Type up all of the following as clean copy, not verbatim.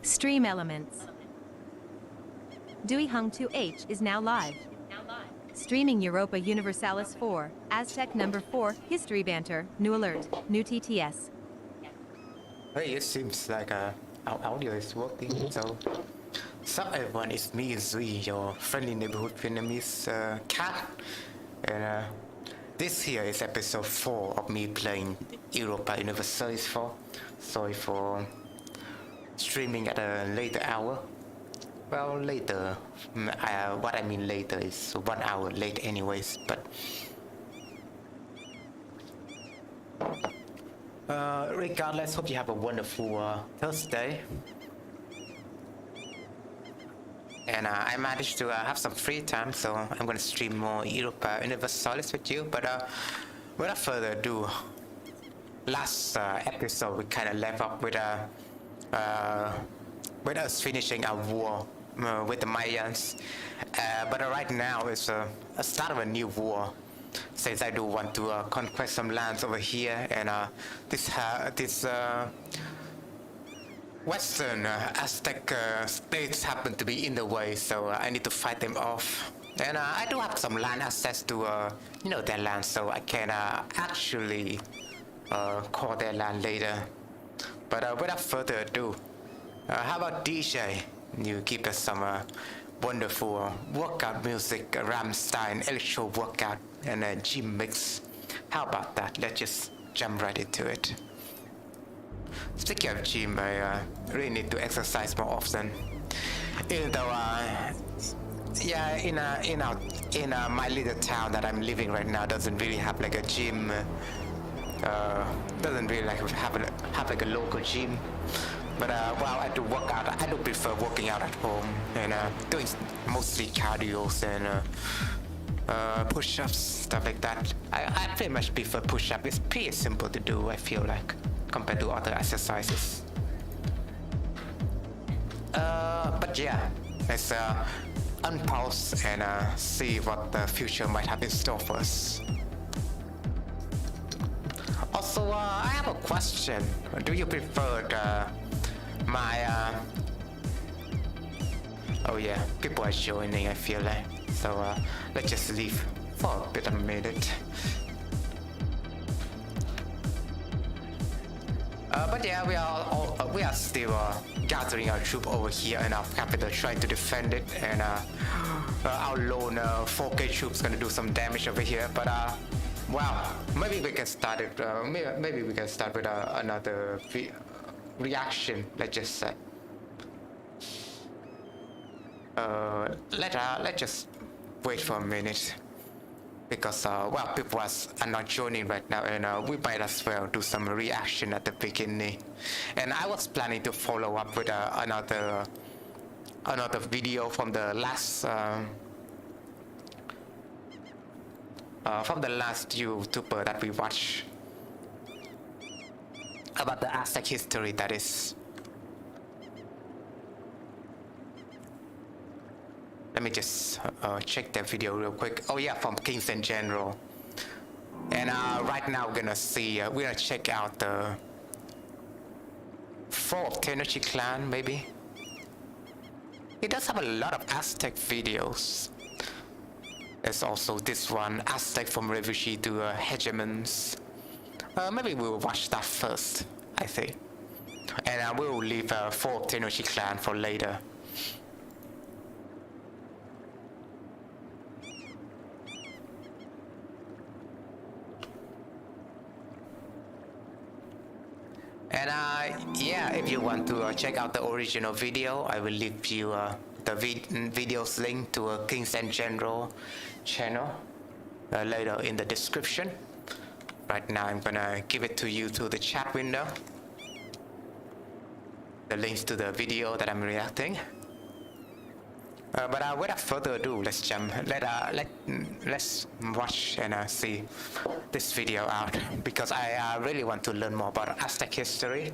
Stream elements. Dewey Hung 2H is now live. Streaming Europa Universalis 4, Aztec number 4, history banter, new alert, new TTS. Hey, it seems like our audio is working, so everyone, it's me, Zui, your friendly neighborhood Vietnamese cat, and this here is episode 4 of me playing Europa Universalis 4. Sorry for streaming at a later hour. Well, later, what I mean later is 1 hour late anyways, but regardless, hope you have a wonderful Thursday. And I managed to have some free time, so I'm gonna stream more Europa Universalis with you, but without further ado, last episode we kind of left up with us finishing our war with the Mayans, but right now it's a start of a new war, since I do want to conquest some lands over here, and this Western Aztec states happen to be in the way, so I need to fight them off. And I do have some land access to their land, so I can actually call their land later. But without further ado, how about DJ? You give us some wonderful workout music, Rammstein, electro workout, and a gym mix. How about that? Let's just jump right into it. Speaking of gym, I really need to exercise more often. Even though, in my little town that I'm living right now doesn't really have like a gym. Doesn't really like have like a local gym. But well, I do work out. I do prefer working out at home and doing mostly cardios and push-ups, stuff like that. I pretty much prefer push-up. It's pretty simple to do, I feel like, compared to other exercises. But yeah, let's unpause and see what the future might have in store for us. Also, I have a question. Do you prefer my oh yeah, people are joining, I feel like, so let's just leave for a bit of a minute. But yeah, we are still gathering our troop over here in our capital, trying to defend it, and our lone 4K troops gonna do some damage over here. But well, maybe we can start it. Maybe we can start with another reaction. Let's just say. Let's just wait for a minute, because well, people are not joining right now, and we might as well do some reaction at the beginning. And I was planning to follow up with another video from the last YouTuber that we watched about the Aztec history, that is. Let me just check that video real quick. Oh yeah, from Kings in General. And right now we're gonna check out the 4 of Tenochtitlan clan, maybe. It does have a lot of Aztec videos. There's also this one, Aztec from refugee to hegemons. Maybe we'll watch that first, I think. And we'll leave 4 of Tenochtitlan clan for later. And yeah, if you want to check out the original video, I will leave you the video's link to a Kings and General channel later in the description. Right now I'm gonna give it to you through the chat window, the links to the video that I'm reacting. But without further ado, let's jump. Let's watch and see this video out because I really want to learn more about Aztec history.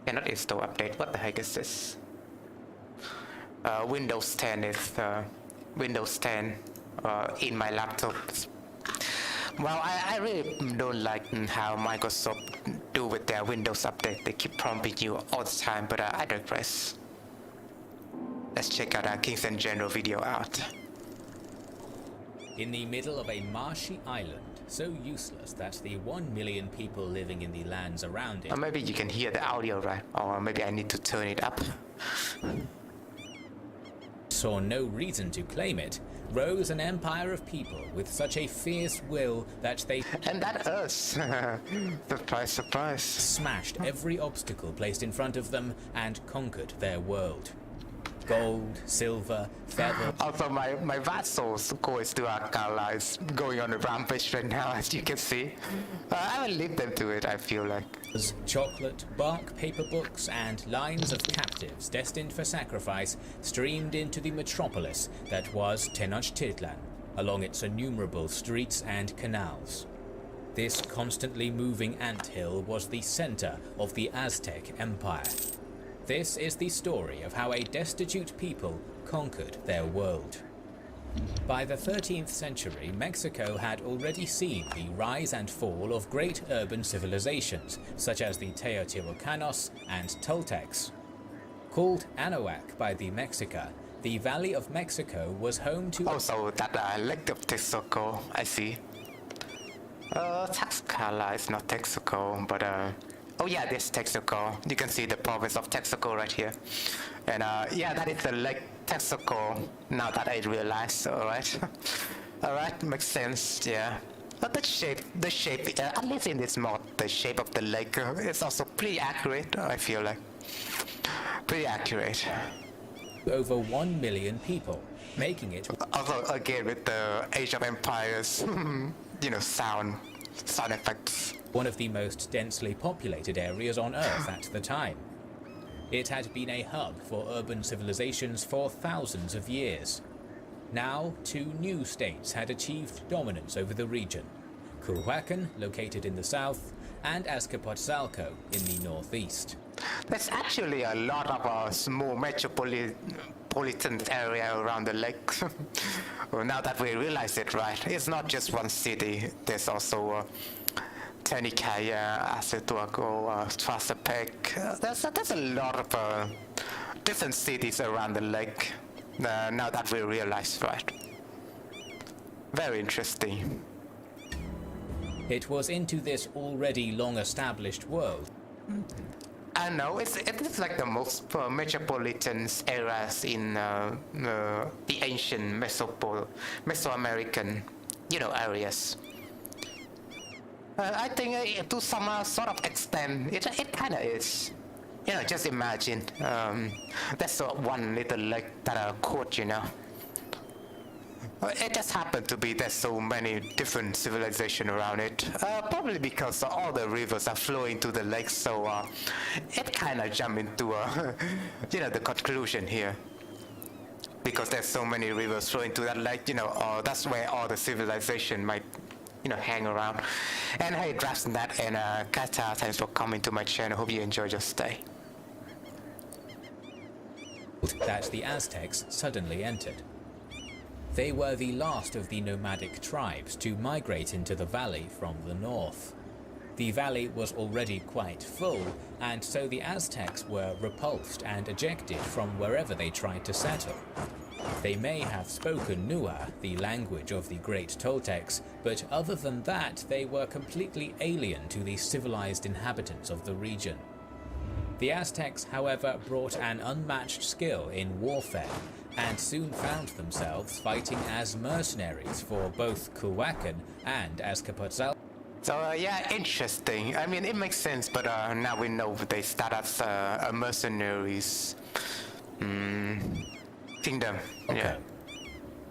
Cannot install update. What the heck is this? Windows 10 is Windows 10 in my laptop. Well, I really don't like how Microsoft do with their Windows update. They keep prompting you all the time, but I digress. Let's check out our Kings and General video out. In the middle of a marshy island, so useless that the 1 million people living in the lands around it... Or maybe you can hear the audio, right? Or maybe I need to turn it up. ...saw no reason to claim it, rose an empire of people with such a fierce will that they... And that us! Surprise, surprise. ...smashed every obstacle placed in front of them and conquered their world. Gold, silver, feather... Also, my vassals goes to Alcala is going on a rampage right now, as you can see. I will leave them to it, I feel like. Chocolate, bark paper books, and lines of captives destined for sacrifice streamed into the metropolis that was Tenochtitlan, along its innumerable streets and canals. This constantly moving anthill was the center of the Aztec Empire. This is the story of how a destitute people conquered their world. By the 13th century, Mexico had already seen the rise and fall of great urban civilizations, such as the Teotihuacanos and Toltecs. Called Anahuac by the Mexica, the Valley of Mexico was home to... Also, that Lake of Texcoco, I see. Tlaxcala is not Texcoco, but oh yeah, this Texcoco. You can see the province of Texcoco right here. And yeah, that is the Lake Texcoco, now that I realize, alright. Alright, makes sense, yeah. But the shape, at least in this mod, the shape of the lake is also pretty accurate, I feel like. Pretty accurate. Over 1 million people, making it... Also, again, with the Age of Empires, you know, sound effects. One of the most densely populated areas on Earth at the time. It had been a hub for urban civilizations for thousands of years. Now, 2 new states had achieved dominance over the region. Culhuacan, located in the south, and Azcapotzalco in the northeast. There's actually a lot of small metropolitan area around the lake. Well, now that we realize it, right, it's not just one city. There's also Tenicaya, Acetuaco, Trasapec. There's a lot of different cities around the lake. Now that we realize, right. Very interesting. It was into this already long-established world. I know, it's like the most metropolitan areas in the ancient Mesoamerican, you know, areas. I think to some sort of extent, it kind of is. You know, just imagine, that's one little lake that I caught, you know. It just happened to be there's so many different civilizations around it. Probably because all the rivers are flowing to the lake, so it kind of jumped into, you know, the conclusion here. Because there's so many rivers flowing to that lake, you know, that's where all the civilization might, you know, hang around. And hey, Drafts and that, and Kata, thanks for coming to my channel. Hope you enjoyed your stay. That the Aztecs suddenly entered. They were the last of the nomadic tribes to migrate into the valley from the north. The valley was already quite full, and so the Aztecs were repulsed and ejected from wherever they tried to settle. They may have spoken Nua, the language of the great Toltecs, but other than that, they were completely alien to the civilized inhabitants of the region. The Aztecs, however, brought an unmatched skill in warfare, and soon found themselves fighting as mercenaries for both Culhuacan and Azcapotzalco. So yeah, interesting. I mean, it makes sense, but now we know they start as a mercenaries kingdom. Okay. Yeah.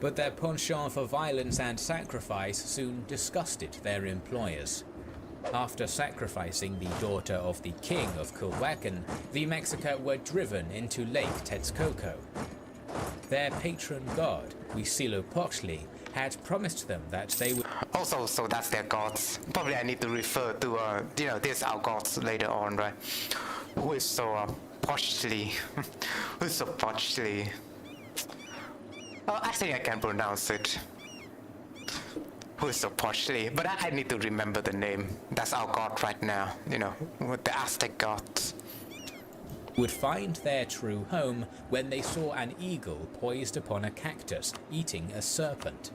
But their penchant for violence and sacrifice soon disgusted their employers. After sacrificing the daughter of the king of Culhuacan, the Mexica were driven into Lake Texcoco. Their patron god, Huitzilopochtli, had promised them that they would Also, so that's their gods. Probably I need to refer to, this our gods later on, right? Who is so Pochtli? Who is so Pochtli? Oh, I think I can pronounce it. Who is so Pochtli? But I need to remember the name. That's our god right now, with the Aztec gods. would find their true home when they saw an eagle poised upon a cactus, eating a serpent.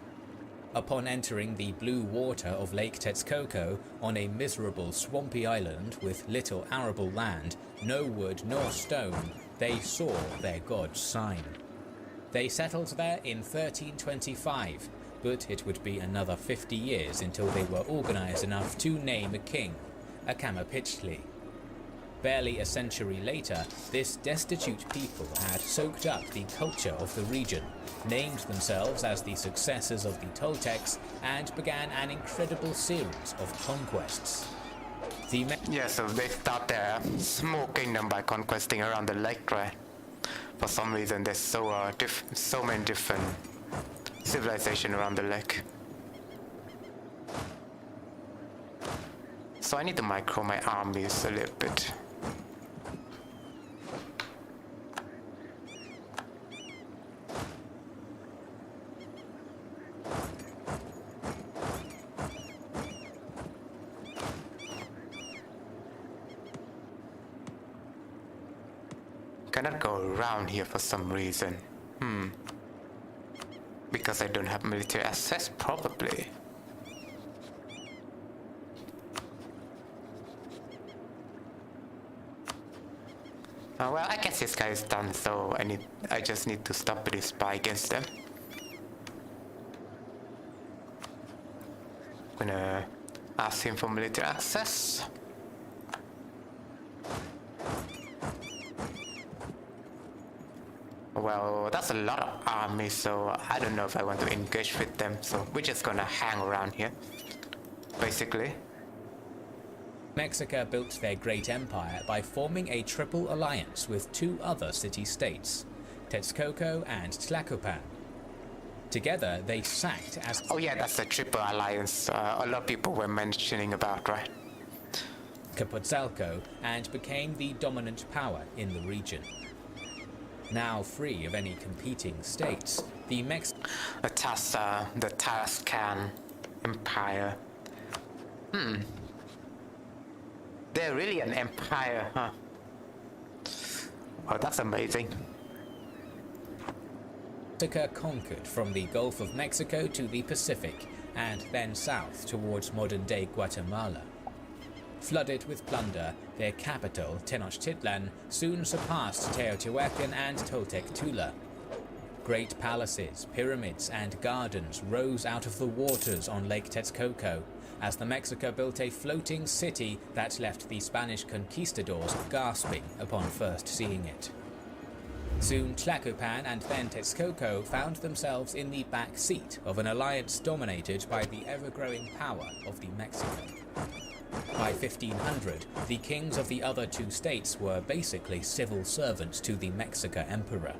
Upon entering the blue water of Lake Texcoco on a miserable swampy island with little arable land, no wood nor stone, they saw their god's sign. They settled there in 1325, but it would be another 50 years until they were organized enough to name a king, a Camapixtli. Barely a century later, this destitute people had soaked up the culture of the region, named themselves as the successors of the Toltecs, and began an incredible series of conquests. So they start their small kingdom by conquesting around the lake, right? For some reason, there's so many different civilizations around the lake. So I need to micro my armies a little bit. Cannot go around here for some reason. Because I don't have military access, probably. Well, I guess this guy is done, so I just need to stop this spy against them. Gonna ask him for military access. Well, that's a lot of army, so I don't know if I want to engage with them, so we're just gonna hang around here, basically. Mexico built their great empire by forming a triple alliance with two other city-states, Texcoco and Tlacopan. Together, they sacked as... Oh yeah, that's the triple alliance a lot of people were mentioning about, right? Capotzalco and became the dominant power in the region. Now free of any competing states, the Tarascan Empire. They're really an empire, huh? Oh, that's amazing. Mexico conquered from the Gulf of Mexico to the Pacific, and then south towards modern-day Guatemala. Flooded with plunder, their capital, Tenochtitlan, soon surpassed Teotihuacan and Toltec Tula. Great palaces, pyramids, and gardens rose out of the waters on Lake Texcoco, as the Mexica built a floating city that left the Spanish conquistadors gasping upon first seeing it. Soon Tlacopan and then Texcoco found themselves in the back seat of an alliance dominated by the ever-growing power of the Mexican. By 1500, the kings of the other two states were basically civil servants to the Mexica emperor.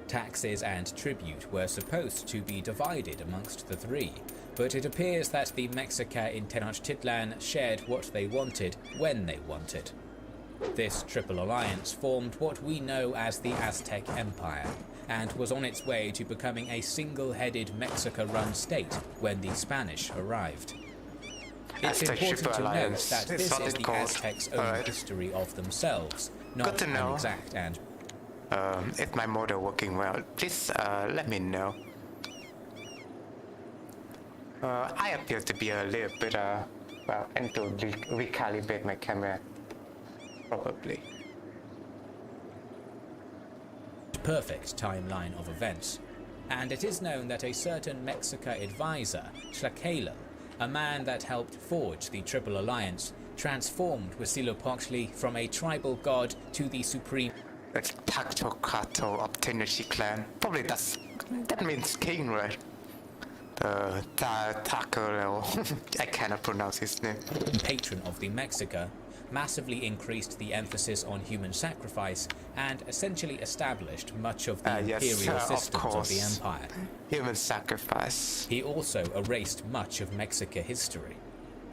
Taxes and tribute were supposed to be divided amongst the three, but it appears that the Mexica in Tenochtitlan shared what they wanted when they wanted. This triple alliance formed what we know as the Aztec Empire, and was on its way to becoming a single-headed Mexica-run state when the Spanish arrived. It's important to note that this is the Aztecs' own history of themselves, not an exact and... Is my model working well? Please let me know. I appear to be a little bit, and to recalibrate my camera, probably. Perfect timeline of events, and it is known that a certain Mexica advisor, Tlaquelo, a man that helped forge the Triple Alliance, transformed Huitzilopochtli from a tribal god to the supreme... That's Tactocato of Tenochtitlan. Probably that means king, right? The Taco, I cannot pronounce his name. Patron of the Mexica, massively increased the emphasis on human sacrifice and essentially established much of the yes, imperial of systems of the course. empire. Human sacrifice. He also erased much of Mexica history.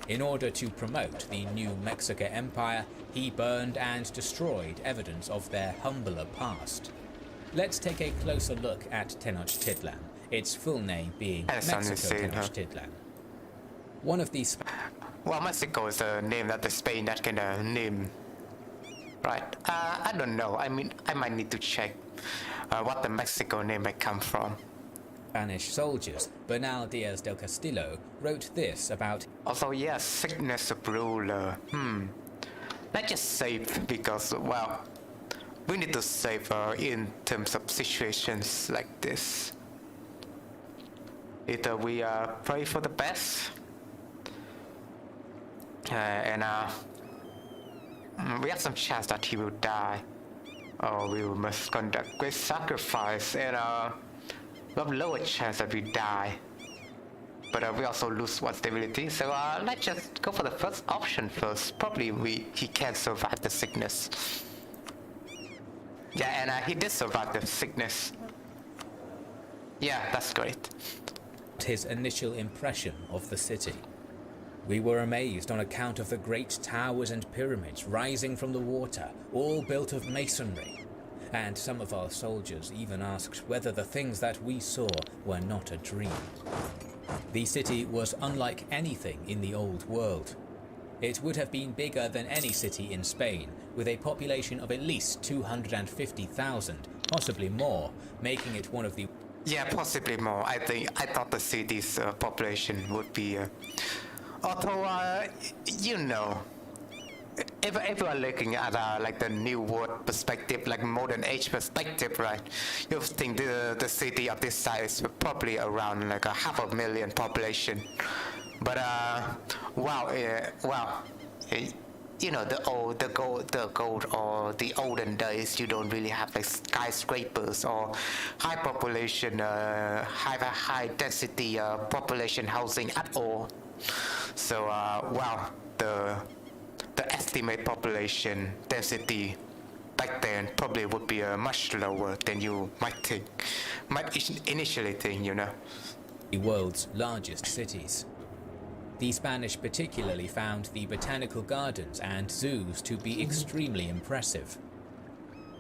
In order to promote the new Mexica Empire, he burned and destroyed evidence of their humbler past. Let's take a closer look at Tenochtitlan, its full name being Mexico Tenochtitlan. One of these... Well, Mexico is a name that the Spain that kind of name, right? I don't know. I mean, I might need to check what the Mexico name might come from. Spanish soldiers, Bernal Diaz del Castillo, wrote this about... Also, yes, sickness of ruler. Let's just save because, well, we need to save in terms of situations like this. Either we pray for the best, and we have some chance that he will die, or we must conduct great sacrifice, and we have lower chance that we die. But we also lose one stability, so let's just go for the first option first. Probably he can survive the sickness. Yeah, and he did survive the sickness. Yeah, that's great. His initial impression of the city. We were amazed on account of the great towers and pyramids rising from the water, all built of masonry. And some of our soldiers even asked whether the things that we saw were not a dream. The city was unlike anything in the old world. It would have been bigger than any city in Spain, with a population of at least 250,000, possibly more, making it one of the... Yeah, possibly more. I thought the city's population would be... although, you know, if you are looking at like the new world perspective, like modern age perspective, right? You think the city of this size is probably around like 500,000 population. But wow, you know, the gold or the olden days, you don't really have like skyscrapers or high population, high density population housing at all. So wow, the estimate population density back then probably would be much lower than you might initially think, you know. The world's largest cities. The Spanish particularly found the botanical gardens and zoos to be extremely impressive.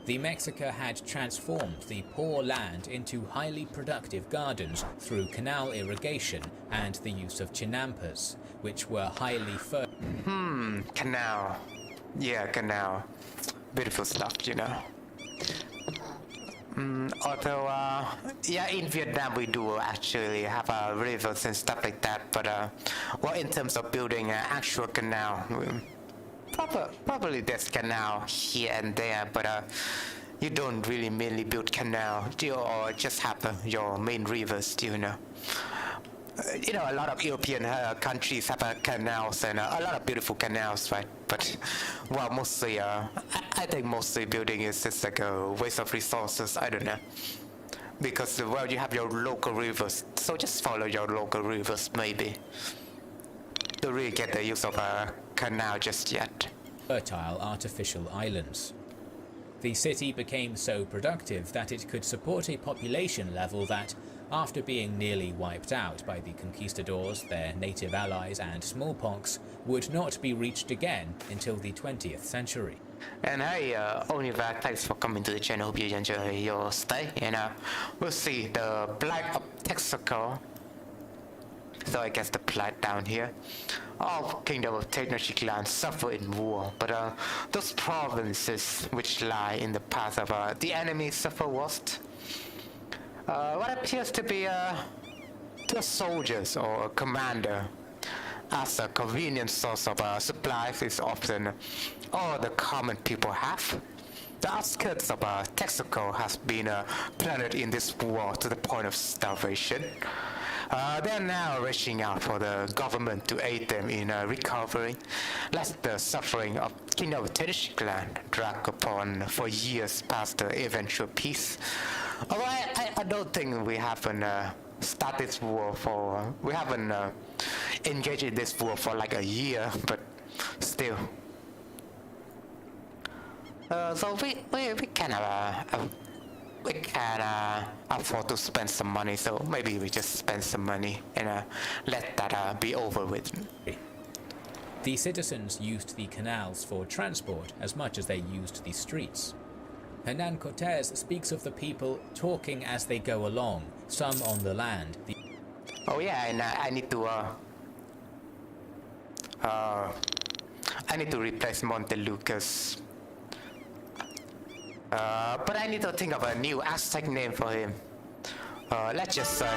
The Mexica had transformed the poor land into highly productive gardens through canal irrigation and the use of chinampas, which were highly fertile. Canal. Yeah, canal. Beautiful stuff, you know. Although, yeah, in Vietnam we do actually have rivers and stuff like that, but well, in terms of building an actual canal, probably there's canal here and there, but you don't really mainly build canal, or just have your main rivers, you know. You know, a lot of European countries have canals and a lot of beautiful canals, right? But, well, mostly, I think mostly building is just like a waste of resources. I don't know. Because, well, you have your local rivers, so just follow your local rivers, maybe. Don't really get the use of a canal just yet. Fertile artificial islands. The city became so productive that it could support a population level that, after being nearly wiped out by the conquistadors, their native allies and smallpox, would not be reached again until the 20th century. And hey, Oliver, thanks for coming to the channel. Hope you enjoy your stay. And we'll see the Blight of Texaco. So I guess the Blight down here. All Kingdom of Tenochtitlan suffer in war, but those provinces which lie in the path of the enemy suffer worst. What appears to be the soldiers or a commander as a convenient source of supplies is often all the common people have. The outskirts of Texaco has been plundered in this war to the point of starvation. They are now reaching out for the government to aid them in recovering, lest the suffering of Kingdom of Tenochtitlan drag upon for years past the eventual peace. Although I don't think we haven't started this war for... We haven't engaged in this war for like a year, but still. So we can we can afford to spend some money. So maybe we just spend some money and let that be over with. The citizens used the canals for transport as much as they used the streets. Hernan Cortés speaks of the people talking as they go along, some on the land. Oh yeah, and I need to replace Montelucas. But I need to think of a new Aztec name for him. Let's just say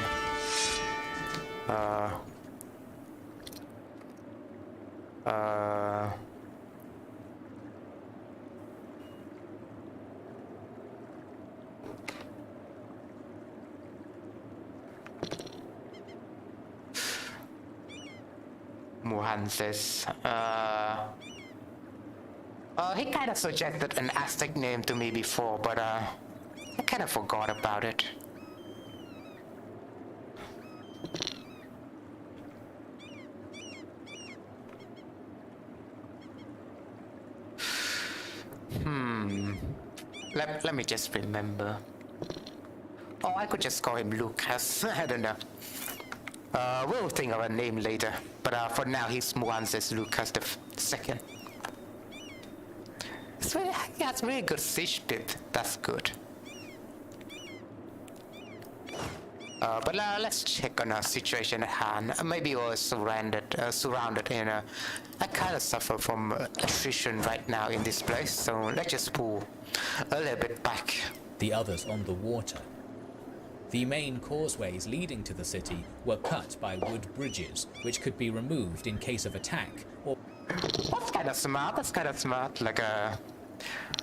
Muhanses. He kind of suggested an Aztec name to me before, but I kind of forgot about it. Let me just remember. Oh, I could just call him Lucas. I don't know. We'll think of a name later, but for now he's Muanzes Lucas the second. He has really good siege pit. That's good. But let's check on our situation at hand. Maybe we're surrounded in I kind of suffer from attrition right now in this place, so let's just pull a little bit back. The others on the water. The main causeways leading to the city were cut by wood bridges, which could be removed in case of attack. Or That's kind of smart. That's kind of smart. Like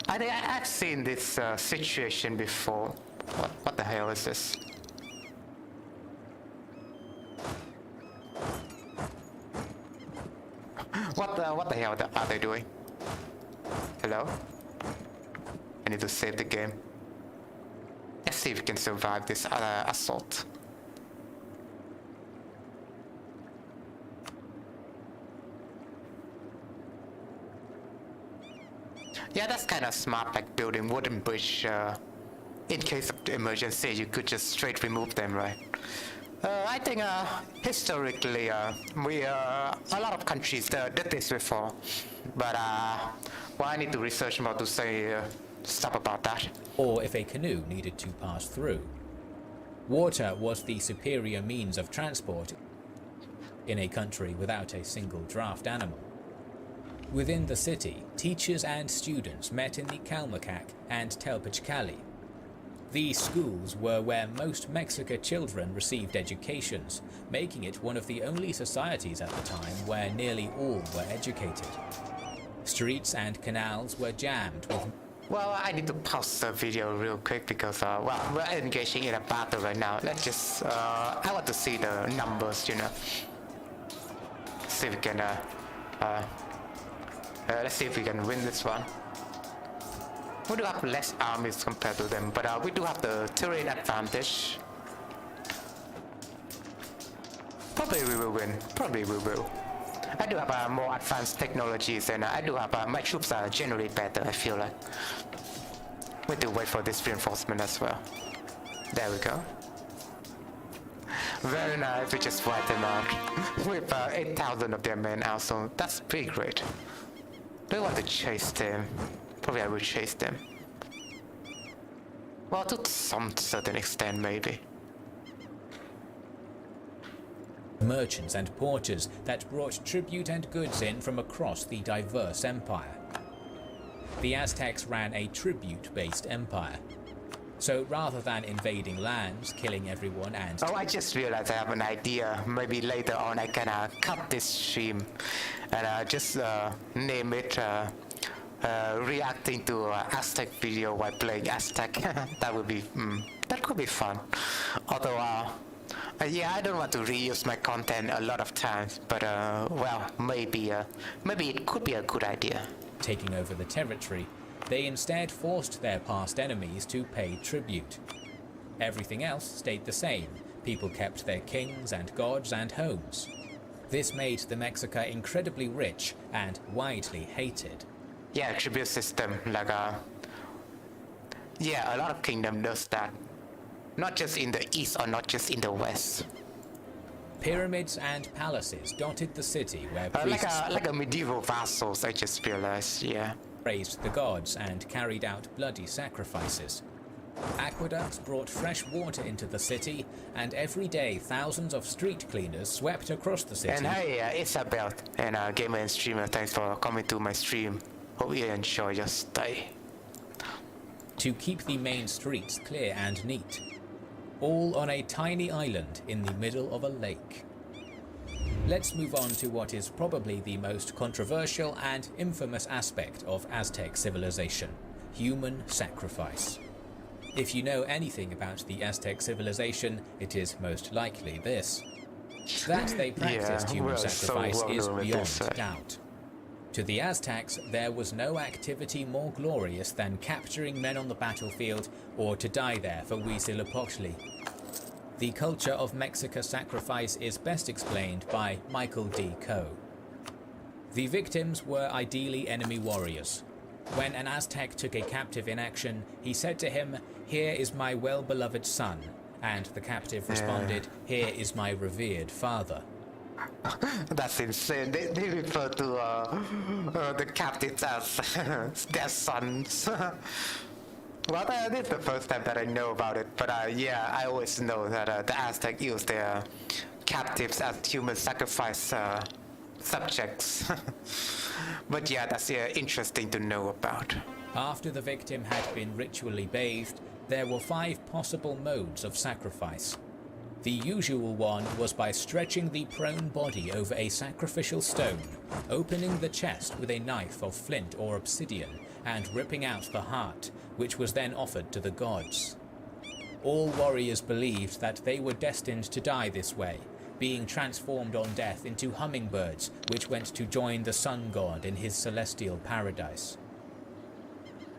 I've seen this situation before. What the hell is this? What the hell are they doing? Hello? I need to save the game. Let's see if we can survive this assault. Yeah, that's kind of smart, like building wooden bridge. In case of emergency, you could just straight remove them, right? I think historically, a lot of countries did this before, but well, I need to research more to say stuff about that. or if a canoe needed to pass through. Water was the superior means of transport in a country without a single draft animal. Within the city, teachers and students met in the Calmacac and Telpachcali. These schools were where most Mexica children received educations, making it one of the only societies at the time where nearly all were educated. Streets and canals were jammed with... Well, I need to pause the video real quick because, well, we're engaging in a battle right now. Let's just, I want to see the numbers, you know. See if we can, let's see if we can win this one. We do have less armies compared to them, but we do have the terrain advantage. Probably we will win. Probably we will. I do have more advanced technologies, and I do have my troops are generally better. I feel like we do wait for this reinforcement as well. There we go. Very nice. We just wiped them out with 8,000 of their men out, so that's pretty great. Do I want to chase them? Probably I will chase them. Well, to some certain extent, maybe. merchants and porters that brought tribute and goods in from across the diverse empire. The Aztecs ran a tribute-based empire. So rather than invading lands, killing everyone and... Oh, I just realized I have an idea. Maybe later on I can cut this stream and just name it reacting to Aztec video while playing Aztec. That would be... that could be fun. Although, yeah, I don't want to reuse my content a lot of times, but well, maybe it could be a good idea. Taking over the territory, they instead forced their past enemies to pay tribute. Everything else stayed the same. People kept their kings and gods and homes. This made the Mexica incredibly rich and widely hated. yeah, tribute system. Like yeah, a lot of kingdom does that. Not just in the east or not just in the west. Pyramids and palaces dotted the city where Like priests a medieval vassals, I just realized, yeah. praised the gods and carried out bloody sacrifices. Aqueducts brought fresh water into the city, and every day thousands of street cleaners swept across the city. And hey, Isabel, and gamer and streamer, thanks for coming to my stream. Hope you enjoy your stay. To keep the main streets clear and neat, all on a tiny island in the middle of a lake. Let's move on to what is probably the most controversial and infamous aspect of Aztec civilization: human sacrifice. If you know anything about the Aztec civilization, it is most likely this: that they practiced human sacrifice is beyond doubt. To the Aztecs, there was no activity more glorious than capturing men on the battlefield or to die there for Huitzilopochtli. The culture of Mexica sacrifice is best explained by Michael D. Coe. The victims were ideally enemy warriors. When an Aztec took a captive in action, he said to him, "Here is my well-beloved son," and the captive responded, "Here is my revered father." That's insane. They refer to the captives as their sons. Well, this is the first time that I know about it, but yeah, I always know that the Aztec used their captives as human sacrifice subjects. But yeah, that's interesting to know about. After the victim had been ritually bathed, there were 5 possible modes of sacrifice. The usual one was by stretching the prone body over a sacrificial stone, opening the chest with a knife of flint or obsidian, and ripping out the heart, which was then offered to the gods. All warriors believed that they were destined to die this way, being transformed on death into hummingbirds, which went to join the sun god in his celestial paradise.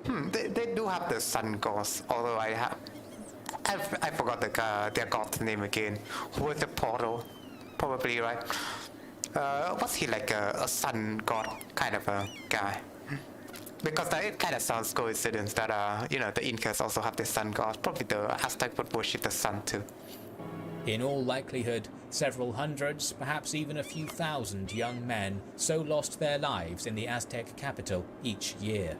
They do have the sun gods, although I forgot their god's name again. Who was the portal? Probably, right? Was he like a sun god kind of a guy? Because it kind of sounds coincidence that the Incas also have the sun god. Probably the Aztec would worship the sun too. In all likelihood, several hundreds, perhaps even a few thousand young men so lost their lives in the Aztec capital each year.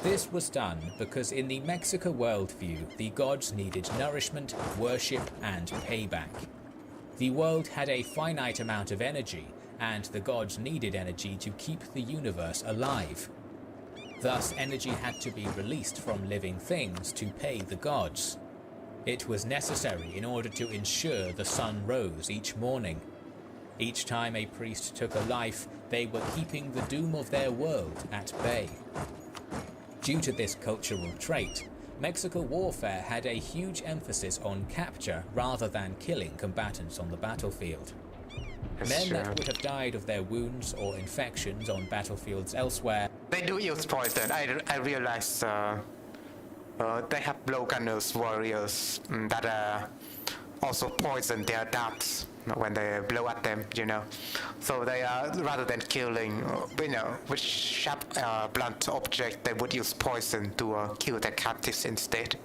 This was done because in the Mexica worldview, the gods needed nourishment, worship, and payback. The world had a finite amount of energy, and the gods needed energy to keep the universe alive. Thus, energy had to be released from living things to pay the gods. It was necessary in order to ensure the sun rose each morning. Each time a priest took a life, they were keeping the doom of their world at bay. Due to this cultural trait, Mexican warfare had a huge emphasis on capture rather than killing combatants on the battlefield. Men that would have died of their wounds or infections on battlefields elsewhere. They do use poison. I realize they have blowgunners warriors that also poison their darts when they blow at them, So they rather than killing, with sharp, blunt object, they would use poison to kill their captives instead.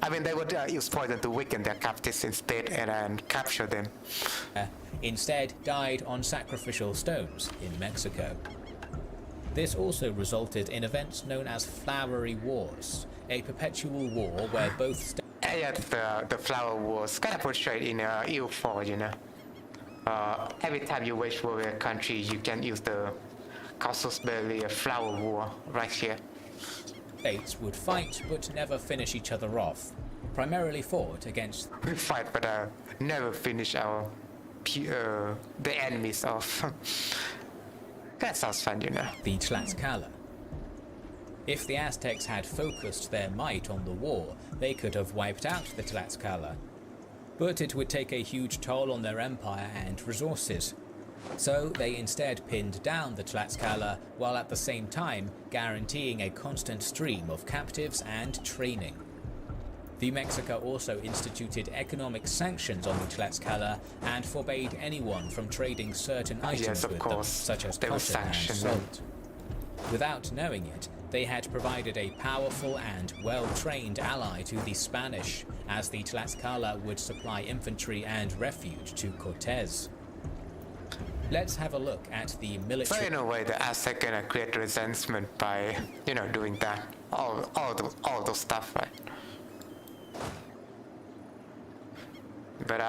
I mean, they would use poison to weaken their captives instead and capture them. Instead, died on sacrificial stones in Mexico. This also resulted in events known as flowery wars, a perpetual war where both yeah, the flower wars kind of portrayed in EU4, every time you wage war with a country, you can use the casus belli, a flower war, right here. States would fight but never finish each other off, primarily fought against. We fight but never finish the enemies off. That sounds fun, The Tlaxcala. If the Aztecs had focused their might on the war, they could have wiped out the Tlaxcala. But it would take a huge toll on their empire and resources. So they instead pinned down the Tlaxcala, while at the same time guaranteeing a constant stream of captives and training. The Mexica also instituted economic sanctions on the Tlaxcala and forbade anyone from trading certain items with them, such as cotton and salt. Without knowing it, they had provided a powerful and well-trained ally to the Spanish, as the Tlaxcala would supply infantry and refuge to Cortés. Let's have a look at the military. So in a way, the Aztec gonna create resentment by, doing that. All those stuff, right? But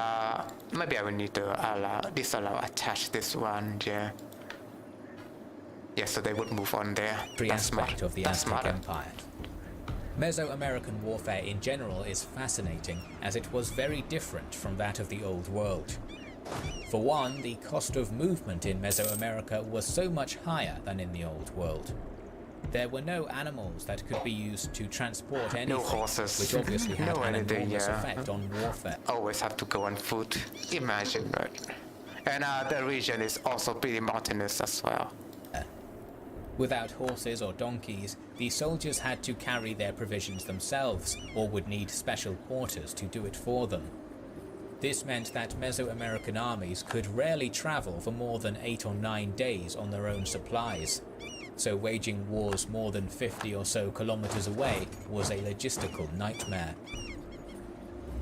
maybe I will need to disallow attach this one, yeah. Yeah, so they would move on there. That's smart. Aspect of the That's Aztec smarter. Empire. Mesoamerican warfare in general is fascinating, as it was very different from that of the Old World. For one, the cost of movement in Mesoamerica was so much higher than in the Old World. There were no animals that could be used to transport anything, No horses. which obviously had No an anything, enormous yeah. effect on warfare. Always have to go on foot. Imagine, right? And the region is also pretty mountainous as well. Without horses or donkeys, the soldiers had to carry their provisions themselves, or would need special porters to do it for them. This meant that Mesoamerican armies could rarely travel for more than 8 or 9 days on their own supplies, so waging wars more than 50 or so kilometers away was a logistical nightmare.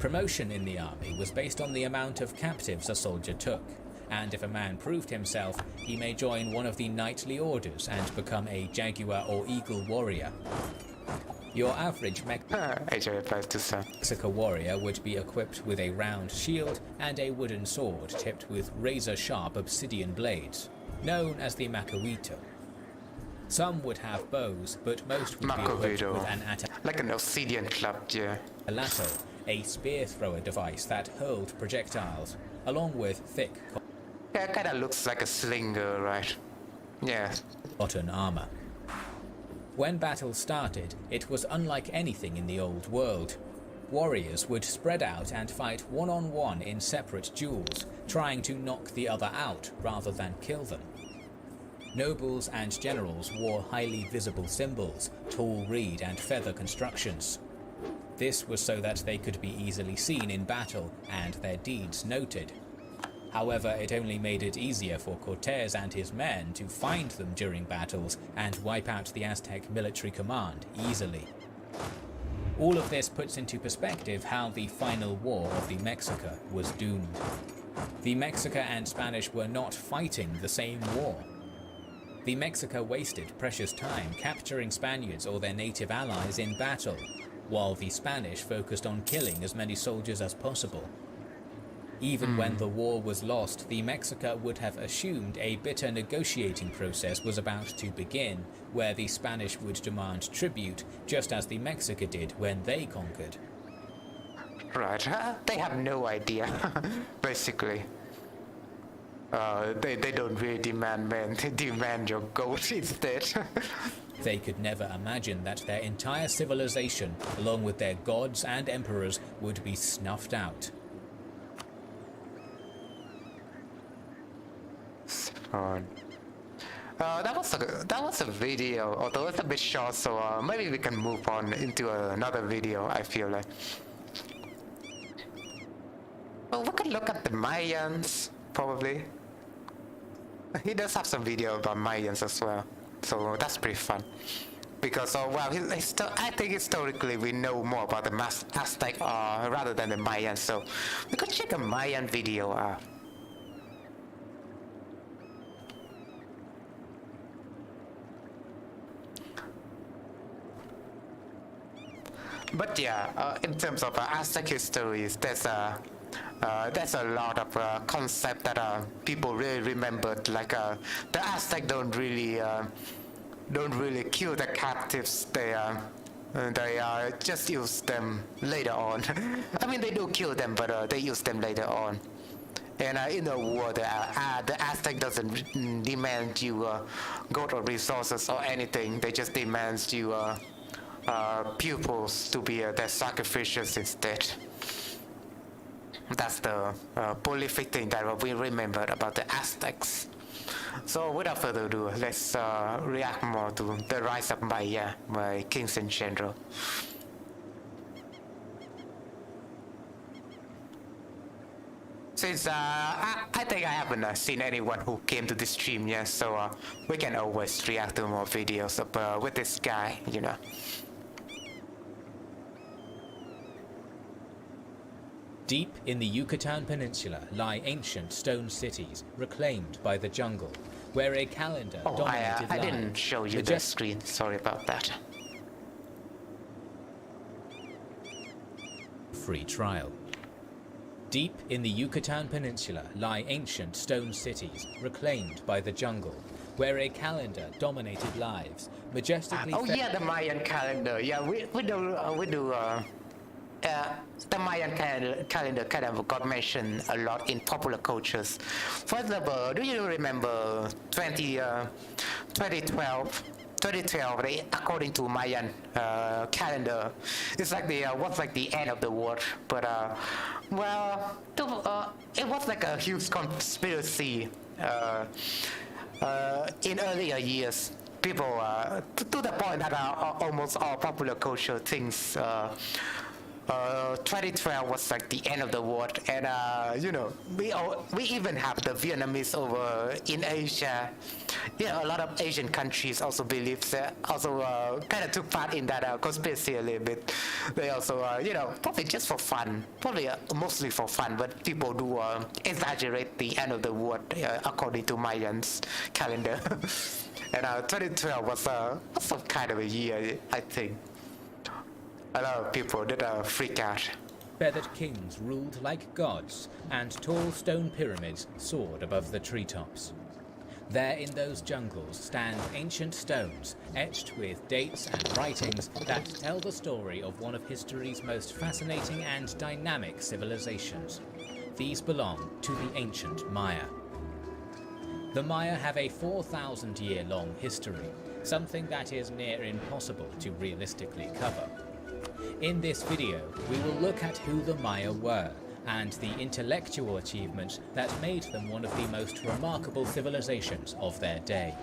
Promotion in the army was based on the amount of captives a soldier took, and if a man proved himself, he may join one of the knightly orders and become a jaguar or eagle warrior. Your average Mexican warrior would be equipped with a round shield and a wooden sword tipped with razor-sharp obsidian blades, known as the macahuito. Some would have bows, but most would be equipped with an like an obsidian club, yeah. atalato, a spear thrower device that hurled projectiles, along with thick Yeah, it kind of looks like a slinger, right? Yeah. cotton armor. When battle started, it was unlike anything in the Old World. Warriors would spread out and fight one-on-one in separate duels, trying to knock the other out rather than kill them. Nobles and generals wore highly visible symbols, tall reed and feather constructions. This was so that they could be easily seen in battle and their deeds noted. However, it only made it easier for Cortés and his men to find them during battles and wipe out the Aztec military command easily. All of this puts into perspective how the final war of the Mexica was doomed. The Mexica and Spanish were not fighting the same war. The Mexica wasted precious time capturing Spaniards or their native allies in battle, while the Spanish focused on killing as many soldiers as possible. Even when the war was lost, the Mexica would have assumed a bitter negotiating process was about to begin, where the Spanish would demand tribute, just as the Mexica did when they conquered. Right. They have no idea, basically. They don't really demand men, they demand your gold instead. They could never imagine that their entire civilization, along with their gods and emperors, would be snuffed out. That was a video, although it's a bit short, so maybe we can move on into another video, I feel like. Well, we could look at the Mayans, probably. He does have some video about Mayans as well, so that's pretty fun. Because, I think historically we know more about the Aztec rather than the Mayans, so we could check a Mayan video out. But yeah, in terms of Aztec histories, there's a lot of concept that people really remembered. Like the Aztec don't really kill the captives. They just use them later on. I mean, they do kill them, but they use them later on. And in a war, the Aztec doesn't demand you gold or resources or anything. They just demand you pupils to be their sacrificials instead. That's the prolific thing that we remembered about the Aztecs. So without further ado, let's react more to the rise of Maya by kings in general. since I think I haven't seen anyone who came to this stream yet, so we can always react to more videos of, with this guy, you know. Deep in the Yucatan Peninsula lie ancient stone cities reclaimed by the jungle, where a calendar dominated I lives. didn't show you the screen, sorry about that. Free trial. Deep in the Yucatan Peninsula lie ancient stone cities reclaimed by the jungle, where a calendar dominated lives, majestically. Oh yeah, the Mayan calendar. Yeah, we do. The Mayan calendar kind of got mentioned a lot in popular cultures. For example, do you remember 2012? 2012, according to Mayan calendar, it's like the was like the end of the world. But it was like a huge conspiracy in earlier years. People to the point that almost all popular culture things. 2012 was like the end of the world, and you know, we even have the Vietnamese over in Asia. Yeah, a lot of Asian countries also believe that, also kind of took part in that conspiracy a little bit. They also, you know, probably just for fun, probably mostly for fun, but people do exaggerate the end of the world according to Mayans calendar. And 2012 was some kind of a year, I think. A lot of people did freak out. Feathered kings ruled like gods, and tall stone pyramids soared above the treetops. There in those jungles stand ancient stones, etched with dates and writings that tell the story of one of history's most fascinating and dynamic civilizations. These belong to the ancient Maya. The Maya have a 4,000-year-long history, something that is near impossible to realistically cover. In this video, we will look at who the Maya were and the intellectual achievements that made them one of the most remarkable civilizations of their day.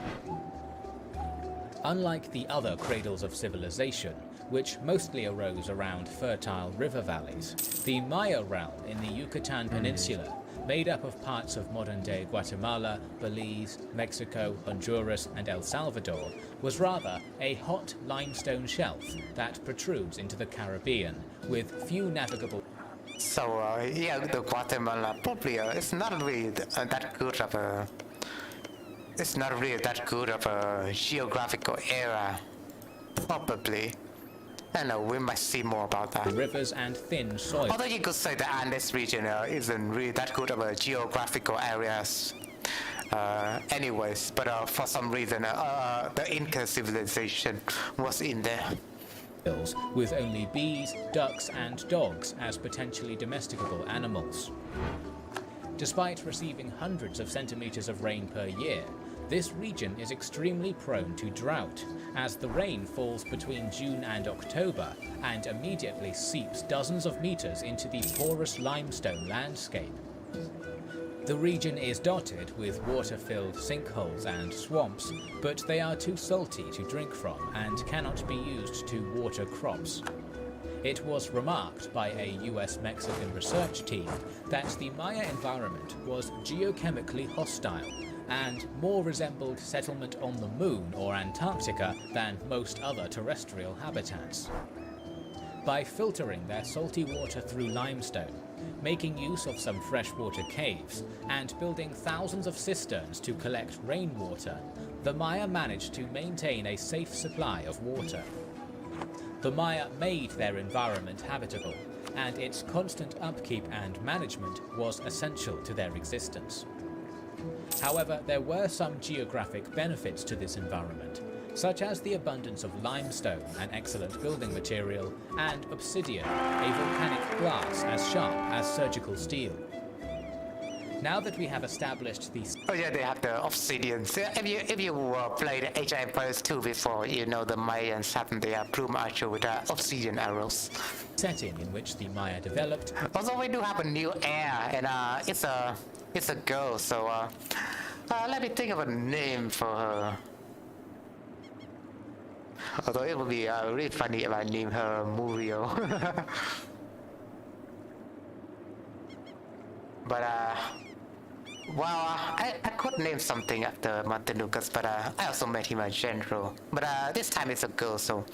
Unlike the other cradles of civilization, which mostly arose around fertile river valleys, the Maya realm in the Yucatan Peninsula, made up of parts of modern-day Guatemala, Belize, Mexico, Honduras, and El Salvador, was rather a hot limestone shelf that protrudes into the Caribbean, with few navigable. So yeah, the Guatemala probably it's not really that good of a. It's not really that good of a geographical area, probably. I know, we might see more about that. Rivers and thin soil. Although you could say the Andes region isn't really that good of a geographical areas anyways, but for some reason the Inca civilization was in there. With only bees, ducks and dogs as potentially domesticable animals. Despite receiving hundreds of centimeters of rain per year, this region is extremely prone to drought, as the rain falls between June and October and immediately seeps dozens of meters into the porous limestone landscape. The region is dotted with water-filled sinkholes and swamps, but they are too salty to drink from and cannot be used to water crops. It was remarked by a US-Mexican research team that the Maya environment was geochemically hostile and more resembled settlement on the Moon or Antarctica than most other terrestrial habitats. By filtering their salty water through limestone, making use of some freshwater caves, and building thousands of cisterns to collect rainwater, the Maya managed to maintain a safe supply of water. The Maya made their environment habitable, and its constant upkeep and management was essential to their existence. However, there were some geographic benefits to this environment, such as the abundance of limestone, an excellent building material, and obsidian, a volcanic glass as sharp as surgical steel. Now that we have established these... Oh yeah, they have the obsidian. So if you played Age of Empires 2 before, you know the Mayans have their plume archer with obsidian arrows. Setting in which the Maya developed... Also, we do have a new heir, and it's a girl, so let me think of a name for her. Although it would be really funny if I name her Muriel. But well, I could name something after Martin Lucas, but I also made him a general. But this time it's a girl, so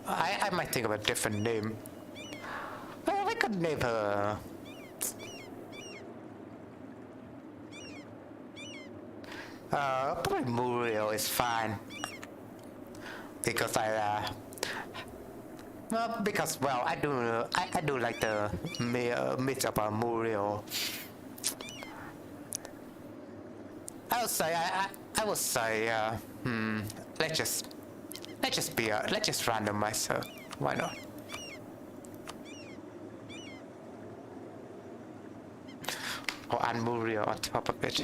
I might think of a different name. Well, we could name her. Probably Muriel is fine. Because well, I do like the myth about Muriel. I would say let's just randomize her. Why not? Or add Muriel on top of it.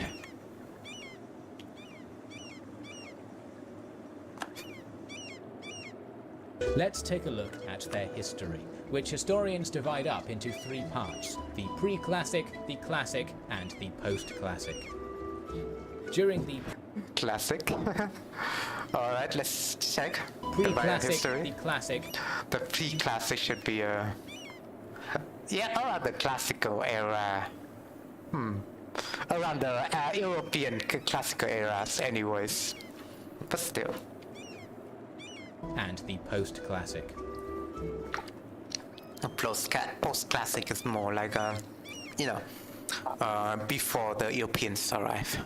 Let's take a look at their history, which historians divide up into three parts: the pre-classic, the classic, and the post-classic. During the classic. Alright, let's check. Pre-classic, the classic. The pre-classic should be around the classical era. Around the European classical eras anyways. But still. And the post-classic. Post-classic is more like before the Europeans arrive.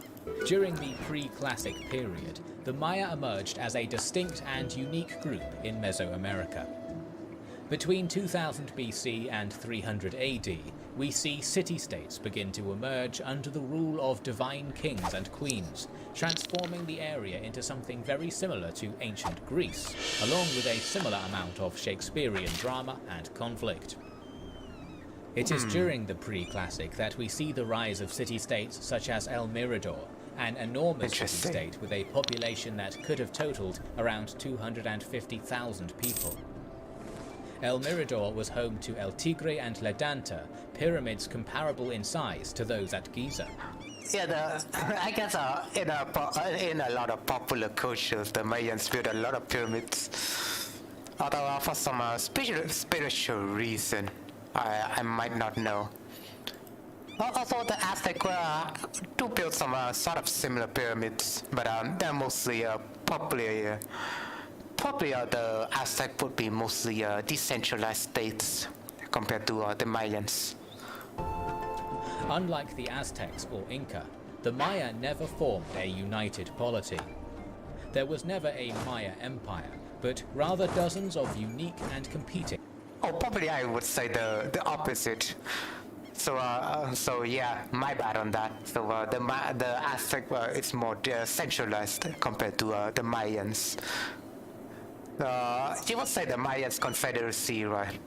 During the pre-classic period, the Maya emerged as a distinct and unique group in Mesoamerica. Between 2000 BC and 300 AD, we see city-states begin to emerge under the rule of divine kings and queens, transforming the area into something very similar to ancient Greece, along with a similar amount of Shakespearean drama and conflict. It is during the pre-classic that we see the rise of city-states such as El Mirador, an enormous city-state with a population that could have totaled around 250,000 people. El Mirador was home to El Tigre and Ledanta, pyramids comparable in size to those at Giza. Yeah, I guess in a lot of popular cultures, the Mayans built a lot of pyramids. Although for some spiritual reason, I might not know. Also, the Aztec do build some sort of similar pyramids, but they're mostly probably the Aztec would be mostly decentralized states compared to the Mayans. Unlike the Aztecs or Inca, the Maya never formed a united polity. There was never a Maya empire, but rather dozens of unique and competing. Oh, probably I would say the opposite. So yeah, my bad on that. So the Aztec is more centralized compared to the Mayans. You would say the Mayans Confederacy, right?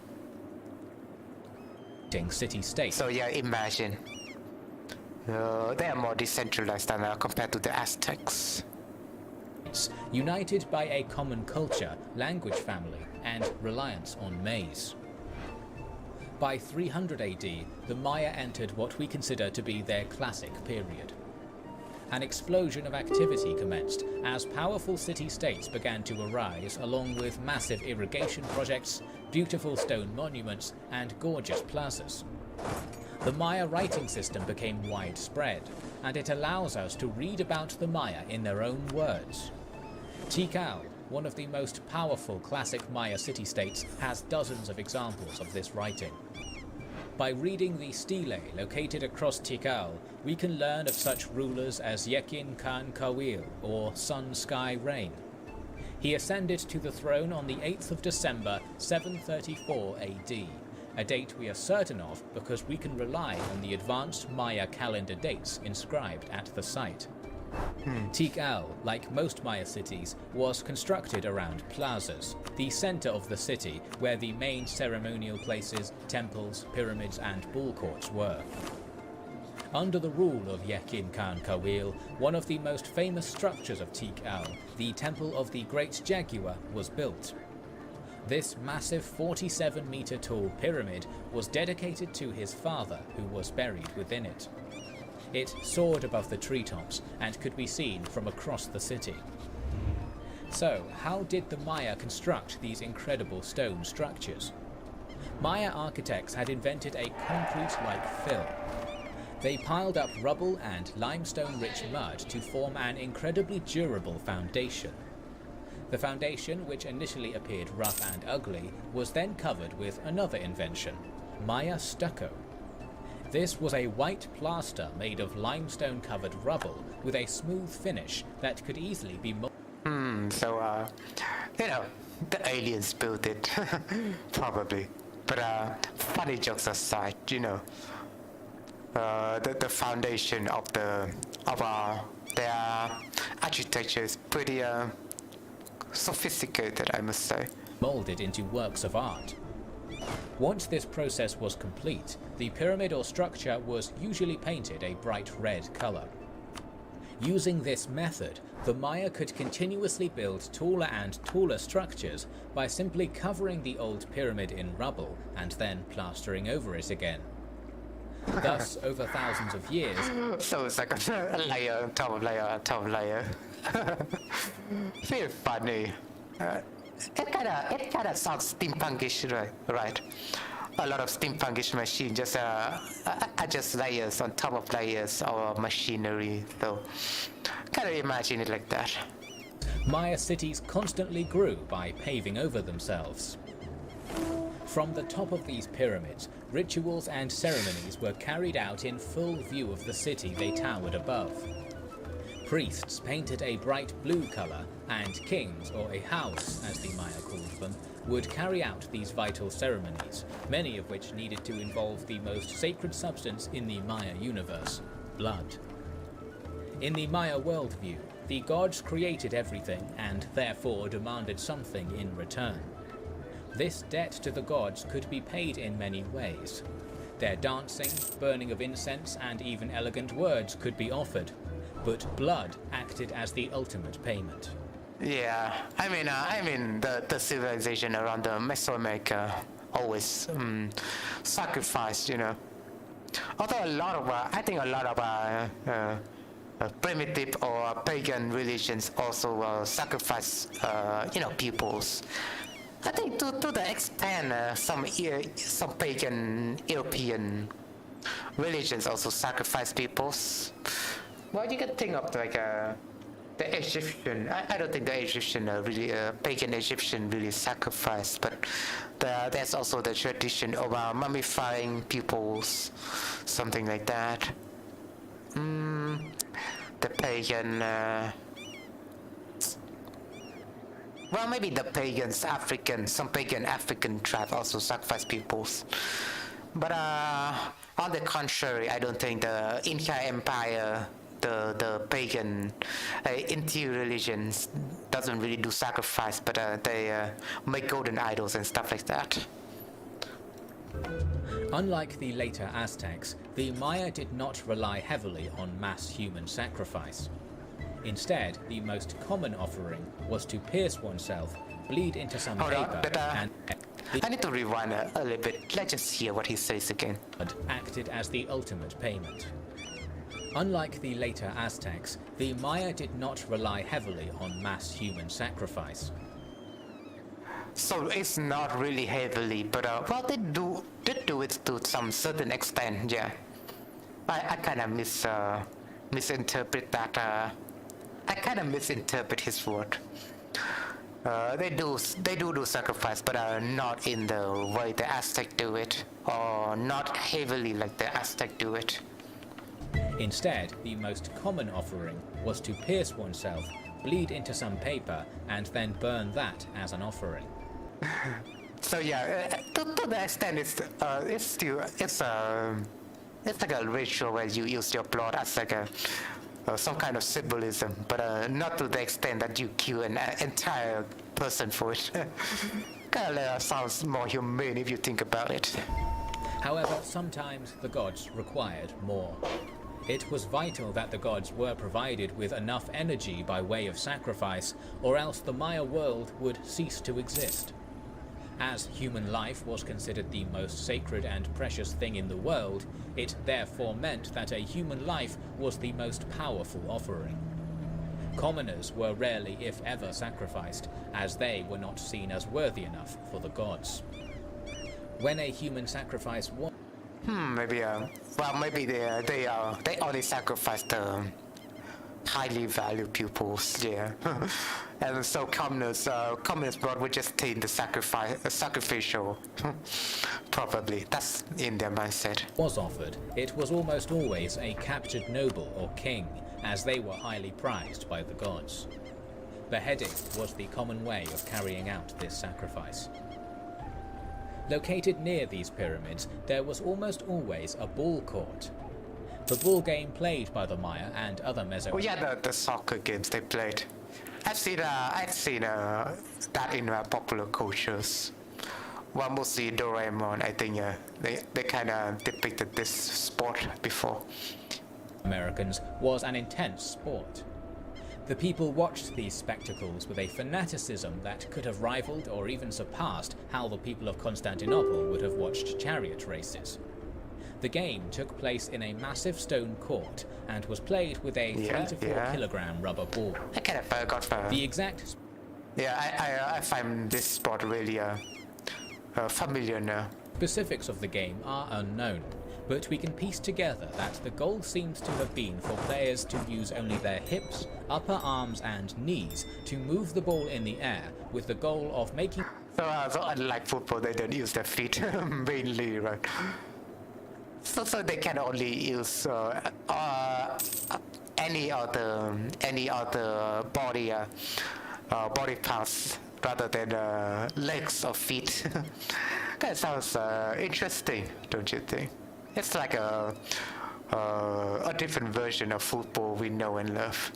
City-states. So yeah, imagine. They are more decentralized than compared to the Aztecs. United by a common culture, language family, and reliance on maize. By 300 AD, the Maya entered what we consider to be their classic period. An explosion of activity commenced as powerful city-states began to arise, along with massive irrigation projects, beautiful stone monuments, and gorgeous plazas. The Maya writing system became widespread, and it allows us to read about the Maya in their own words. Tikal, one of the most powerful classic Maya city-states, has dozens of examples of this writing. By reading the stelae located across Tikal, we can learn of such rulers as Yekin Khan Kawil, or Sun Sky Rain. He ascended to the throne on the 8th of December 734 AD, a date we are certain of because we can rely on the advanced Maya calendar dates inscribed at the site. Tikal, like most Maya cities, was constructed around plazas, the center of the city where the main ceremonial places, temples, pyramids, and ball courts were. Under the rule of Yekin Khan Kawil, one of the most famous structures of Tikal, the Temple of the Great Jaguar, was built. This massive 47-meter tall pyramid was dedicated to his father, who was buried within it. It soared above the treetops and could be seen from across the city. So, how did the Maya construct these incredible stone structures? Maya architects had invented a concrete-like fill. They piled up rubble and limestone-rich mud to form an incredibly durable foundation. The foundation, which initially appeared rough and ugly, was then covered with another invention, Maya stucco. This was a white plaster made of limestone-covered rubble with a smooth finish that could easily be So, the aliens built it, probably. But funny jokes aside, the foundation of their architecture is pretty sophisticated, I must say. molded into works of art. Once this process was complete, the pyramid or structure was usually painted a bright red color. Using this method, the Maya could continuously build taller and taller structures by simply covering the old pyramid in rubble and then plastering over it again. Thus, over thousands of years, So it's like a layer on top of layer on top of layer. Very funny. It kind of sounds steampunkish, right? A lot of steampunkish machine just adjust layers on top of layers of machinery. So kind of imagine it like that. Maya cities constantly grew by paving over themselves. From the top of these pyramids, rituals and ceremonies were carried out in full view of the city they towered above. Priests painted a bright blue color, and kings, or a house as the Maya called them, would carry out these vital ceremonies, many of which needed to involve the most sacred substance in the Maya universe, blood. In the Maya worldview, the gods created everything and therefore demanded something in return. This debt to the gods could be paid in many ways. Their dancing, burning of incense, and even elegant words could be offered, but blood acted as the ultimate payment. Yeah, I mean the civilization around the Mesoamerica always sacrificed, Although I think a lot of primitive or pagan religions also sacrifice, peoples. I think to the extent some pagan European religions also sacrifice peoples. Well, you can think of like the Egyptian. I don't think the Egyptian pagan Egyptian really sacrificed, but there's also the tradition of mummifying peoples, something like that. The pagan. Well, maybe the some pagan African tribe also sacrifice peoples. But on the contrary, I don't think the Inca Empire, the pagan interior religions doesn't really do sacrifice, but they make golden idols and stuff like that. Unlike the later Aztecs, the Maya did not rely heavily on mass human sacrifice. Instead, the most common offering was to pierce oneself, bleed into some paper, and I need to rewind a little bit. Let's just hear what he says again. Acted as the ultimate payment. Unlike the later Aztecs, the Maya did not rely heavily on mass human sacrifice. So it's not really heavily, but well, they did do it to some certain extent. Yeah, I kind of misinterpret that. I kind of misinterpret his word. They do sacrifice, but not in the way the Aztec do it, or not heavily like the Aztec do it. Instead, the most common offering was to pierce oneself, bleed into some paper, and then burn that as an offering. So yeah, to the extent it's like a ritual where you use your blood as like some kind of symbolism, but not to the extent that you kill an entire person for it. Kind of sounds more humane if you think about it. However, sometimes the gods required more. It was vital that the gods were provided with enough energy by way of sacrifice, or else the Maya world would cease to exist. As human life was considered the most sacred and precious thing in the world, it therefore meant that a human life was the most powerful offering. Commoners were rarely, if ever, sacrificed, as they were not seen as worthy enough for the gods. When a human sacrifice was... Maybe well, maybe they only sacrifice the highly valued pupils, yeah. And so communist blood would just take the sacrificial. Probably that's in their mindset. Was offered, it was almost always a captured noble or king, as they were highly prized by the gods. Beheading was the common way of carrying out this sacrifice. Located near these pyramids, there was almost always a ball court. The ball game played by the Maya and other Mesoamerican. Oh yeah, the soccer games they played. I've seen that in popular cultures. Well, mostly Doraemon, I think they kind of depicted this sport before. Americans was an intense sport. The people watched these spectacles with a fanaticism that could have rivaled or even surpassed how the people of Constantinople would have watched chariot races. The game took place in a massive stone court and was played with a 3 to 4 kilogram rubber ball. I kind of forgot the exact. Yeah, I find this sport really familiar now. Specifics of the game are unknown, but we can piece together that the goal seems to have been for players to use only their hips, upper arms and knees to move the ball in the air with the goal of making. So unlike football, they don't use their feet mainly, right? So they can only use any other body parts rather than legs or feet. That sounds interesting, don't you think? It's like a different version of football we know and love.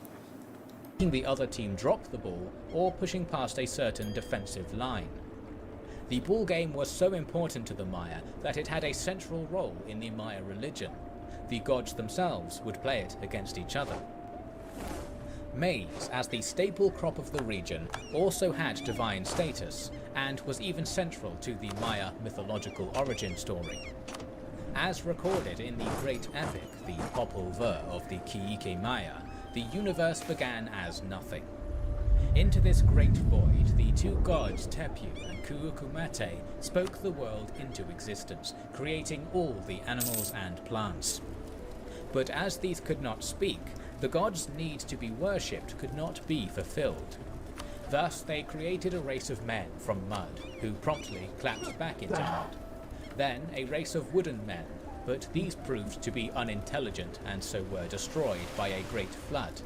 Making the other team drop the ball or pushing past a certain defensive line. The ball game was so important to the Maya that it had a central role in the Maya religion. The gods themselves would play it against each other. Maize, as the staple crop of the region, also had divine status and was even central to the Maya mythological origin story. As recorded in the great epic, the Popol Vuh of the Quique Maya, the universe began as nothing. Into this great void, the two gods Tepu and Cuauhtémoc spoke the world into existence, creating all the animals and plants. But as these could not speak, the gods' need to be worshipped could not be fulfilled. Thus they created a race of men from mud, who promptly collapsed back into mud. Then a race of wooden men, but these proved to be unintelligent and so were destroyed by a great flood.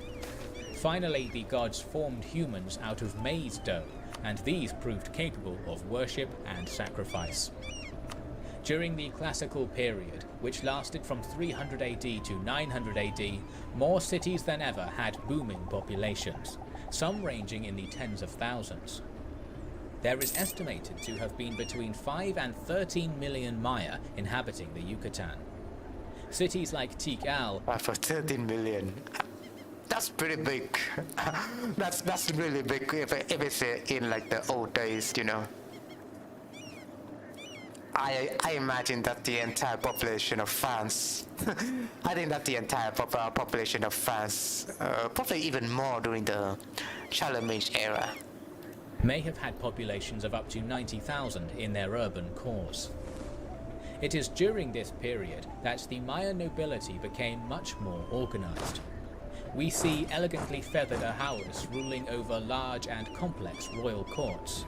Finally, the gods formed humans out of maize dough, and these proved capable of worship and sacrifice. During the classical period, which lasted from 300 AD to 900 AD, more cities than ever had booming populations, some ranging in the tens of thousands. There is estimated to have been between 5 and 13 million Maya inhabiting the Yucatan. Cities like Tikal. For 13 million. That's pretty big. that's really big if it's in like the old days, you know. I imagine that the entire population of France, I think that the entire population of France, probably even more during the Charlemagne era, may have had populations of up to 90,000 in their urban cores. It is during this period that the Maya nobility became much more organized. We see elegantly feathered ahawas ruling over large and complex royal courts.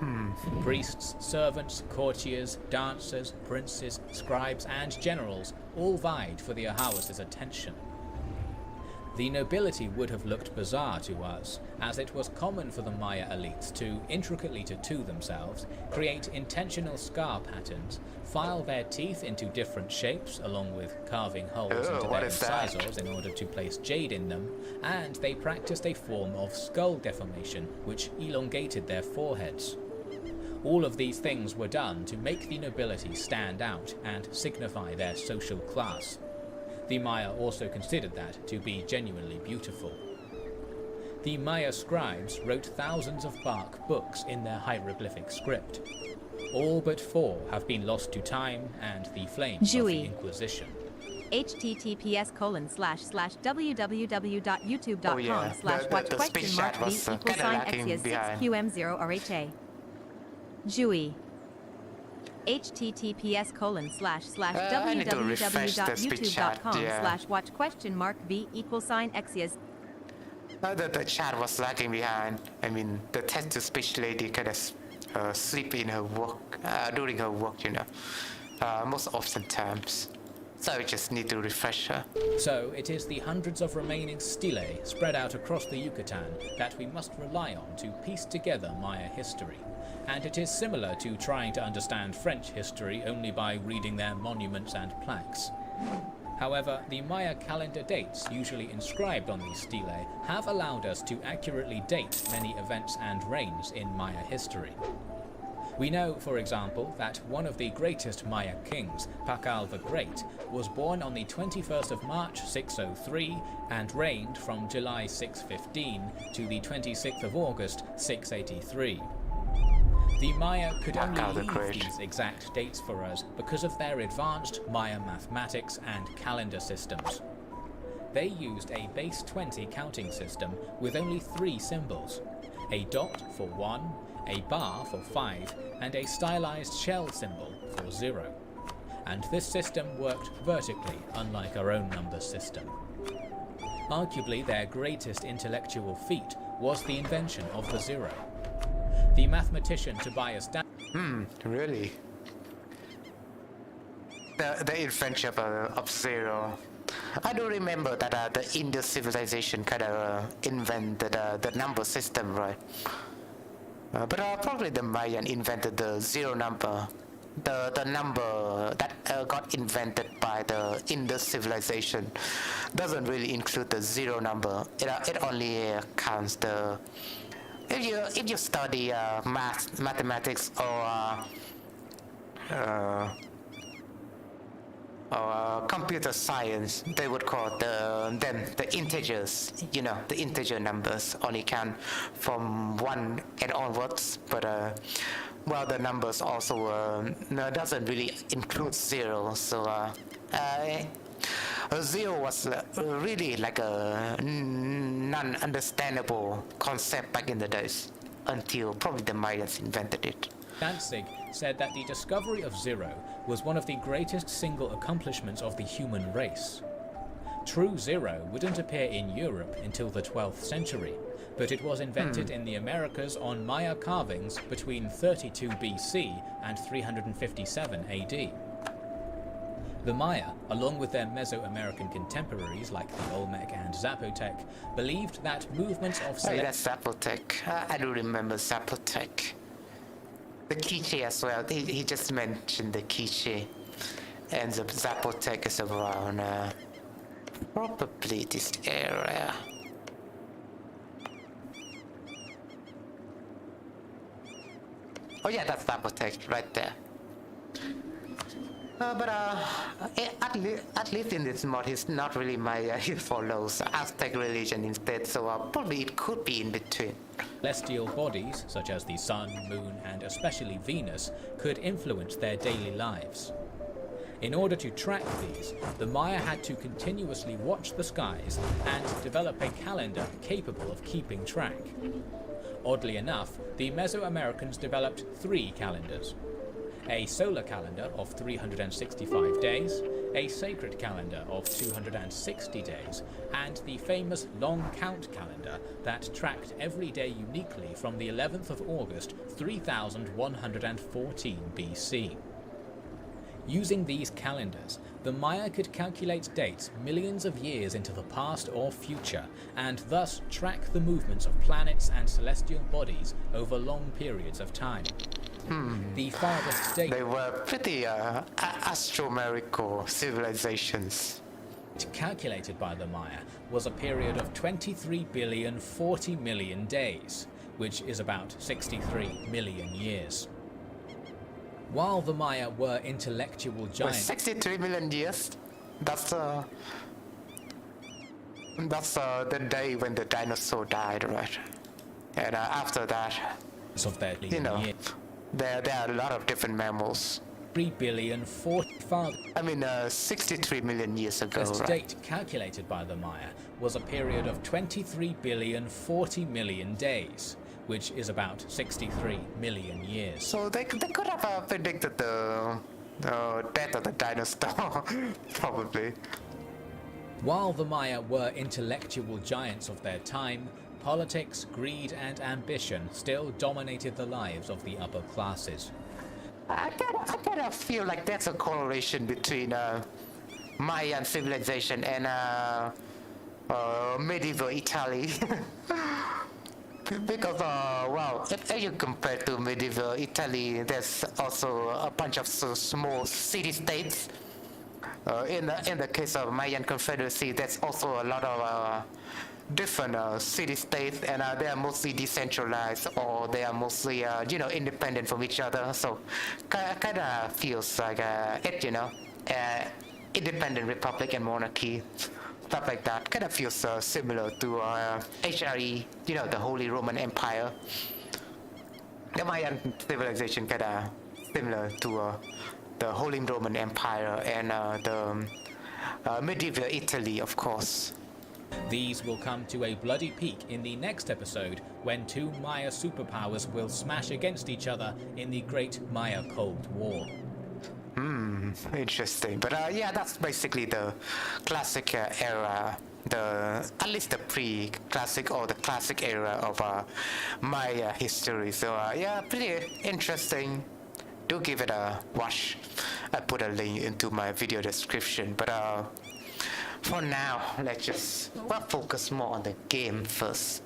Priests, servants, courtiers, dancers, princes, scribes and generals all vied for the ahawas' attention. The nobility would have looked bizarre to us, as it was common for the Maya elites to intricately tattoo themselves, create intentional scar patterns, file their teeth into different shapes along with carving holes into their incisors in order to place jade in them, and they practiced a form of skull deformation which elongated their foreheads. All of these things were done to make the nobility stand out and signify their social class. The Maya also considered that to be genuinely beautiful. The Maya scribes wrote thousands of bark books in their hieroglyphic script. All but 4 have been lost to time and the flames of the Inquisition. https://www.youtube.com/watch?v=sign xia6qm0rha. Jui. I need to refresh the speech chat, yeah. www.youtube.com/watch?v=sign-exias. The chat was lagging behind. I mean, the text-to-speech lady kind of sleep in her work, during her work, most often times. So I just need to refresh her. So it is the hundreds of remaining stelae spread out across the Yucatan that we must rely on to piece together Maya history. And it is similar to trying to understand French history only by reading their monuments and plaques. However, the Maya calendar dates usually inscribed on these stelae have allowed us to accurately date many events and reigns in Maya history. We know, for example, that one of the greatest Maya kings, Pakal the Great, was born on the 21st of March 603 and reigned from July 615 to the 26th of August 683. The Maya could only leave these exact dates for us because of their advanced Maya mathematics and calendar systems. They used a base 20 counting system with only 3 symbols: a dot for 1, a bar for 5, and a stylized shell symbol for 0. And this system worked vertically, unlike our own number system. Arguably, their greatest intellectual feat was the invention of the 0. The mathematician Tobias Really? The invention of 0. I do remember that the Indus civilization kind of invented the number system, right? But probably the Mayan invented the 0 number. The number that got invented by the Indus civilization doesn't really include the 0 number. It only counts the... If you study mathematics or computer science, they would call them the integers. The integer numbers only count from 1 and onwards. But the numbers also doesn't really include 0. So 0 was really like a non-understandable concept back in the days, until probably the Mayans invented it. Danzig said that the discovery of 0 was one of the greatest single accomplishments of the human race. True 0 wouldn't appear in Europe until the 12th century, but it was invented in the Americas on Maya carvings between 32 BC and 357 AD. The Maya, along with their Mesoamerican contemporaries like the Olmec and Zapotec, believed that movements of that's Zapotec. I do remember Zapotec. The Quiche as well. He just mentioned the Quiche, and the Zapotec is around probably this area. Oh yeah, that's Zapotec right there. But at least in this mod, he's not really Maya. He follows Aztec religion instead, so probably it could be in between. Celestial bodies, such as the Sun, Moon, and especially Venus, could influence their daily lives. In order to track these, the Maya had to continuously watch the skies and develop a calendar capable of keeping track. Oddly enough, the Mesoamericans developed 3 calendars: a solar calendar of 365 days, a sacred calendar of 260 days, and the famous long count calendar that tracked every day uniquely from the 11th of August 3114 BC. Using these calendars, the Maya could calculate dates millions of years into the past or future, and thus track the movements of planets and celestial bodies over long periods of time. The farthest date They were pretty astronomical civilizations. calculated by the Maya was a period of 23,040,000,000 days, which is about 63 million years. While the Maya were intellectual giants... 63 million years? That's the day when the dinosaur died, right? And after that, of their there are a lot of different mammals. 63 million years ago, The right? date calculated by the Maya was a period of 23,040,000,000 days, which is about 63 million years. So they could have predicted the death of the dinosaur, probably. While the Maya were intellectual giants of their time, politics, greed and ambition still dominated the lives of the upper classes. I kind of feel like there's a correlation between Mayan civilization and medieval Italy. Because, well, if you compare to medieval Italy, there's also a bunch of small city-states. In the case of Mayan Confederacy, there's also a lot of different city-states, and they are mostly decentralized, or they are mostly, independent from each other. So, kind of feels like independent republic and monarchy. Stuff like that kind of feels similar to HRE, the Holy Roman Empire. The Mayan civilization kind of similar to the Holy Roman Empire and the medieval Italy, of course. These will come to a bloody peak in the next episode when two Maya superpowers will smash against each other in the Great Maya Cold War. Interesting. But yeah, that's basically the classic era, at least the pre-classic or the classic era of Maya history. So yeah, pretty interesting. Do give it a watch. I put a link into my video description. But for now, let's just focus more on the game first.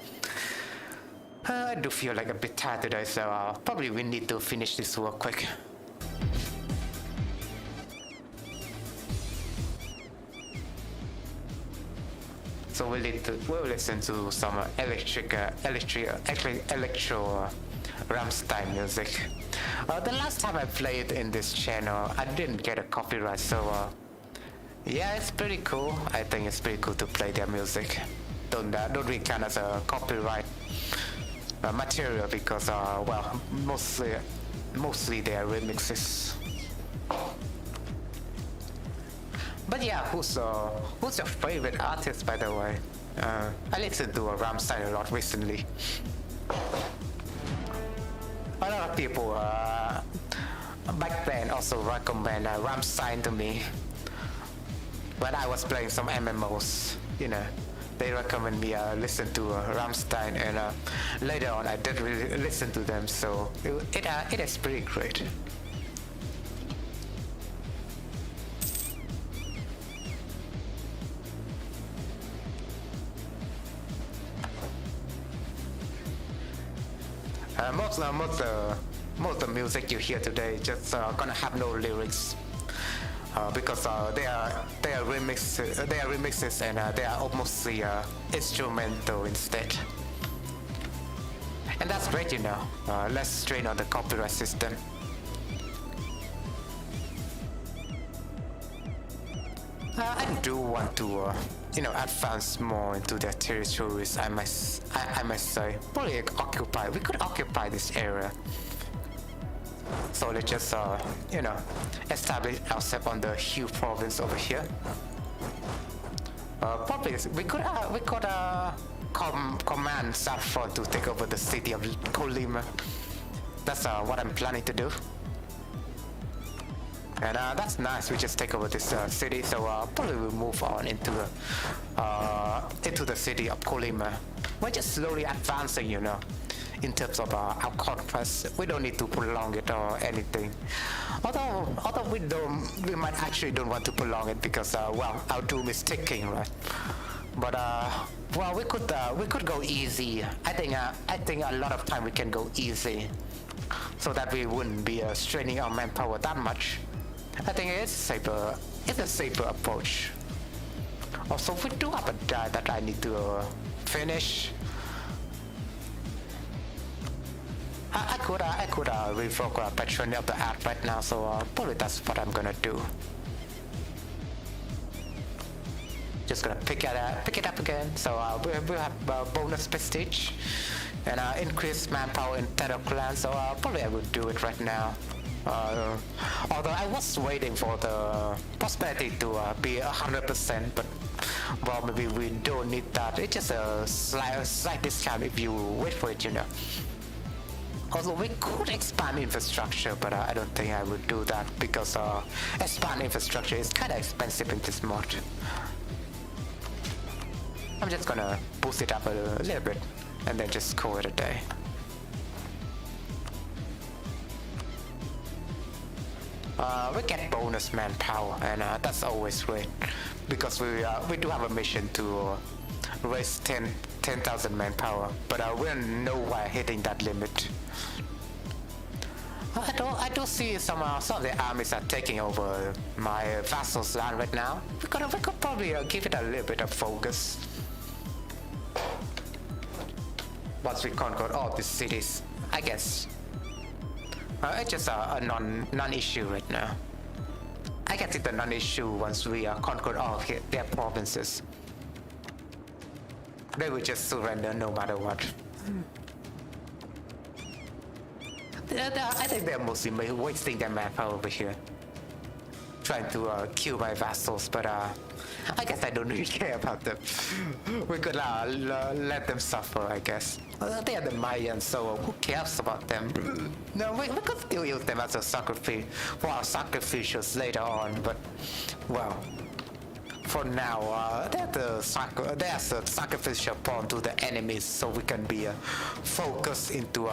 I do feel like a bit tired today, so probably we need to finish this work quick. So we'll listen to some electro Rammstein music. The last time I played in this channel, I didn't get a copyright, so yeah, it's pretty cool. I think it's pretty cool to play their music. Don't really count as a copyright material because mostly they are remixes. But yeah, who's your favorite artist, by the way? I listened to Rammstein a lot recently. A lot of people back then also recommend Rammstein to me. When I was playing some MMOs, they recommend me listen to Rammstein, and later on I did really listen to them, so it is pretty great. Most of the music you hear today just gonna have no lyrics because they are remixes and they are mostly instrumental instead. And that's great, less strain on the copyright system. I do want to advance more into their territories. I must say, probably we could occupy this area. So let's just establish ourselves on the Hue province over here. Probably we could command Saffron to take over the city of Colima. That's what I'm planning to do. And that's nice. We just take over this city, so probably we'll move on into the city of Colima. We're just slowly advancing, in terms of our conquest. We don't need to prolong it or anything. Although we might actually don't want to prolong it because our doom is ticking, right? But we could go easy. I think a lot of time we can go easy, so that we wouldn't be straining our manpower that much. I think it's safer. It's a safer approach. Also, we do have a diet that I need to finish. I could revoke a patron of the art right now, so probably that's what I'm gonna do. Just gonna pick it up again. So we'll have bonus prestige and increase manpower in Terror Clan. So probably I will do it right now. Although I was waiting for the prosperity to be 100%, but well, maybe we don't need that. It's just a slight discount if you wait for it, you know. Although we could expand infrastructure, but I don't think I would do that because expand infrastructure is kind of expensive in this mod. I'm just gonna boost it up a little bit and then just call it a day. We get bonus manpower, and that's always great because we do have a mission to raise 10,000 manpower, but we're nowhere hitting that limit. I do see some of the armies are taking over my vassals' land right now. We could probably give it a little bit of focus once we conquer all these cities, I guess. It's just a non-issue right now. I guess it's a non-issue once we conquer all their provinces. They will just surrender no matter what. I think they're mostly wasting their manpower over here, trying to kill my vassals, but I guess I don't really care about them. We could let them suffer, I guess. They are the Mayans, so who cares about them? No, we could still use them as a sacrifice for our sacrificials later on, but well, for now, there's a sacrificial pawn to the enemies, so we can be focused into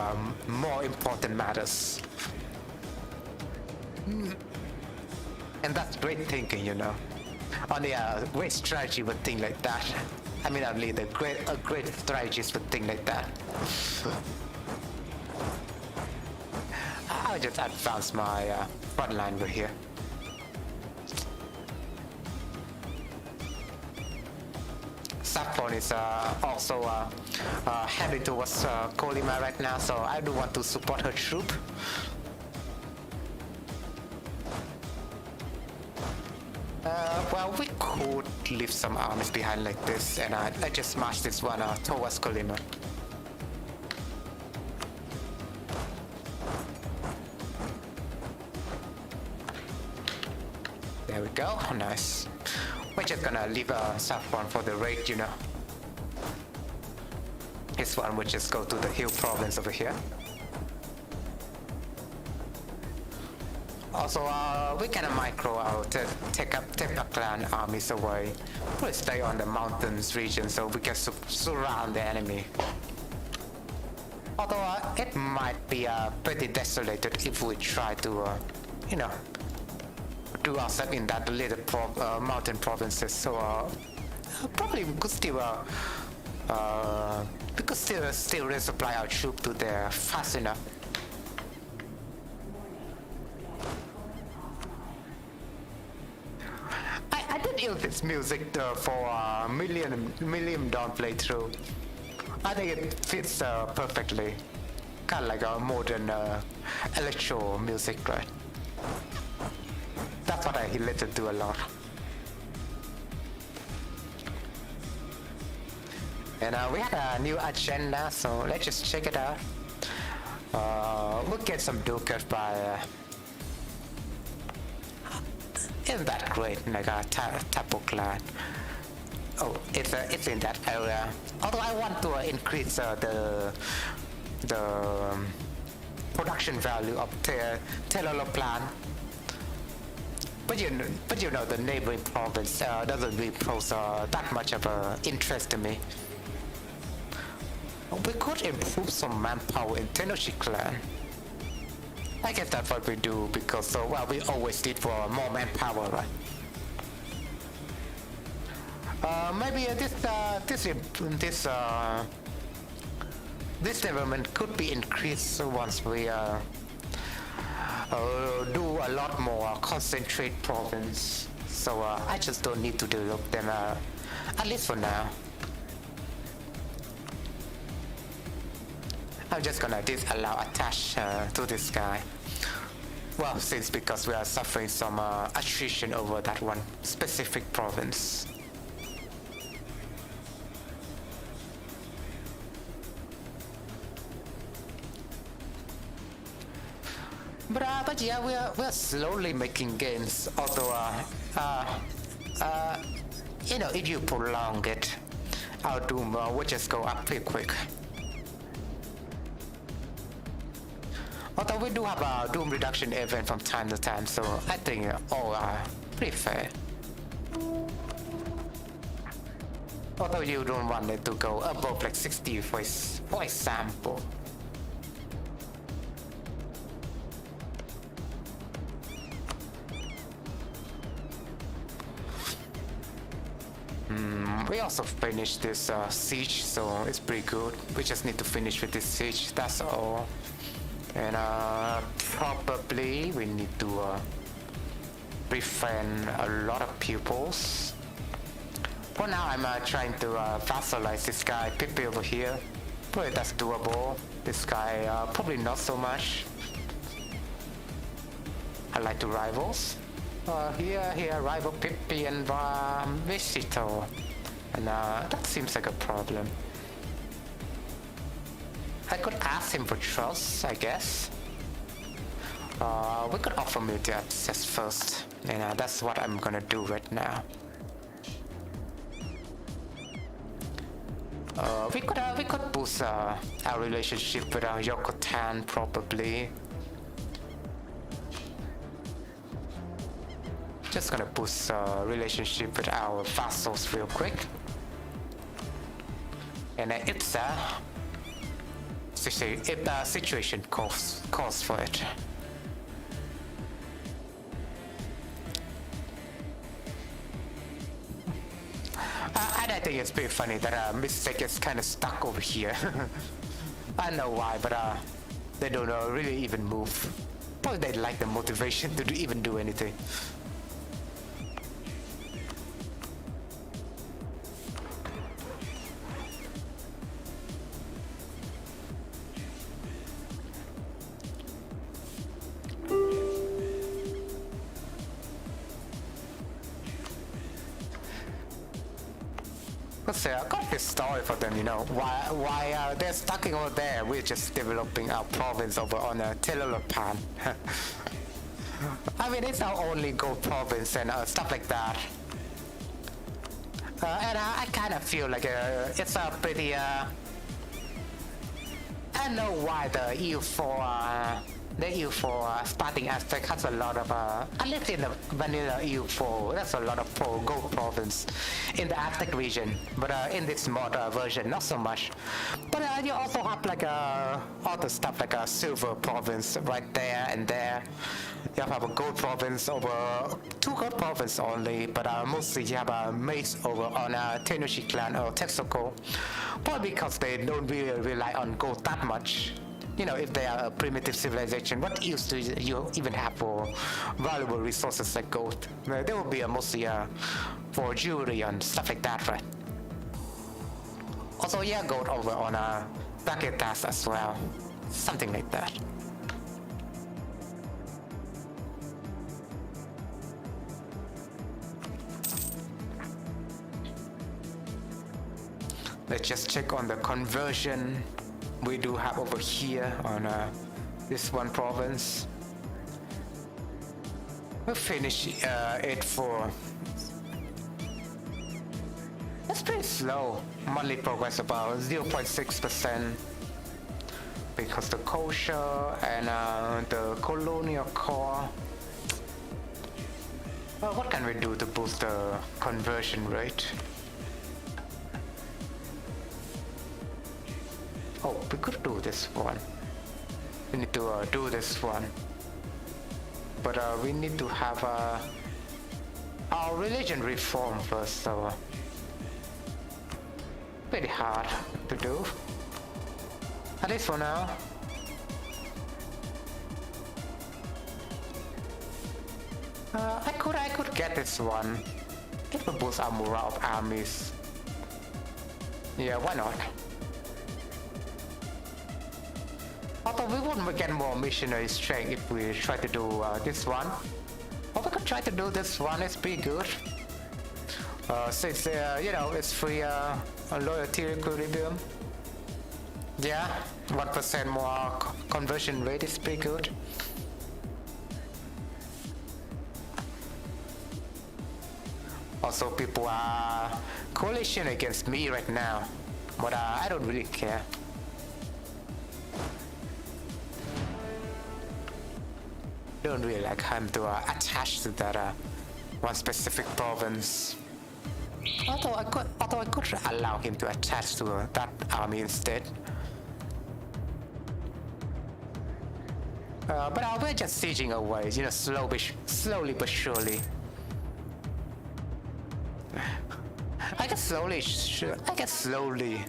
more important matters. And that's great thinking, you know. Only a great strategy would think like that. I mean, only a great strategist would think like that. I'll just advance my front line over here. Saffron is also heading towards Kolima right now, so I do want to support her troop. Well, we could leave some armies behind like this, and I just march this one towards Kolima. There we go, nice. We're just gonna leave Saffron for the raid, you know. This one will just go to the hill province over here. Also, we can micro out to take up clan armies away. We'll stay on the mountains region so we can surround the enemy. Although it might be pretty desolated if we try to, you know, do ourselves in that little mountain provinces. So probably we could still resupply our troops to there fast enough. I did use this music for Million Dawn playthrough. I think it fits perfectly. Kind of like a modern electro music, right? That's what I later do a lot. And we had a new agenda, so let's just check it out. We'll get some ducats by... isn't that great, like a Tapo clan? Oh, it's in that area. Although I want to increase the production value of Telolo clan. But you know, the neighboring province doesn't really pose that much of interest to me. We could improve some manpower in Tenochi clan. I guess that's what we do because, well, we always need for more manpower, right? Maybe this development could be increased once we do a lot more concentrate province. So I just don't need to develop them, at least for now. I'm just gonna disallow attach to this guy. Well, because we are suffering some attrition over that one specific province. But yeah, we're slowly making gains. Although you know, if you prolong it, our doom will just go up pretty quick. Although we do have a doom reduction event from time to time, so I think all are pretty fair. Although you don't want it to go above like 60 for example. We also finished this siege, so it's pretty good. We just need to finish with this siege, that's all. And probably we need to befriend a lot of pupils. For now, I'm trying to vassalize this guy, Pippi over here. Probably that's doable. This guy, probably not so much. I like to rivals. Here, rival Pippi and Visitor. And that seems like a problem. I could ask him for trust, I guess. We could offer me the access first. And that's what I'm gonna do right now. We could boost our relationship with Yokotan probably. Just gonna boost relationship with our vassals real quick. And if the situation calls for it. And I think it's pretty funny that Mistake is kind of stuck over here. I don't know why, but they don't really even move. Probably they lack the motivation to even do anything. I got this story for them, you know. Why they're stuck over there, we're just developing our province over on Telolapan. I mean, it's our only gold province and stuff like that. And I kind of feel like it's a pretty... I don't know why the EU4... the EU4 starting Aztec has a lot of, at least in the vanilla EU4, there's a lot of gold province in the Aztec region, but in this mod version, not so much. But you also have like all the stuff like a silver province right there and there. You have a gold province over 2 gold province only, but mostly you have a maze over on Tenochi clan or Texaco, probably because they don't really rely on gold that much. You know, if they are a primitive civilization, what use do you even have for valuable resources like gold? They will be mostly for jewelry and stuff like that, right? Also, yeah, gold over on Baketas as well. Something like that. Let's just check on the conversion we do have over here on this one province. We'll finish it for... That's pretty slow. Monthly progress about 0.6%. Because the kosher and the colonial core. Well, what can we do to boost the conversion rate? Oh, we could do this one. We need to do this one. But we need to have our religion reform first, so pretty hard to do. At least for now. I could get this one. It will boost our morale of armies. Yeah, why not? Although we wouldn't get more missionary strength if we try to do this one. Or we could try to do this one, it's pretty good. Since, you know, it's free loyalty equilibrium. Yeah, 1% more conversion rate is pretty good. also people are coalition against me right now, but I don't really care. Don't really like him to attach to that one specific province. Although I could allow him to attach to that army instead. But we're just sieging away, you know, slowly but surely. I guess slowly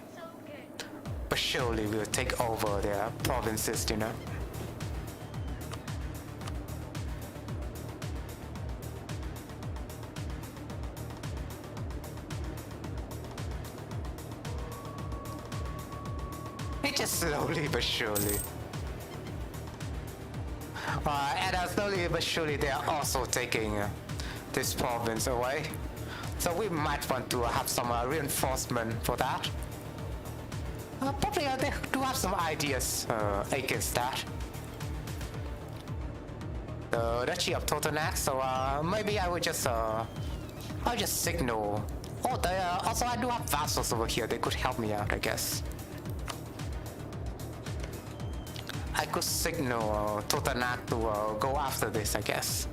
but surely we'll take over their provinces, you know. It's just slowly but surely. And slowly but surely they are also taking this province away. So we might want to have some reinforcement for that. Probably they do have some ideas against that. The Duchy of Totonac, so maybe I would just I'll just signal. Oh, also I do have vassals over here, they could help me out, I guess. I could signal Totonac to go after this, I guess.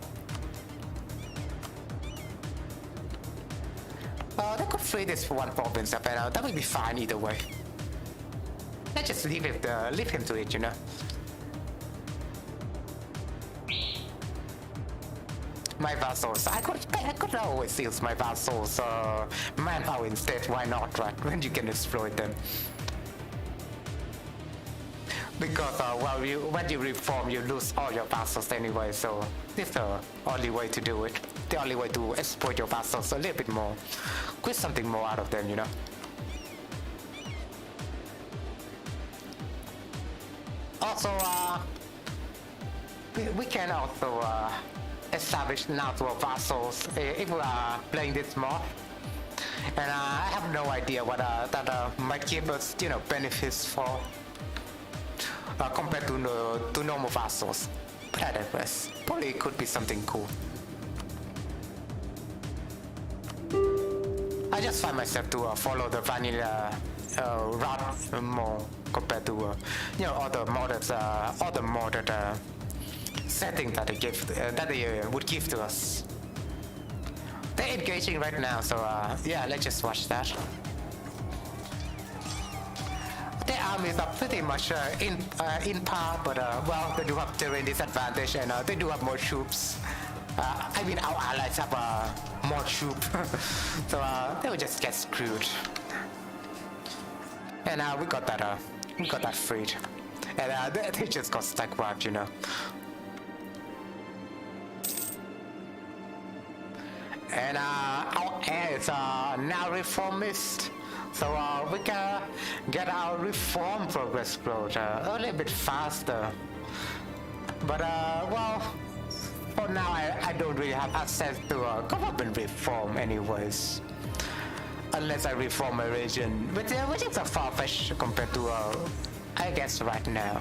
They could free this one province up, and that would be fine either way. Let's just leave him to it, you know. My vassals, I could always use my vassals manpower instead. Why not, right? When you can exploit them. Because when you reform, you lose all your vassals anyway, so this is the only way to do it. The only way to exploit your vassals a little bit more. Get something more out of them, you know. Also, we can also establish natural vassals if we are playing this mod. And I have no idea what that might give us, you know, benefits for. Compared to normal vassals. But I digress. Probably it could be something cool. I just find myself to follow the vanilla route more compared to you know, other modded settings that they give that they would give to us. They're engaging right now, so yeah, let's just watch that. Their armies are pretty much in par, but well, they do have terrain disadvantage, and they do have more troops. I mean, our allies have more troops, so they will just get screwed. And we got that freed, and they just got stack wiped, you know. And our air is now reformist. So we can get our reform progress growth a little bit faster. But well, for now I don't really have access to government reform anyways. Unless I reform a region, which is a far-fetched compared to, I guess right now.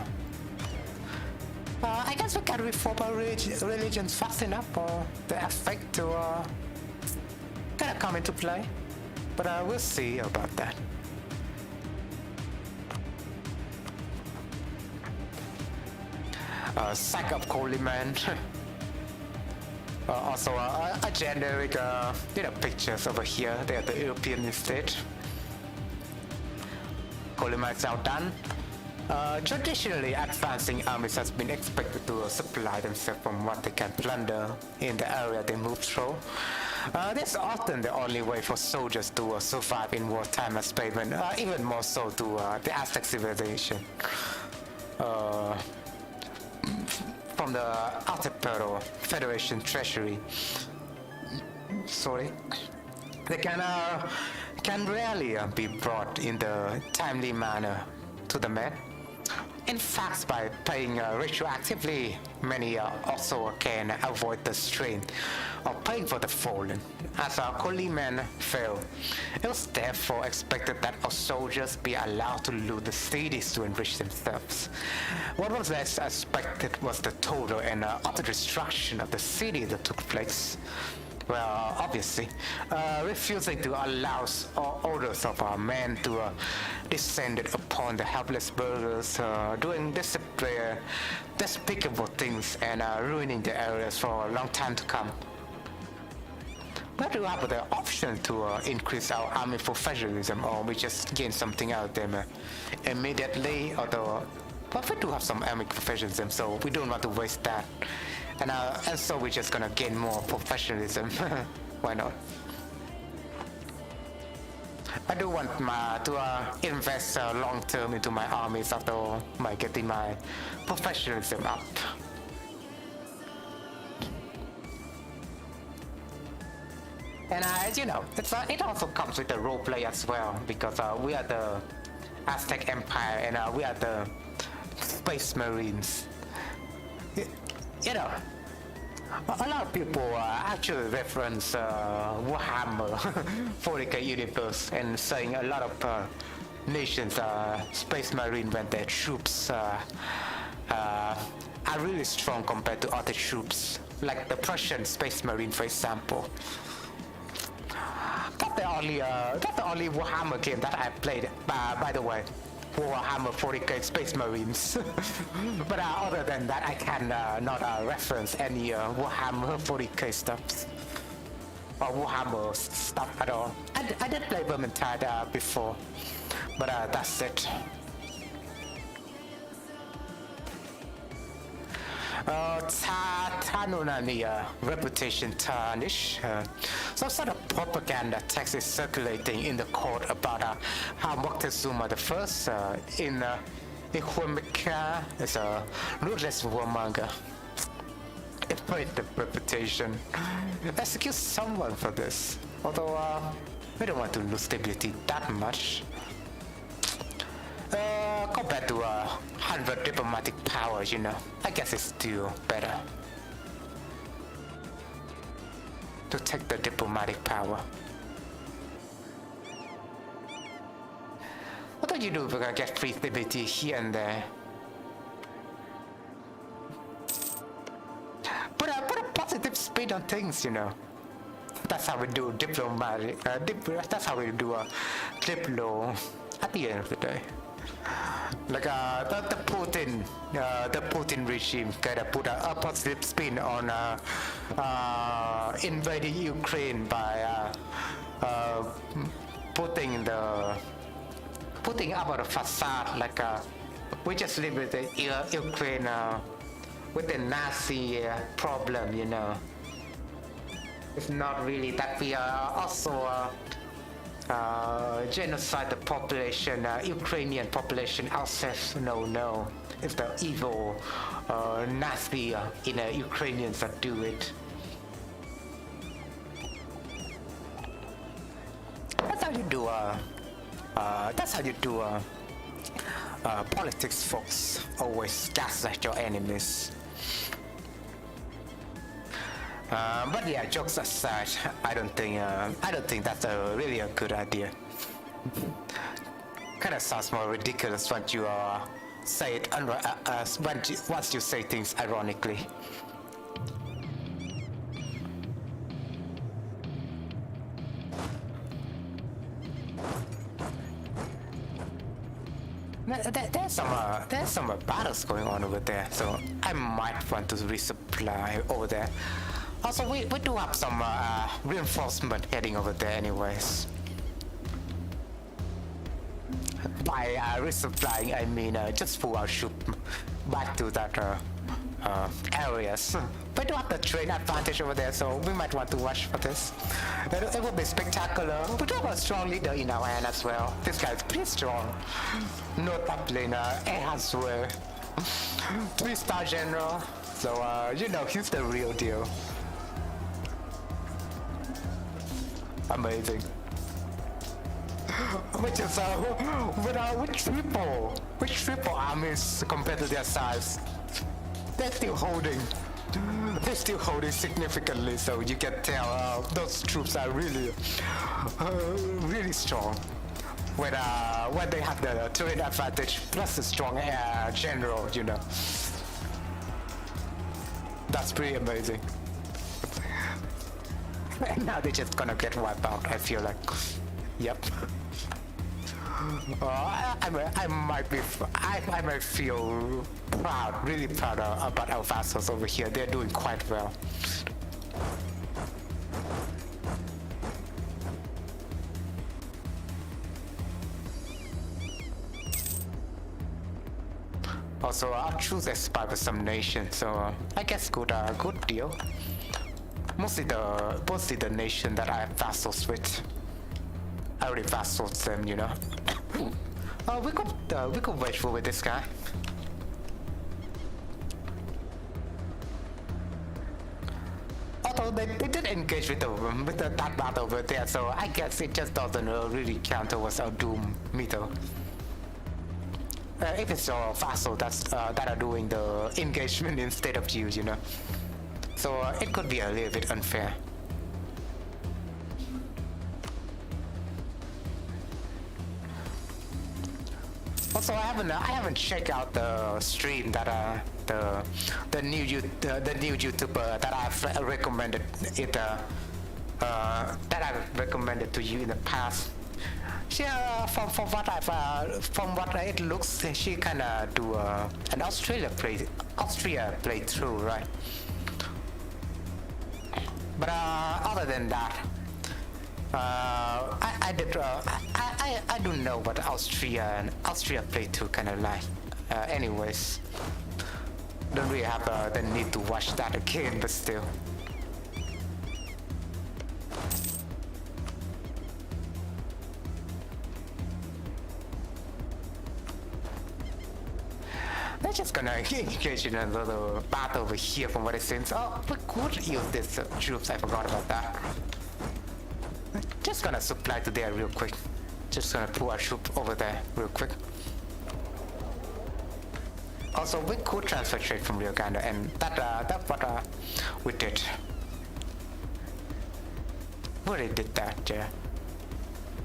I guess we can reform our religions fast enough for the effect to kind of come into play. But we'll see about that. Sack of Coleman. Also a generic, you know, pictures over here. They're the European estate. Coleman is outdone. Traditionally, advancing armies has been expected to supply themselves from what they can plunder in the area they move through. This is often the only way for soldiers to survive in wartime as payment, even more so to the Aztec civilization. From the Altepero Federation Treasury. Sorry. They can rarely be brought in the timely manner to the Met. In fact, by paying retroactively, many also can avoid the strain of paying for the fallen. As our Coleman fell, it was therefore expected that our soldiers be allowed to loot the cities to enrich themselves. What was less expected was the total and utter destruction of the city that took place. Well, obviously, refusing to allow orders of our men to descend upon the helpless burghers, doing despicable things and ruining the areas for a long time to come. But we have the option to increase our army professionalism, or we just gain something out of them immediately, although but we do have some army professionalism, so we don't want to waste that. And so we're just gonna gain more professionalism. Why not? I do want to invest long term into my armies after my getting my professionalism up. And as you know, it also comes with the role play as well, because we are the Aztec Empire and we are the Space Marines. You know, a lot of people actually reference Warhammer 40k universe and saying a lot of nations Space Marine when their troops are really strong compared to other troops, like the Prussian Space Marine, for example. That's the only Warhammer game that I played, by the way. Warhammer 40k Space Marines. But other than that, I can not reference any Warhammer 40k stuff or Warhammer stuff at all. I did play Vermintide before, but that's it. Tanunani reputation tarnish. Some sort of propaganda text is circulating in the court about how Moctezuma I in Ihuamica is a ruthless warmonger. It breaks the reputation. Execute someone for this. Although we don't want to lose stability that much. Compared to 100 diplomatic powers, you know, I guess it's still better to take the diplomatic power. What do you do if we're gonna get free stability here and there? Put a positive spin on things, you know. That's how we do diplomatic. That's how we do a diplo at the end of the day. Like the Putin regime kind of put a positive spin on invading Ukraine by putting up a facade like we just live with the Ukraine with the Nazi problem, you know. It's not really that we are also genocide the population, Ukrainian population ourselves. No, it's the evil Nazi Ukrainians that do it. That's how you do. That's how you do. Politics, folks. Always gaslight your enemies. But yeah, jokes aside, I don't think that's really a good idea. Kind of sounds more ridiculous when you say it once you say things ironically. There's some battles going on over there, so I might want to resupply over there. Also, we do have some reinforcement heading over there anyways. By resupplying, I mean just pull our ship back to that areas. We do have the train advantage over there, so we might want to watch for this. It will be spectacular. We do have a strong leader in our hand as well. This guy's pretty strong. No top laner, as well. 3-star general. So, you know, he's the real deal. Amazing. Which is with triple armies compared to their size. They're still holding significantly, so you can tell those troops are really strong. When they have the terrain advantage plus a strong general, you know. That's pretty amazing. And now they're just gonna get wiped out, I feel like. Yep. I might feel proud, really proud about our vassals over here. They're doing quite well. Also, I'll choose a spy with some nation, so I guess good deal. Mostly the nation that I have vassals with. I already vassals them, you know. We could wait for with this guy. Although they did engage with that battle over there, so I guess it just doesn't really count towards our doom meter. If it's your vassal that are doing the engagement instead of you know. So it could be a little bit unfair. Also, I haven't checked out the stream that the new YouTuber that I've recommended it that I've recommended to you in the past. She from what it looks, she kinda do an Austria playthrough, right? But other than that, I don't know what Austria playthrough kind of like. Anyways, don't really have the need to watch that again, but still. They're just gonna engage in a little battle over here from what it seems. Oh, we could use this troops, I forgot about that. Just gonna supply to there real quick. Just gonna pull our troop over there real quick. Also, we could transfer trade from Uganda, and that's what we did. We already did that, yeah.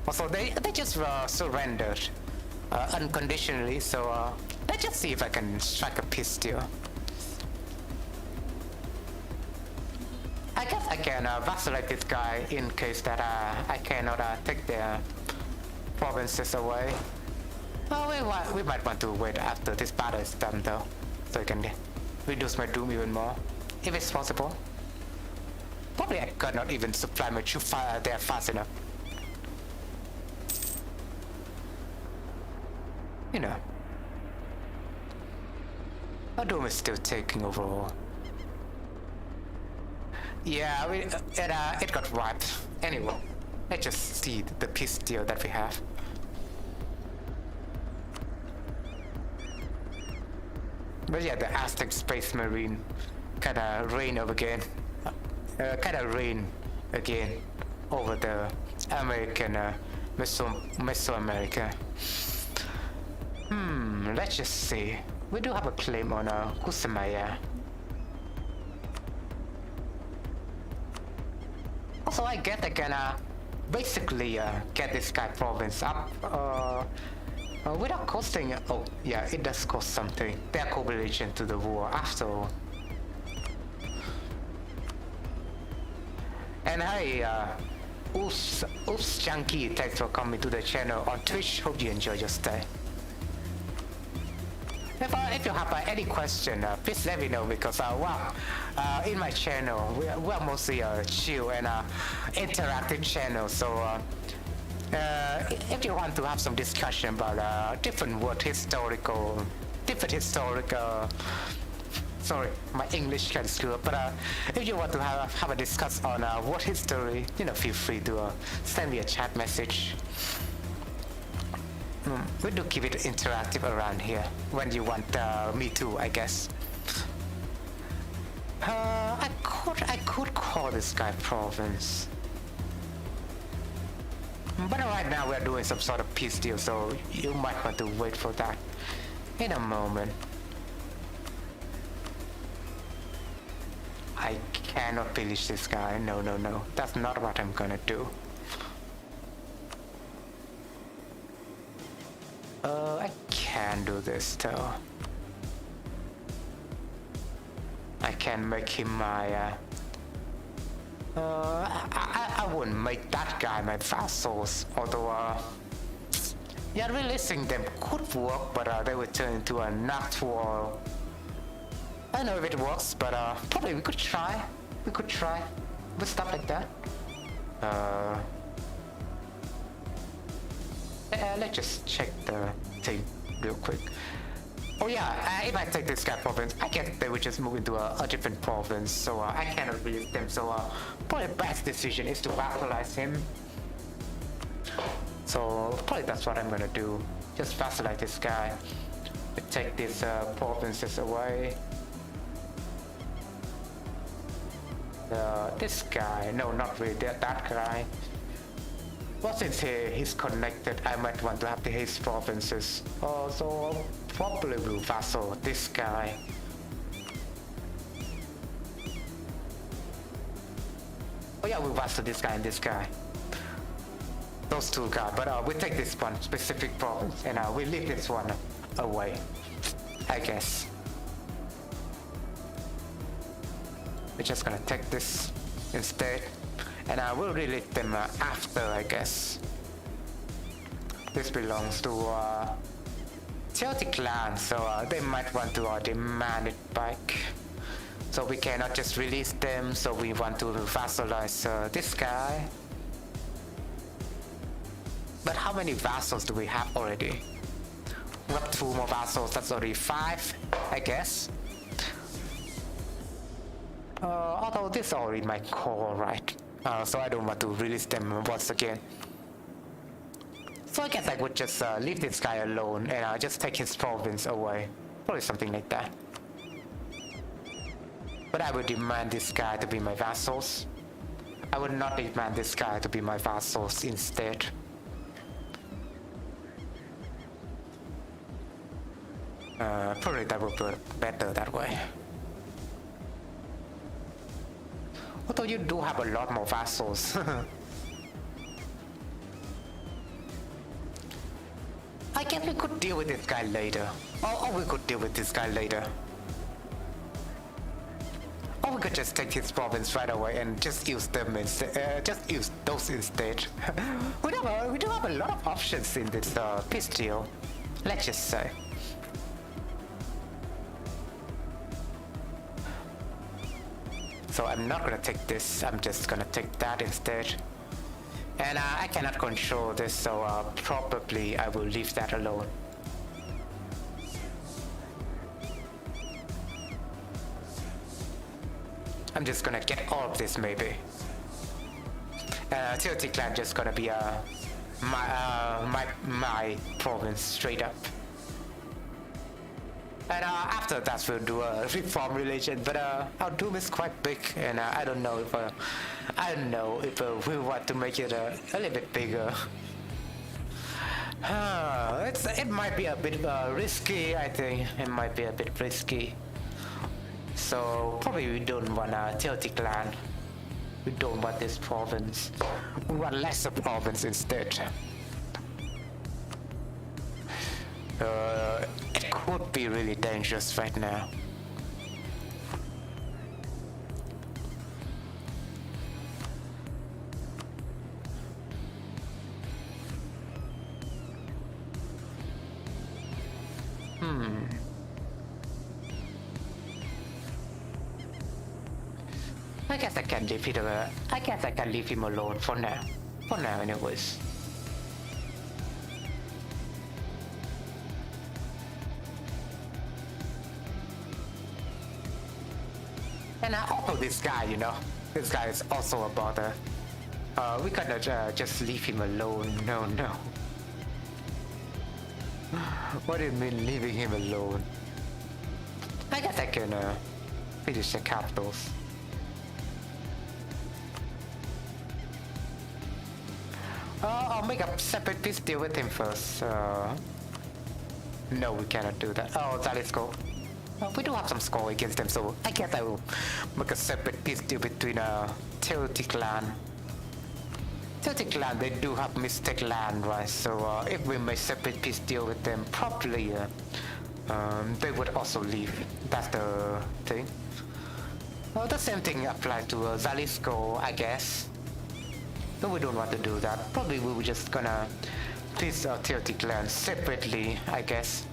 Also, they just surrendered unconditionally, so let's just see if I can strike a peace deal. I guess I can vacillate this guy in case that I cannot take their provinces away. Oh, we might want to wait after this battle is done though, so I can reduce my doom even more, if it's possible. Probably I cannot even supply my troop fire there fast enough. You know. Our doom is still taking overall. Yeah, it got wiped. Anyway, let's just see the peace deal that we have. But yeah, the Aztec Space Marine kinda reign again over the American Mesoamerica. Let's just see. We do have a claim on Kusamaya. Also, I guess I can basically get this guy province up without costing. Oh yeah, it does cost something. Their correlation to the war after all. And hey, oops Chunky, thanks for coming to the channel on Twitch. Hope you enjoy your stay. If you have any question, please let me know, because in my channel we are mostly a chill and interactive channel. So if you want to have some discussion about different historical. Sorry, my English kind of screwed up. But if you want to have a discuss on world history, you know, feel free to send me a chat message. We do keep it interactive around here when you want me to, I guess. I could call this guy province, but right now we're doing some sort of peace deal, so you might want to wait for that in a moment. I cannot pillage this guy. No, that's not what I'm gonna do. I can do this though. I can make him my I wouldn't make that guy my vassals, although yeah, releasing them could work, but they would turn into a natural. I don't know if it works, but probably we could try. We could try with stuff like that. Let's just check the thing real quick. Oh yeah, if I take this guy province, I guess they would just move into a different province, so I cannot release them. So probably the best decision is to vassalize him. So probably that's what I'm gonna do. Just vassalize this guy. Take these provinces away. This guy, no, not really. That guy. Well, since he's connected, I might want to have his provinces. So I'll probably will vassal this guy. Oh yeah, we'll vassal this guy and this guy. Those two guys, but we take this one specific province and we leave this one away, I guess. We're just gonna take this instead, and I will release them after, I guess. This belongs to Celtic land, so they might want to demand it back. So we cannot just release them, so we want to vassalize this guy. But how many vassals do we have already? We have 2 more vassals, that's already 5, I guess. Although this is already my core, right? So I don't want to release them once again. So I guess I would just leave this guy alone and just take his province away. Probably something like that. But I would demand this guy to be my vassals. I would not demand this guy to be my vassals instead. Probably that would be better that way. Although you do have a lot more vassals. I guess we could deal with this guy later. Or we could deal with this guy later. Or we could just take his province right away and just use them instead. Just use those instead. we do have a lot of options in this peace deal. Let's just say. So I'm not gonna take this, I'm just gonna take that instead. And I cannot control this, so probably I will leave that alone. I'm just gonna get all of this maybe. Celtic land just gonna be my province straight up. And after that we'll do a reform religion, but our doom is quite big, and I don't know if we want to make it a little bit bigger. It might be a bit risky. I think it might be a bit risky. So probably we don't want a Celtic land. We don't want this province. We want lesser province instead. It could be really dangerous right now. I guess I can leave it. I guess I can leave him alone for now. For now, anyways. And also this guy, this guy is also a bother. We cannot just leave him alone. No. What do you mean leaving him alone? I guess I can finish the capitals. I'll make a separate peace deal with him first. No, we cannot do that. Oh, that is cool. We do have some score against them, so I guess I will make a separate peace deal between Celtic land. Celtic land, they do have Mystic land, right? So if we make separate peace deal with them, probably they would also leave. That's the thing. The same thing applies to Zalisco, I guess. But we don't want to do that. Probably we were just gonna piece Celtic land separately, I guess.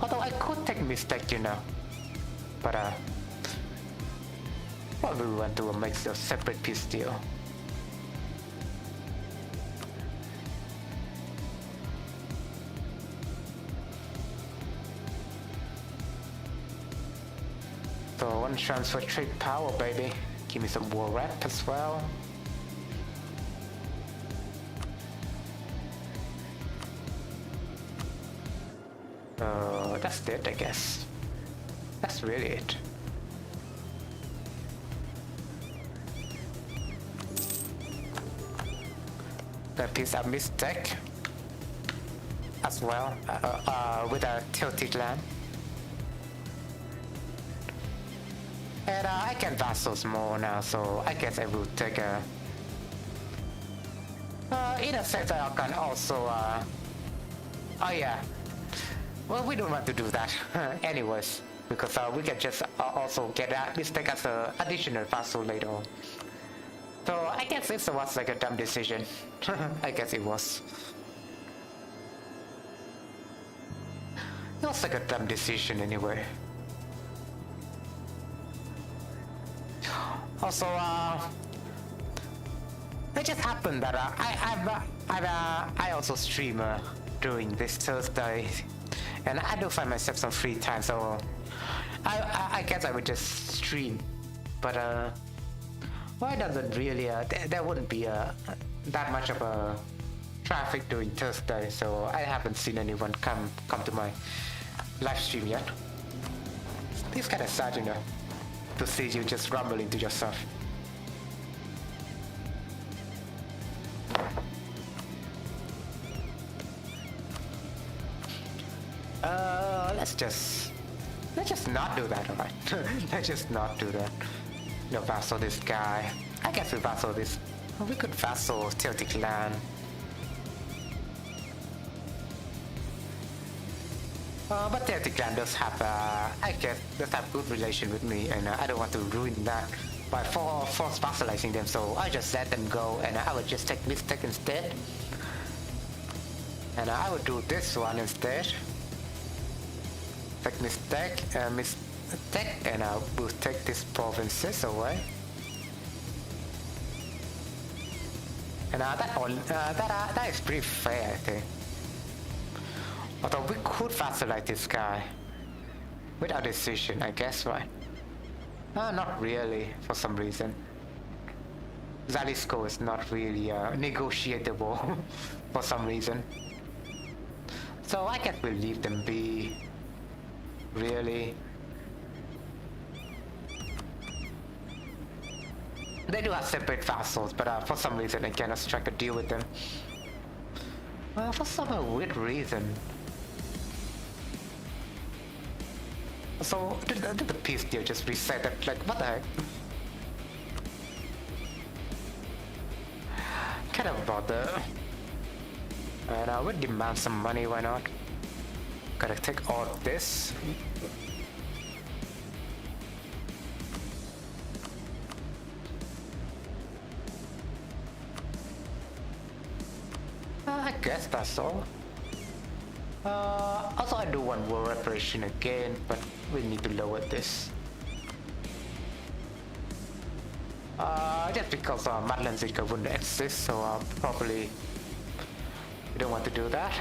Although I could take mistake, you know. But probably we want to make a separate piece deal. So I want to transfer trade power, baby. Give me some war rep as well. That's it, I guess. That's really it. That piece of mistake as well with a tilted land. And I can vassals more now, so I guess I will take a... in a sense I can also... oh yeah. Well, we don't want to do that anyways, because we can just also get that mistake as an additional vassal later on. So I guess it was like a dumb decision. I guess it was. It was like a dumb decision anyway. Also, it just happened that I also stream during this Thursday, and I do find myself some free time, so I guess I would just stream. But well, it doesn't really. There wouldn't be that much of a traffic during Thursday, so I haven't seen anyone come to my live stream yet. It's kind of sad, you know, to see you just rumbling to yourself. Let's just not do that, alright? Let's just not do that. No, vassal this guy. I guess we vassal this. We could vassal Celtic land. But Celtic land does have, I guess, does have good relation with me, and I don't want to ruin that by force vassalizing them, so I just let them go, and I would just take mistake instead. And I would do this one instead. Take mistake, and I will take these provinces away. And that is pretty fair, I think. Although we could vassalize this guy without decision, I guess, right? Not really, for some reason. Zalisco is not really negotiable for some reason. So I guess we'll leave them be. Really? They do have separate vassals, but for some reason I cannot strike a deal with them. For some weird reason. So did the peace deal just reset that? Like, what the heck? Kind of bother. And I would demand some money, why not? Gotta take all of this. I guess that's all. Also, I do want war reparation again, but we need to lower this. Just because Madland Zika wouldn't exist, so probably we don't want to do that.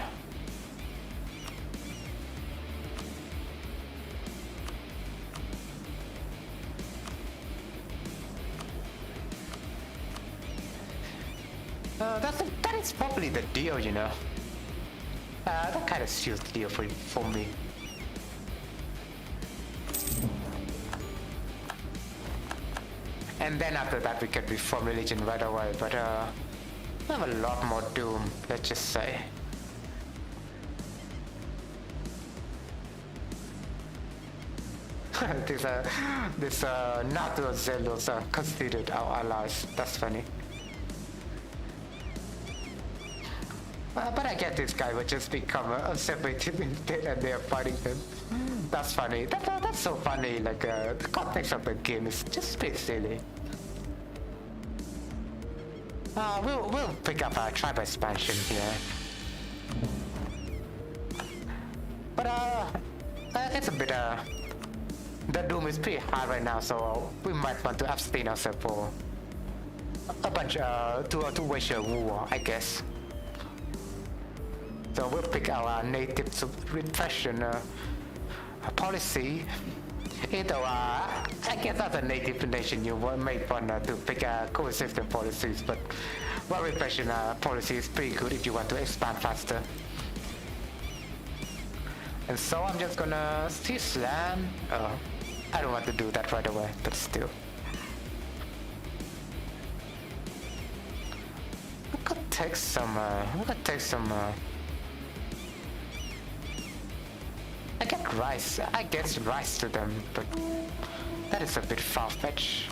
That is probably the deal, you know. That kind of seals the deal for me. And then after that we can reform religion right away, but we have a lot more doom, let's just say. this natural zealots are considered our allies. That's funny. But I get this guy would just become a separative instead, and they are fighting him. That's funny. That's so funny, like the context of the game is just pretty silly. We'll pick up a tribe expansion here. But it's a bit the doom is pretty high right now, so we might want to abstain ourselves for a bunch to wage a war, I guess. So we'll pick our native repression policy. Either I guess as a native nation you may want to pick coexistence policies, but well, repression policy is pretty good if you want to expand faster. And so I'm just gonna seize land. I don't want to do that right away, but still. We could take some. I guess rice to them, but that is a bit far-fetched.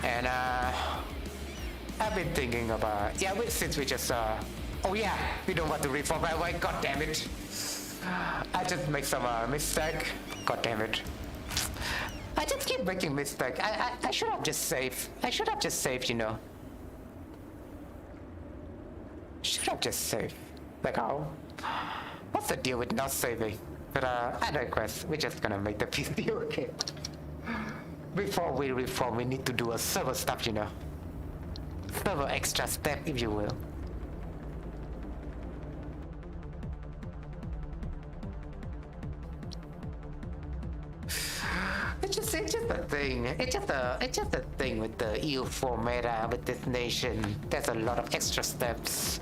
And I've been thinking about since we just oh yeah, we don't want to reform right away. God damn it! I just make some mistake. God damn it! I just keep making mistake. I should have just saved. You know. Should have just saved. Like how? What's the deal with not saving? But I digress. We're just gonna make the peace deal, okay? Before we reform, we need to do a server stuff, you know. Server extra step, if you will. It's just a thing. It's just a thing with the EU4 meta with this nation. There's a lot of extra steps.